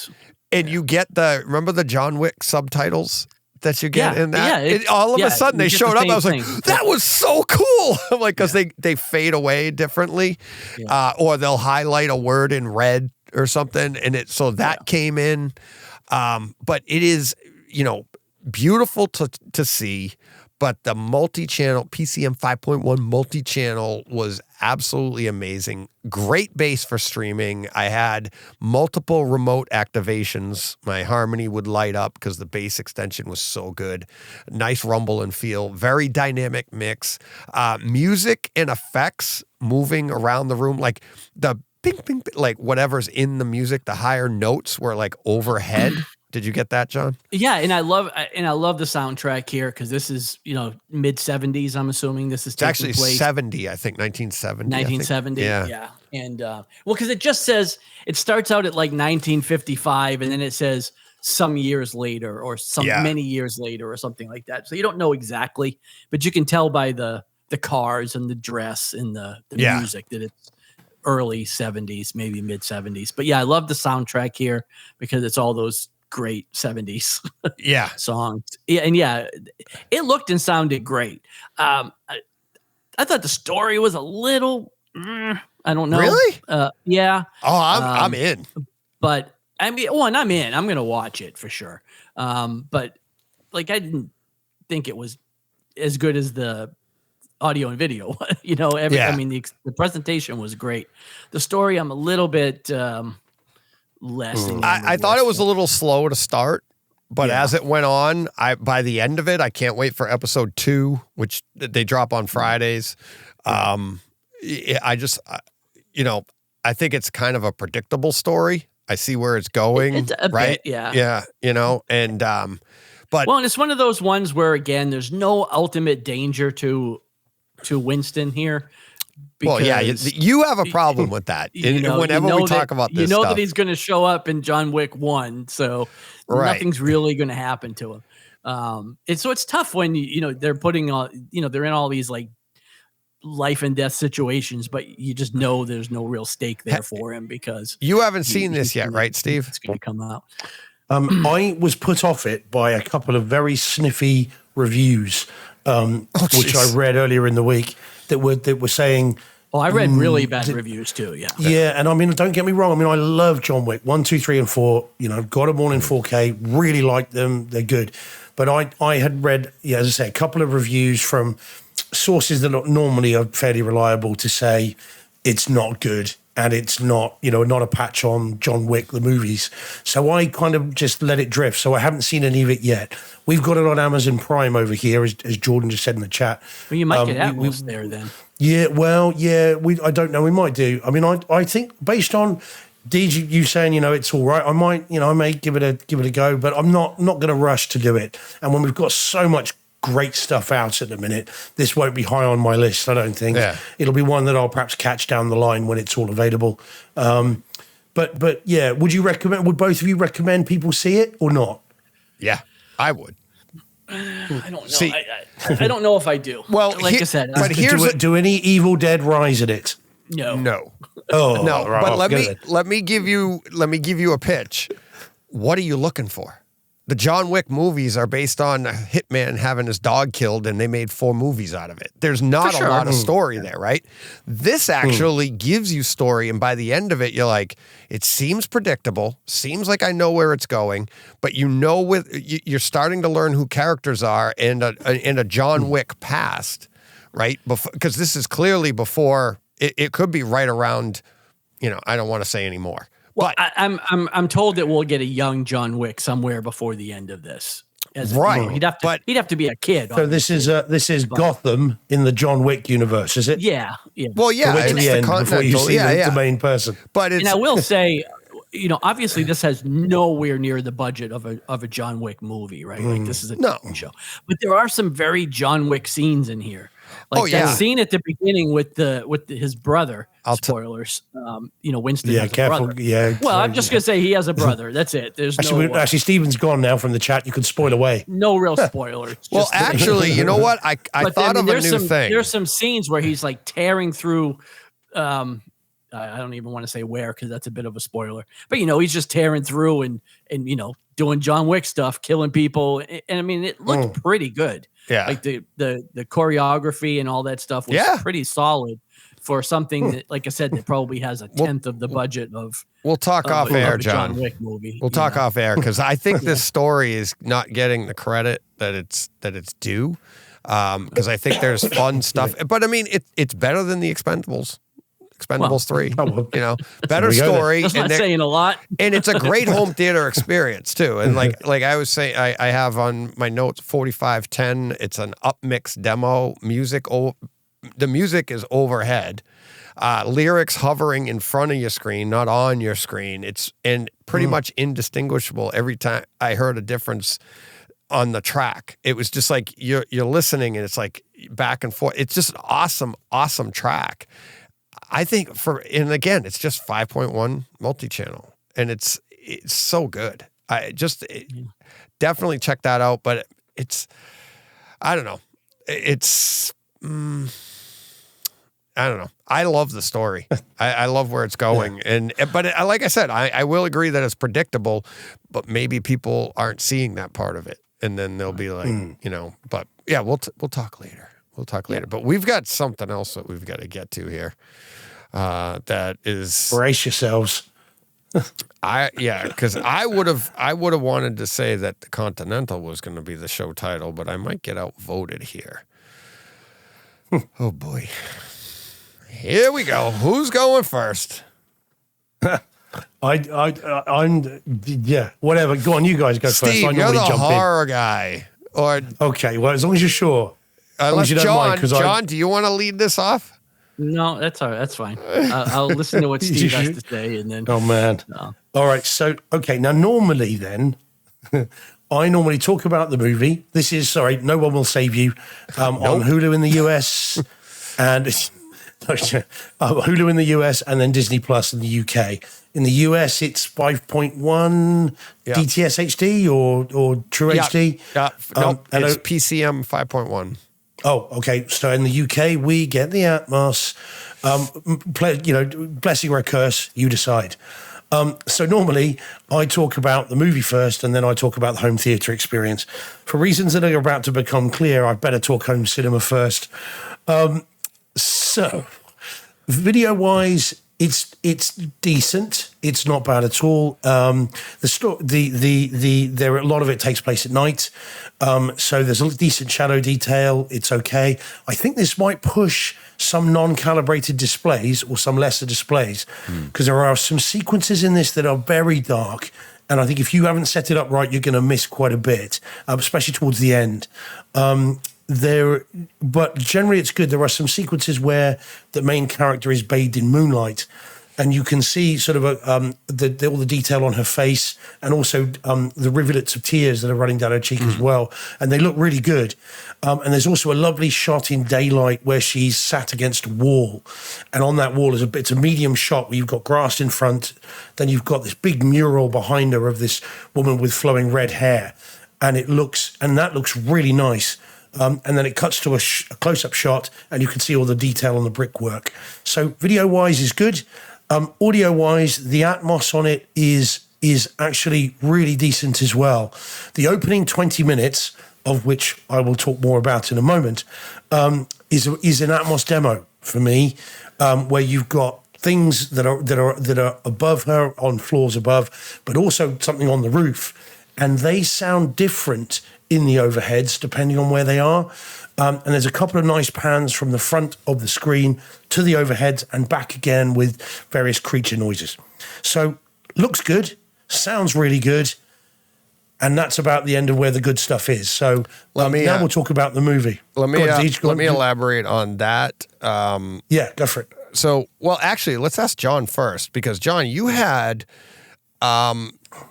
And you get remember the John Wick subtitles that you get in that? Yeah, all of a sudden they showed up. I was like, that was so cool. I'm like, because they fade away differently, or they'll highlight a word in red or something. And that came in. But it is, beautiful to see. But the multi-channel, PCM 5.1 multi-channel was absolutely amazing. Great bass for streaming. I had multiple remote activations. My Harmony would light up because the bass extension was so good. Nice rumble and feel. Very dynamic mix. Music and effects moving around the room. Like the ping, ping, ping, like whatever's in the music, the higher notes were like overhead. Did you get that, John? Yeah, and I love the soundtrack here because this is mid 70s. I'm assuming this is actually place. 70, I think 1970. 1970, yeah. And because it just says it starts out at like 1955, and then it says some years later or many years later or something like that. So you don't know exactly, but you can tell by the cars and the dress and the music that it's early 70s, maybe mid 70s. But yeah, I love the soundtrack here because it's all those great 70s songs. Yeah, and it looked and sounded great. I thought the story was a little I don't know. Really? Yeah. Oh, I'm in. But I mean, I'm in. I'm gonna watch it for sure. But like I didn't think it was as good as the audio and video. I mean the presentation was great. The story I'm a little bit less. I thought it was a little slow to start, but as it went on, by the end of it, I can't wait for episode 2, which they drop on Fridays. I think it's kind of a predictable story. I see where it's going, it's a right? Bit, yeah. And but and it's one of those ones where again, there's no ultimate danger to Winston here. Because, you have a problem with that. Whenever we talk about this stuff. That he's going to show up in John Wick 1, so nothing's really going to happen to him. It's tough when they're putting all they're in all these like life and death situations, but you just know there's no real stake there for him because you haven't seen this yet, right, Steve? It's going to come out. I was put off it by a couple of very sniffy reviews, which I read earlier in the week that were saying, Oh, I read really bad reviews too. Yeah. Yeah, and I mean, don't get me wrong. I mean, I love John Wick 1, 2, 3, and 4. You know, got them all in 4K. Really like them. They're good. But I had read, as I say, a couple of reviews from sources that normally are fairly reliable to say it's not good and it's not, not a patch on John Wick, the movies. So I kind of just let it drift. So I haven't seen any of it yet. We've got it on Amazon Prime over here, as Jordan just said in the chat. Well, you might get Atmos there then. Yeah, well, yeah, I don't know. We might do. I mean, I think based on you saying, it's all right, I might, I may give it a go, but I'm not going to rush to do it. And when we've got so much great stuff out at the minute, this won't be high on my list, I don't think. Yeah. It'll be one that I'll perhaps catch down the line when it's all available. But yeah, would both of you recommend people see it or not? Yeah, I would. I don't know. See, I don't know if I do. Well, like I said, but do any Evil Dead rise in it? No. Oh no. But let me give you a pitch. What are you looking for? The John Wick movies are based on a hitman having his dog killed, and they made 4 movies out of it. There's not a lot of story there, right? This actually gives you story, and by the end of it, you're like, it seems predictable, seems like I know where it's going, but you're starting to learn who characters are in a John Wick past, right? Because this is clearly before. It could be right around. I don't want to say anymore. Well, I'm told that we'll get a young John Wick somewhere before the end of this. Right, he'd have to be a kid. So this is Gotham in the John Wick universe, is it? Yeah. Well, yeah, it's the end before you see the main person. And I will say, obviously this has nowhere near the budget of a John Wick movie, right? Like this is a TV show, but there are some very John Wick scenes in here. Like that scene at the beginning with his brother. Spoilers. Winston. Yeah, has a brother. Yeah. Well, I'm just gonna say he has a brother. That's it. There's actually Steven's gone now from the chat. You can spoil away. No real spoilers. Well, actually, you know what? I thought of a new thing. There's some scenes where he's like tearing through. I don't even want to say where because that's a bit of a spoiler. But he's just tearing through and doing John Wick stuff, killing people, and I mean it looked pretty good. Yeah, like the choreography and all that stuff was pretty solid for something that, like I said, that probably has a tenth of the budget of. We'll talk off air, John. John Wick movie. We'll talk off air because I think this story is not getting the credit that it's due. Because I think there's fun stuff, but I mean it's better than the Expendables 3. Better story. That's not saying a lot. And it's a great home theater experience too. And like I was saying, I have on my notes 4510. It's an upmix demo. The music is overhead. Lyrics hovering in front of your screen, not on your screen. It's pretty much indistinguishable every time I heard a difference on the track. It was just like you're listening and it's like back and forth. It's just an awesome track. I think again, it's just 5.1 multi-channel and it's so good. Definitely check that out, but I don't know. I don't know. I love the story. I love where it's going. But like I said, I will agree that it's predictable, but maybe people aren't seeing that part of it. And then they'll be like, but yeah, we'll talk later. But we've got something else that we've got to get to here. That is brace yourselves. Because I would have wanted to say that the Continental was going to be the show title, but I might get outvoted here. Oh boy. Here we go. Who's going first? I'm whatever. Go on, you guys go Steve, first. You're the horror guy. Okay, well, as long as you're sure. Unless John, do you want to lead this off? No, that's all right. That's fine. I'll listen to what Steve has to say, and then. Oh man! No. All right. So now normally then, I normally talk about the movie. This is No One Will Save You, on Hulu in the US, and Hulu in the US, and then Disney Plus in the UK. In the US, it's 5.1 DTS HD or True HD. It's PCM 5.1. Oh, okay. So in the UK, we get the Atmos. Blessing or a curse, you decide. So normally, I talk about the movie first, and then I talk about the home theater experience. For reasons that are about to become clear, I better talk home cinema first. So Video wise, it's decent. It's not bad at all. A lot of it takes place at night, so there's a decent shadow detail. It's okay. I think this might push some non-calibrated displays or some lesser displays, because there are some sequences in this that are very dark, and I think if you haven't set it up right, you're going to miss quite a bit, especially towards the end. But generally it's good. There are some sequences where the main character is bathed in moonlight, and you can see sort of all the detail on her face, and also the rivulets of tears that are running down her cheek as well, and they look really good. And there's also a lovely shot in daylight where she's sat against a wall, and on that wall is it's a medium shot where you've got grass in front, then you've got this big mural behind her of this woman with flowing red hair, and that looks really nice. And then it cuts to a close-up shot, and you can see all the detail on the brickwork. So video-wise is good. Audio-wise, the Atmos on it is actually really decent as well. The opening 20 minutes, of which I will talk more about in a moment, is an Atmos demo for me, where you've got things that are above her, on floors above, but also something on the roof, and they sound different in the overheads, depending on where they are. And there's a couple of nice pans from the front of the screen to the overheads and back again with various creature noises. So looks good, sounds really good, and that's about the end of where the good stuff is. So now we'll talk about the movie. Let me elaborate on that. Yeah, go for it. So, well, actually, let's ask John first, because John, you had...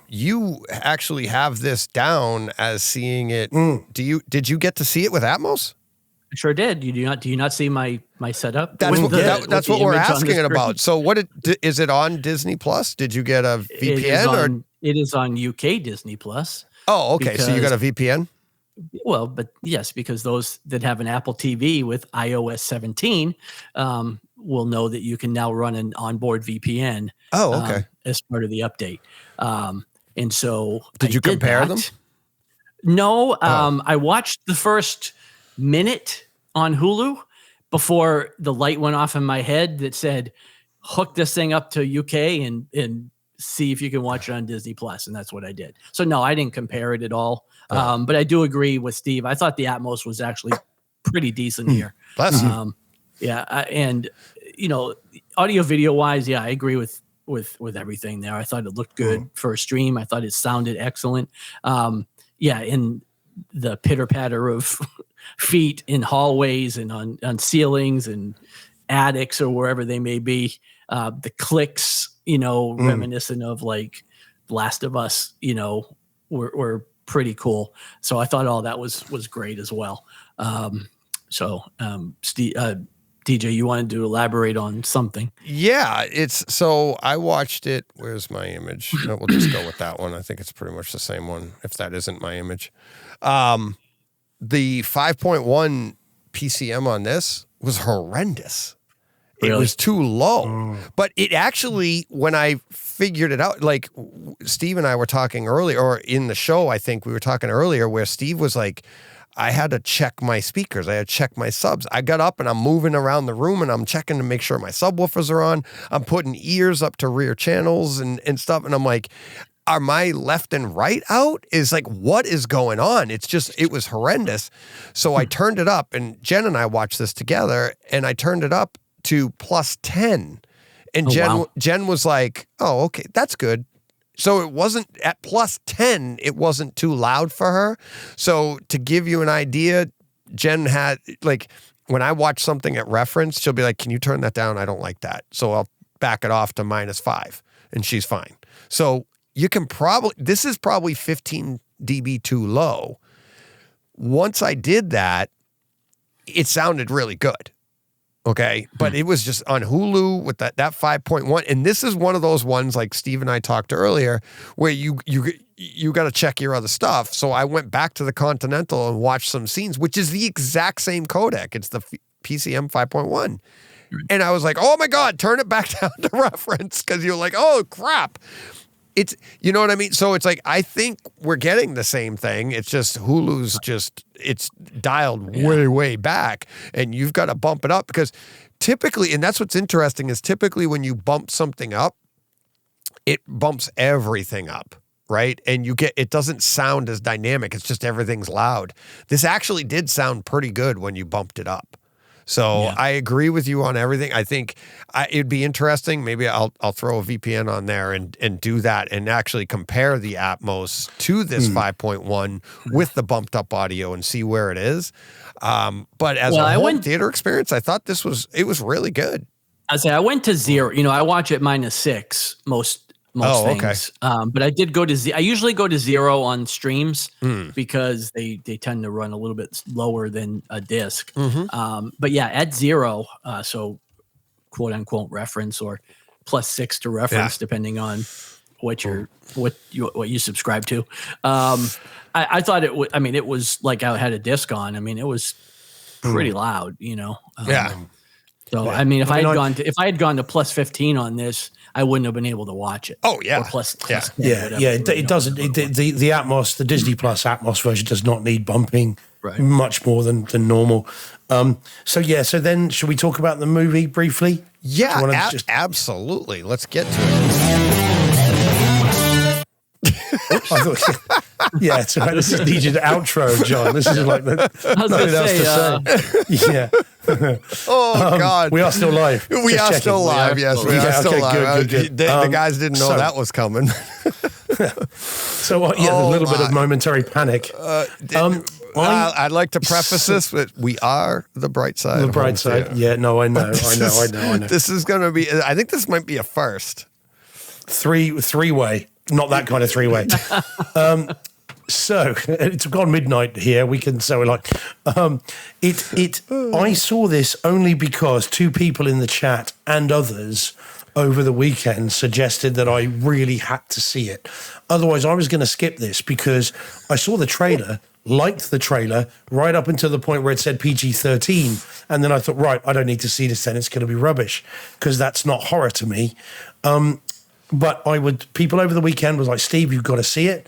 you actually have this down as seeing it. Did you get to see it with Atmos? I sure did. Do you not see my setup? That's what we're asking about. So is it on Disney Plus? Did you get a VPN it is on UK Disney Plus. Oh, okay. So you got a VPN? Well, but yes, because those that have an Apple TV with iOS 17 will know that you can now run an onboard VPN. Oh, okay. As part of the update. And so did you compare them? No, I watched the first minute on Hulu before the light went off in my head that said, hook this thing up to UK and see if you can watch it on Disney Plus. And that's what I did. So no, I didn't compare it at all. But I do agree with Steve. I thought the Atmos was actually pretty decent here. Bless you. And audio video wise, I agree with everything there. I thought it looked good for a stream. I thought it sounded excellent. In the pitter patter of feet in hallways and on ceilings and attics or wherever they may be, the clicks, reminiscent of like Last of Us, were pretty cool. So I thought all that was great as well. Steve, DJ, you wanted to elaborate on something? Yeah, so I watched it. Where's my image? No, we'll just go with that one. I think it's pretty much the same one, if that isn't my image. The 5.1 PCM on this was horrendous. Really? It was too low. But it actually, when I figured it out, like Steve and I were talking earlier, or in the show, I think we were talking earlier, where Steve was like, I had to check my speakers. I had to check my subs. I got up and I'm moving around the room and I'm checking to make sure my subwoofers are on. I'm putting ears up to rear channels and stuff. And I'm like, are my left and right out? Is like, what is going on? It was horrendous. So I turned it up, and Jen and I watched this together, and I turned it up to plus 10. And Jen was like, oh, okay, that's good. So it wasn't at plus 10, it wasn't too loud for her. So to give you an idea, Jen had, like, when I watch something at reference, she'll be like, can you turn that down? I don't like that. So I'll back it off to -5, and she's fine. So you can this is probably 15 dB too low. Once I did that, it sounded really good. Okay. But it was just on Hulu with that 5.1. And this is one of those ones, like Steve and I talked earlier, where you got to check your other stuff. So I went back to the Continental and watched some scenes, which is the exact same codec. It's the PCM 5.1. And I was like, oh my God, turn it back down to reference. Cause you're like, oh crap. It's, you know what I mean? So it's like, I think we're getting the same thing. It's just Hulu's it's dialed way back, and you've got to bump it up, because typically, and that's what's interesting, is typically when you bump something up, it bumps everything up, right? And it doesn't sound as dynamic. It's just everything's loud. This actually did sound pretty good when you bumped it up. So I agree with you on everything. I think it'd be interesting. Maybe I'll throw a VPN on there and do that and actually compare the Atmos to this 5.1 with the bumped up audio and see where it is. But as a home theater experience, I thought it was really good. I went to 0. I watch it -6 most things. Okay. But I did go to I usually go to 0 on streams because they tend to run a little bit lower than a disc. But yeah, at 0, so quote unquote reference or +6 to reference, depending on what you subscribe to. I thought it would. I mean, it was like I had a disc on. I mean, it was pretty loud. So I mean, if I had gone to +15 on this, I wouldn't have been able to watch it. Oh yeah, or plus 10, It doesn't. The Atmos, the Disney Plus Atmos version, does not need bumping much more than normal. So then should we talk about the movie briefly? Yeah, absolutely. Let's get to it. Yeah, so this is DJ outro, John. This is like nothing else to say. Yeah. Oh God, we are still live. We are still live. Yes, we are still live. Good. The guys didn't know that was coming. So a little bit of momentary panic. I'd like to preface this with we are the bright side. The bright side. Yeah, no, I know. This is going to be. I think this might be a first. Three-way. Not that kind of three-way. So it's gone midnight here. I saw this only because 2 people in the chat and others over the weekend suggested that I really had to see it. Otherwise, I was going to skip this because I saw the trailer, liked the trailer right up until the point where it said PG-13. And then I thought, right, I don't need to see this then. It's going to be rubbish because that's not horror to me. But people over the weekend was like, Steve, you've got to see it.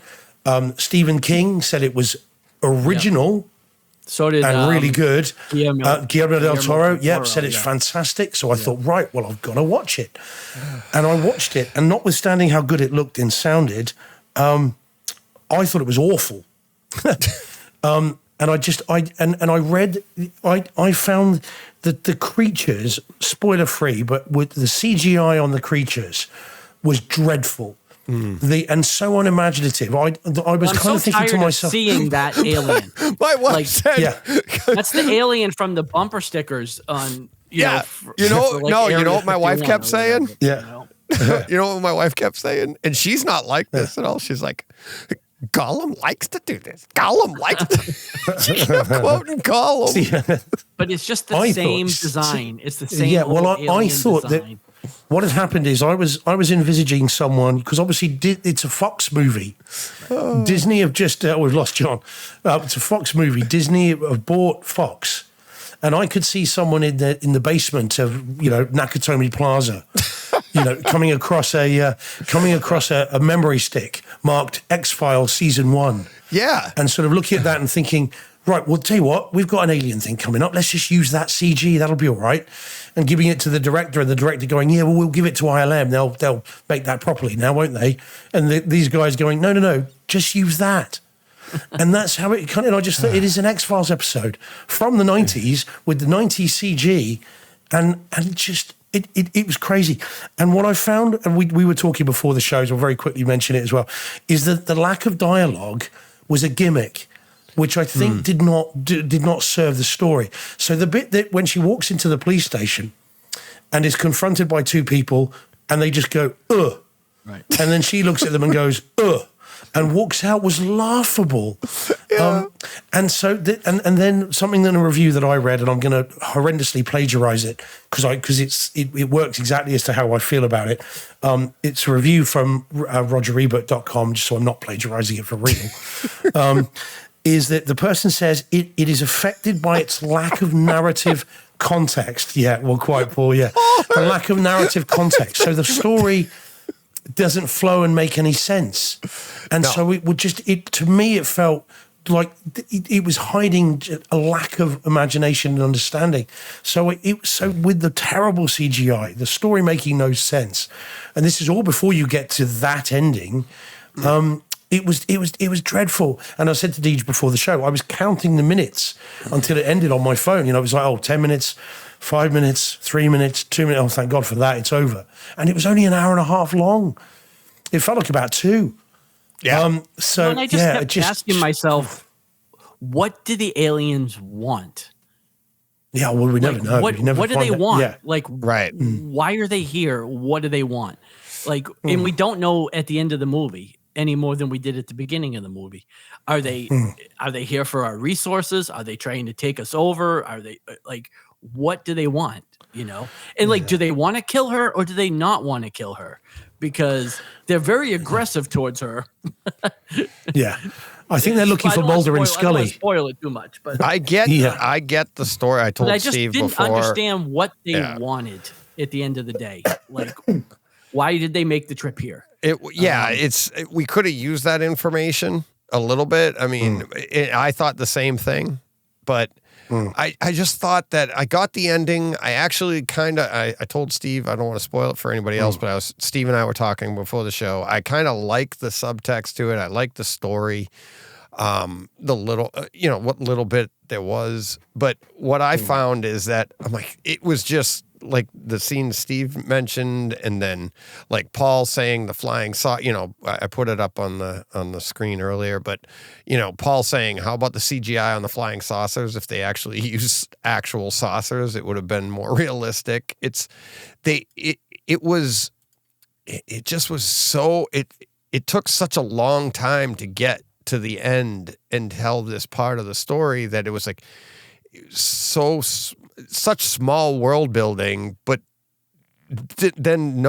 Stephen King said it was original. Yep. So did and really good. Guillermo del Toro, said it's fantastic. So I thought, right, well, I've got to watch it. And I watched it, and notwithstanding how good it looked and sounded, I thought it was awful. And I found that the creatures, spoiler free, but with the CGI on the creatures was dreadful. And so unimaginative. I was kind of thinking to myself, seeing that alien. My wife said, that's the alien from the bumper stickers on. You know what my wife kept saying? Yeah. You know what my wife kept saying? And she's not like this at all. She's like, Gollum likes to do this. Gollum likes to. She kept quoting Gollum. But it's just the same design. It's the same. Yeah, well, I thought design. That what had happened is I was envisaging someone, because obviously it's a Fox movie. Disney have just we've lost John. It's a Fox movie. Disney have bought Fox, and I could see someone in the basement of Nakatomi Plaza, coming across a memory stick marked X-Files Season 1. Yeah, and sort of looking at that and thinking, right, well, tell you what, we've got an alien thing coming up. Let's just use that CG. That'll be all right. And giving it to the director, and the director going, yeah, well, we'll give it to ILM. They'll make that properly now, won't they? And these guys going, no, just use that. And that's how it kind of, I just thought it is an X-Files episode from the 90s with the 90s CG. And just, it was crazy. And what I found, and we were talking before the shows, I'll very quickly mention it as well, is that the lack of dialogue was a gimmick, which I think did not serve the story. So the bit that when she walks into the police station and is confronted by 2 people and they just go, ugh. Right. And then she looks at them and goes, ugh, and walks out was laughable. Yeah. And so, and then something in a review that I read, and I'm going to horrendously plagiarize it because it works exactly as to how I feel about it. It's a review from RogerEbert.com, just so I'm not plagiarizing it for real. Is that the person says it is affected by its lack of narrative context. Yeah, well, quite poor, yeah. The lack of narrative context. So the story doesn't flow and make any sense. And so it would to me, it felt like it was hiding a lack of imagination and understanding. So so with the terrible CGI, the story making no sense, and this is all before you get to that ending. It was dreadful. And I said to Deej before the show, I was counting the minutes until it ended on my phone. It was like, 10 minutes, 5 minutes, 3 minutes, 2 minutes. Oh, thank God for that. It's over. And it was only an hour and a half long. It felt like about 2. Yeah. And I just kept asking myself, what do the aliens want? Yeah, well, we never know. What do they want? Yeah. Like, right. Why are they here? What do they want? Like, and we don't know at the end of the movie any more than we did at the beginning of the movie. Are they here for our resources? Are they trying to take us over? Are they like, what do they want? And like, do they want to kill her or do they not want to kill her? Because they're very aggressive towards her. Yeah. I think they're looking for Mulder and Scully. I don't want to spoil it too much, but I get the story. I told Steve before. I just didn't understand what they wanted at the end of the day. Like, why did they make the trip here? We could have used that information a little bit. I mean, I thought the same thing, but I just thought that I got the ending. I actually I told Steve, I don't want to spoil it for anybody else, but Steve and I were talking before the show. I kind of like the subtext to it. I like the story, the little, what little bit there was. But what I found is that I'm like, it was just like the scene Steve mentioned, and then like Paul saying the flying I put it up on the screen earlier, but Paul saying, how about the CGI on the flying saucers? If they actually used actual saucers, it would have been more realistic. It took such a long time to get to the end and tell this part of the story that it was like such small world building, but then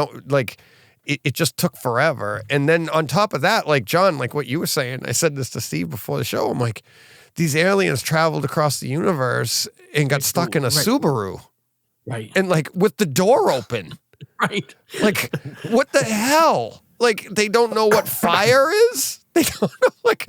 it just took forever. And then on top of that, like John, like what you were saying, I said this to Steve before the show. I'm like, these aliens traveled across the universe and got stuck in a Subaru, right? And like with the door open, right? Like what the hell? Like they don't know what fire is. They don't know, like,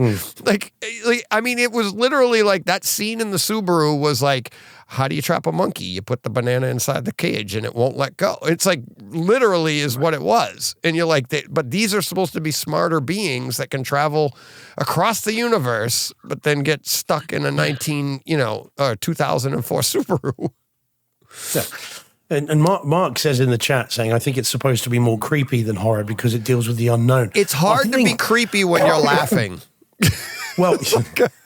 I mean, it was literally like that scene in the Subaru was like, how do you trap a monkey? You put the banana inside the cage and it won't let go. It's like literally is what it was. And you're like, but these are supposed to be smarter beings that can travel across the universe, but then get stuck in a 2004 Subaru. Yeah. And Mark says in the chat saying, I think it's supposed to be more creepy than horror because it deals with the unknown. It's hard to be creepy when you're laughing. Well,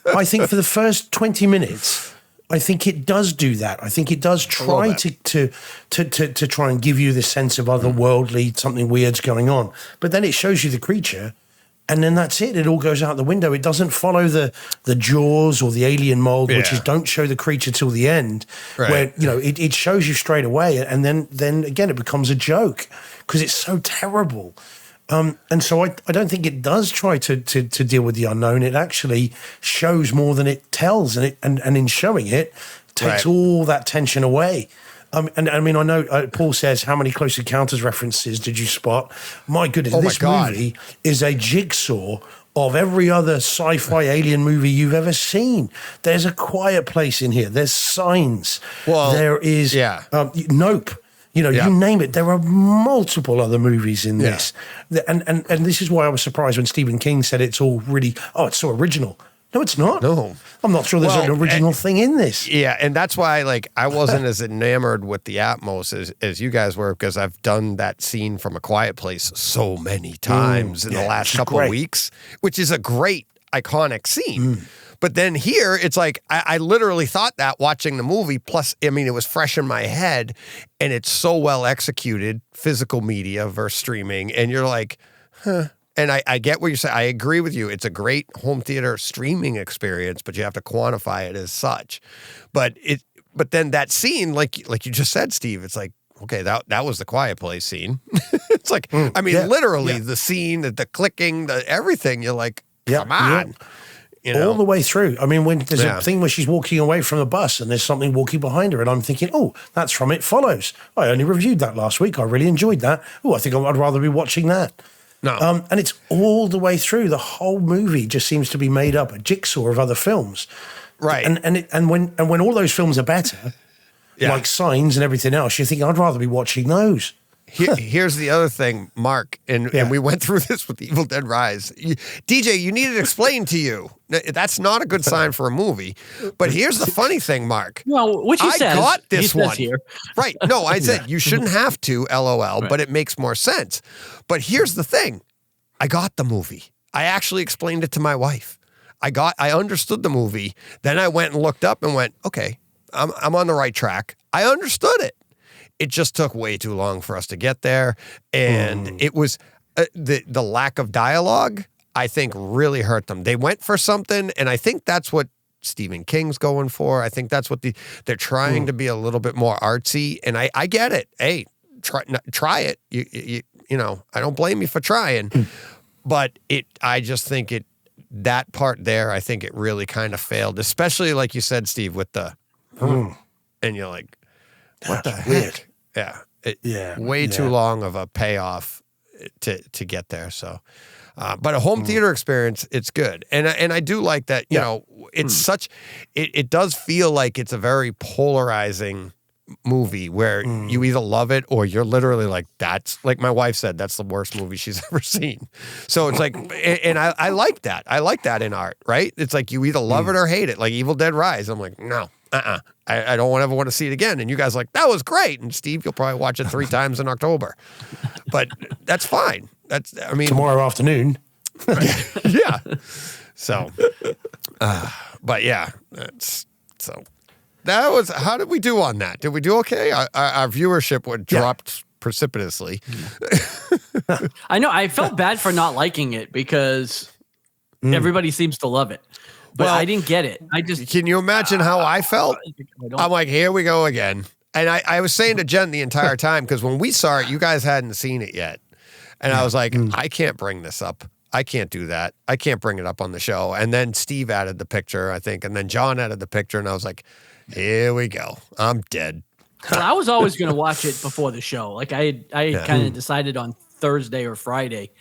I think for the first 20 minutes, I think it does do that. I think it does try to try and give you this sense of otherworldly, something weird's going on. But then it shows you the creature, and then that's it. It all goes out the window. It doesn't follow the Jaws or the alien mold, which is don't show the creature till the end, where it shows you straight away, and then again it becomes a joke because it's so terrible. And so I don't think it does try to deal with the unknown. It actually shows more than it tells, and in showing it takes all that tension away. And I mean, I know Paul says, how many Close Encounters references did you spot? My goodness, this movie is a jigsaw of every other sci-fi alien movie you've ever seen. There's A Quiet Place in here. There's Signs. Well, there is Nope. You name it. There are multiple other movies in this. And this is why I was surprised when Stephen King said it's all really, it's so original. No, it's not. No. I'm not sure there's an original thing in this. Yeah, and that's why I wasn't as enamored with the Atmos as you guys were, because I've done that scene from A Quiet Place so many times in the last couple of weeks, which is a great, iconic scene. But then here, it's like, I literally thought that watching the movie, plus, I mean, it was fresh in my head, and it's so well executed, physical media versus streaming, and you're like, huh. And I get what you're saying. I agree with you. It's a great home theater streaming experience, but you have to quantify it as such. But then that scene, like you just said, Steve, it's like, okay, that was the Quiet Place scene. It's like, I mean, literally the scene, the clicking, the everything. You're like, come on. All the way through. I mean, when there's a thing where she's walking away from the bus and there's something walking behind her, and I'm thinking, oh, that's from It Follows. I only reviewed that last week. I really enjoyed that. Oh, I think I'd rather be watching that. No. And it's all the way through. The whole movie just seems to be made up, a jigsaw of other films. Right. And when all those films are better, like Signs and everything else, you're thinking, I'd rather be watching those. Here's the other thing, Mark, and we went through this with Evil Dead Rise. DJ, you need it explained to you. That's not a good sign for a movie. But here's the funny thing, Mark. Well, which he says. I got this one. Here. Right. No, I said you shouldn't have to, LOL, but it makes more sense. But here's the thing. I got the movie. I actually explained it to my wife. I understood the movie. Then I went and looked up and went, okay, I'm on the right track. I understood it. It just took way too long for us to get there. And it was the lack of dialogue, I think, really hurt them. They went for something, and I think that's what Stephen King's going for. I think that's what they're trying to be a little bit more artsy. And I get it. Hey, try it. You know, I don't blame you for trying. But I just think that part there, I think it really kind of failed, especially like you said, Steve, with the, and you're like, what the heck? Yeah. Way too long of a payoff to get there. So, but a home theater experience, it's good. And I do like that, you know, it's it does feel like it's a very polarizing movie where you either love it or you're literally like, that's, like my wife said, that's the worst movie she's ever seen. So it's like, and I like that. I like that in art, right? It's like you either love it or hate it, like Evil Dead Rise. I'm like, no, I don't ever want to see it again. And you guys are like, that was great. And Steve, you'll probably watch it 3 times in October. But that's fine. I mean, tomorrow afternoon. Yeah. So, but yeah, so that was, how did we do on that? Did we do okay? Our viewership dropped precipitously. I know. I felt bad for not liking it because everybody seems to love it. But I didn't get it. Can you imagine how I felt? I'm like, here we go again. And I was saying to Jen the entire time, because when we saw it, you guys hadn't seen it yet. And I was like, I can't bring this up. I can't do that. I can't bring it up on the show. And then Steve added the picture, I think. And then John added the picture. And I was like, here we go. I'm dead. Well, I was always going to watch it before the show. Like I kind of decided on Thursday or Friday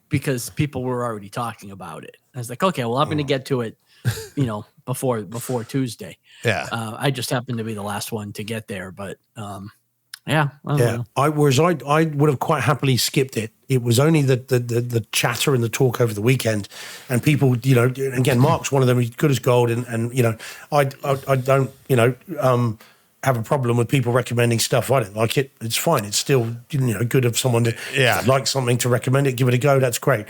because people were already talking about it. I was like, okay, well, I'm going to get to it, you know, before Tuesday. Yeah. I just happened to be the last one to get there, but I would have quite happily skipped it. It was only the chatter and the talk over the weekend, and people, you know, again, Mark's one of them. He's good as gold, and you know, I don't, you know, have a problem with people recommending stuff. I don't like it. It's fine. It's still, you know, good of someone to like something to recommend it, give it a go. That's great.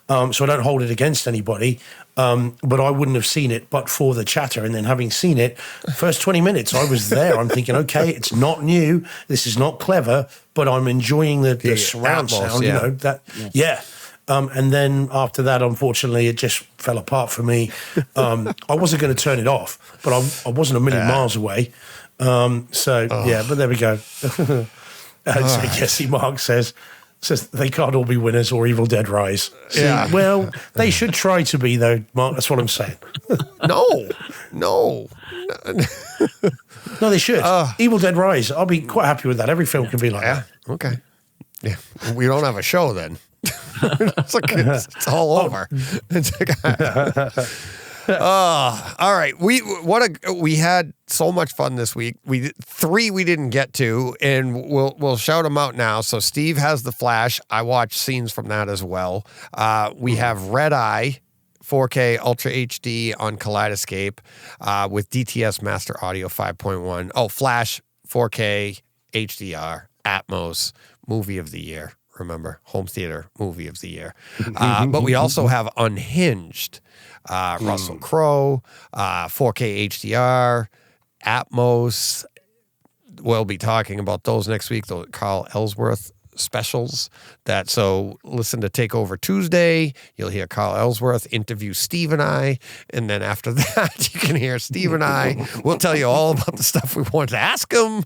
So I don't hold it against anybody. But I wouldn't have seen it but for the chatter. And then having seen it, first 20 minutes, I was there. I'm thinking, okay, it's not new. This is not clever, but I'm enjoying the surround Atmos, sound, you know, that, and then after that, unfortunately, it just fell apart for me. I wasn't going to turn it off, but I wasn't a million miles away. But there we go. Jesse Mark says they can't all be winners or Evil Dead Rise. Well, they should try to be, though, Mark. That's what I'm saying. No, they should. Evil Dead Rise. I'll be quite happy with that. Every film can be like that. Okay. Yeah. We don't have a show then. It's all over. It's like, all right. We had so much fun this week. 3 we didn't get to, and we'll shout them out now. So Steve has The Flash. I watched scenes from that as well. We have Red Eye 4K Ultra HD on Kaleidescape with DTS Master Audio 5.1. Oh, Flash 4K HDR Atmos Movie of the Year. Remember, home theater movie of the year. But we also have Unhinged. Russell Crowe, 4K HDR, Atmos. We'll be talking about those next week, the Carl Ellsworth specials. So listen to Takeover Tuesday. You'll hear Carl Ellsworth interview Steve and I. And then after that, you can hear Steve and I. We'll tell you all about the stuff we wanted to ask him.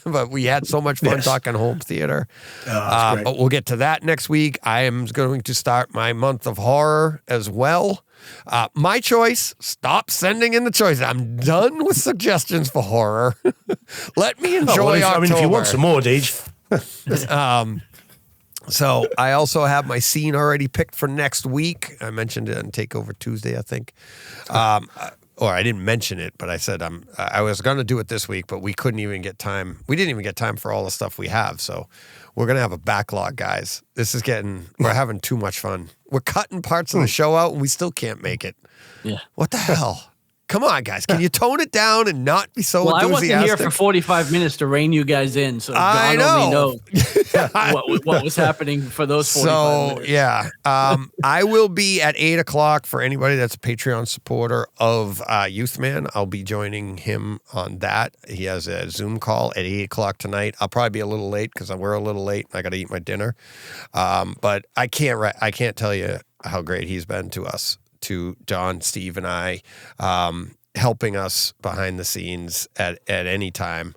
But we had so much fun talking home theater. But we'll get to that next week. I am going to start my month of horror as well. My choice, stop sending in the choice. I'm done with suggestions for horror. Let me enjoy October. If you want some more, Deej. So I also have my scene already picked for next week. I mentioned it on Takeover Tuesday, I think. Or I didn't mention it, but I said I was going to do it this week, but we couldn't even get time. We didn't even get time for all the stuff we have. So we're going to have a backlog, guys. We're having too much fun. We're cutting parts of the show out and we still can't make it. Yeah. What the hell? Come on, guys. Can you tone it down and not be so enthusiastic? I wasn't here for 45 minutes to rein you guys in, so John only knows what was happening for those 45 minutes. Yeah. I will be at 8 o'clock for anybody that's a Patreon supporter of Youthman. I'll be joining him on that. He has a Zoom call at 8 o'clock tonight. I'll probably be a little late because we're a little late. I got to eat my dinner. But I can't tell you how great he's been to us. To John, Steve, and I, helping us behind the scenes at any time.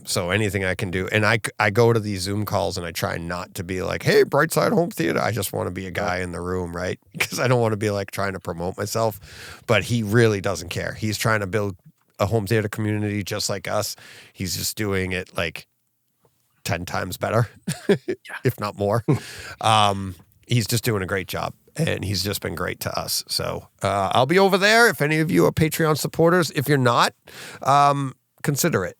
So anything I can do. And I go to these Zoom calls and I try not to be like, hey, Brightside Home Theater. I just want to be a guy in the room, right? Because I don't want to be like trying to promote myself. But he really doesn't care. He's trying to build a home theater community just like us. He's just doing it like 10 times better, if not more. He's just doing a great job. And he's just been great to us. So I'll be over there. If any of you are Patreon supporters, if you're not, consider it.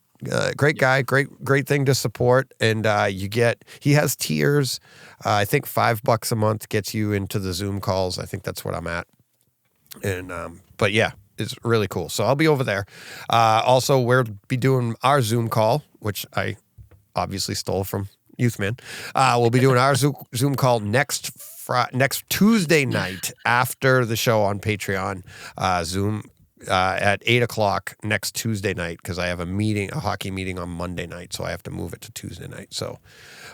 Great guy, great thing to support. And he has tiers. I think $5 a month gets you into the Zoom calls. I think that's what I'm at. And but yeah, it's really cool. So I'll be over there. Also, we'll be doing our Zoom call, which I obviously stole from Youthman. We'll be doing our Zoom call next Tuesday night after the show on Patreon. Zoom at 8 o'clock next Tuesday night because I have a hockey meeting on Monday night, so I have to move it to Tuesday night. So,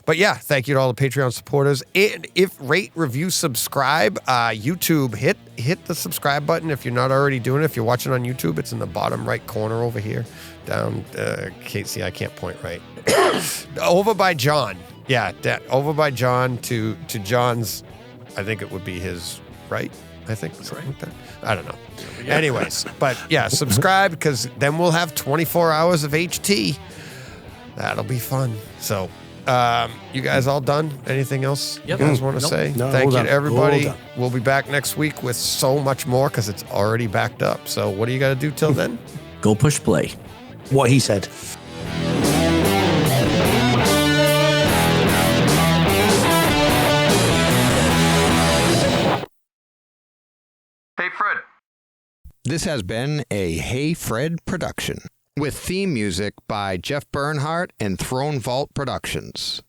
but yeah, thank you to all the Patreon supporters. And if rate, review, subscribe, YouTube, hit the subscribe button if you're not already doing it. If you're watching on YouTube, it's in the bottom right corner over here. Down, can't see, I can't point right. Over by John. Yeah, over by John to John's, I think it would be his right. I think something like that. I don't know. Anyways, but yeah, subscribe because then we'll have 24 hours of HT. That'll be fun. So, you guys all done? Anything else you guys want to say? No, Thank you to everybody. We'll be back next week with so much more because it's already backed up. So, what do you got to do till then? Go push play. What he said. Hey, Fred. This has been a Hey Fred production with theme music by Jeff Bernhardt and Throne Vault Productions.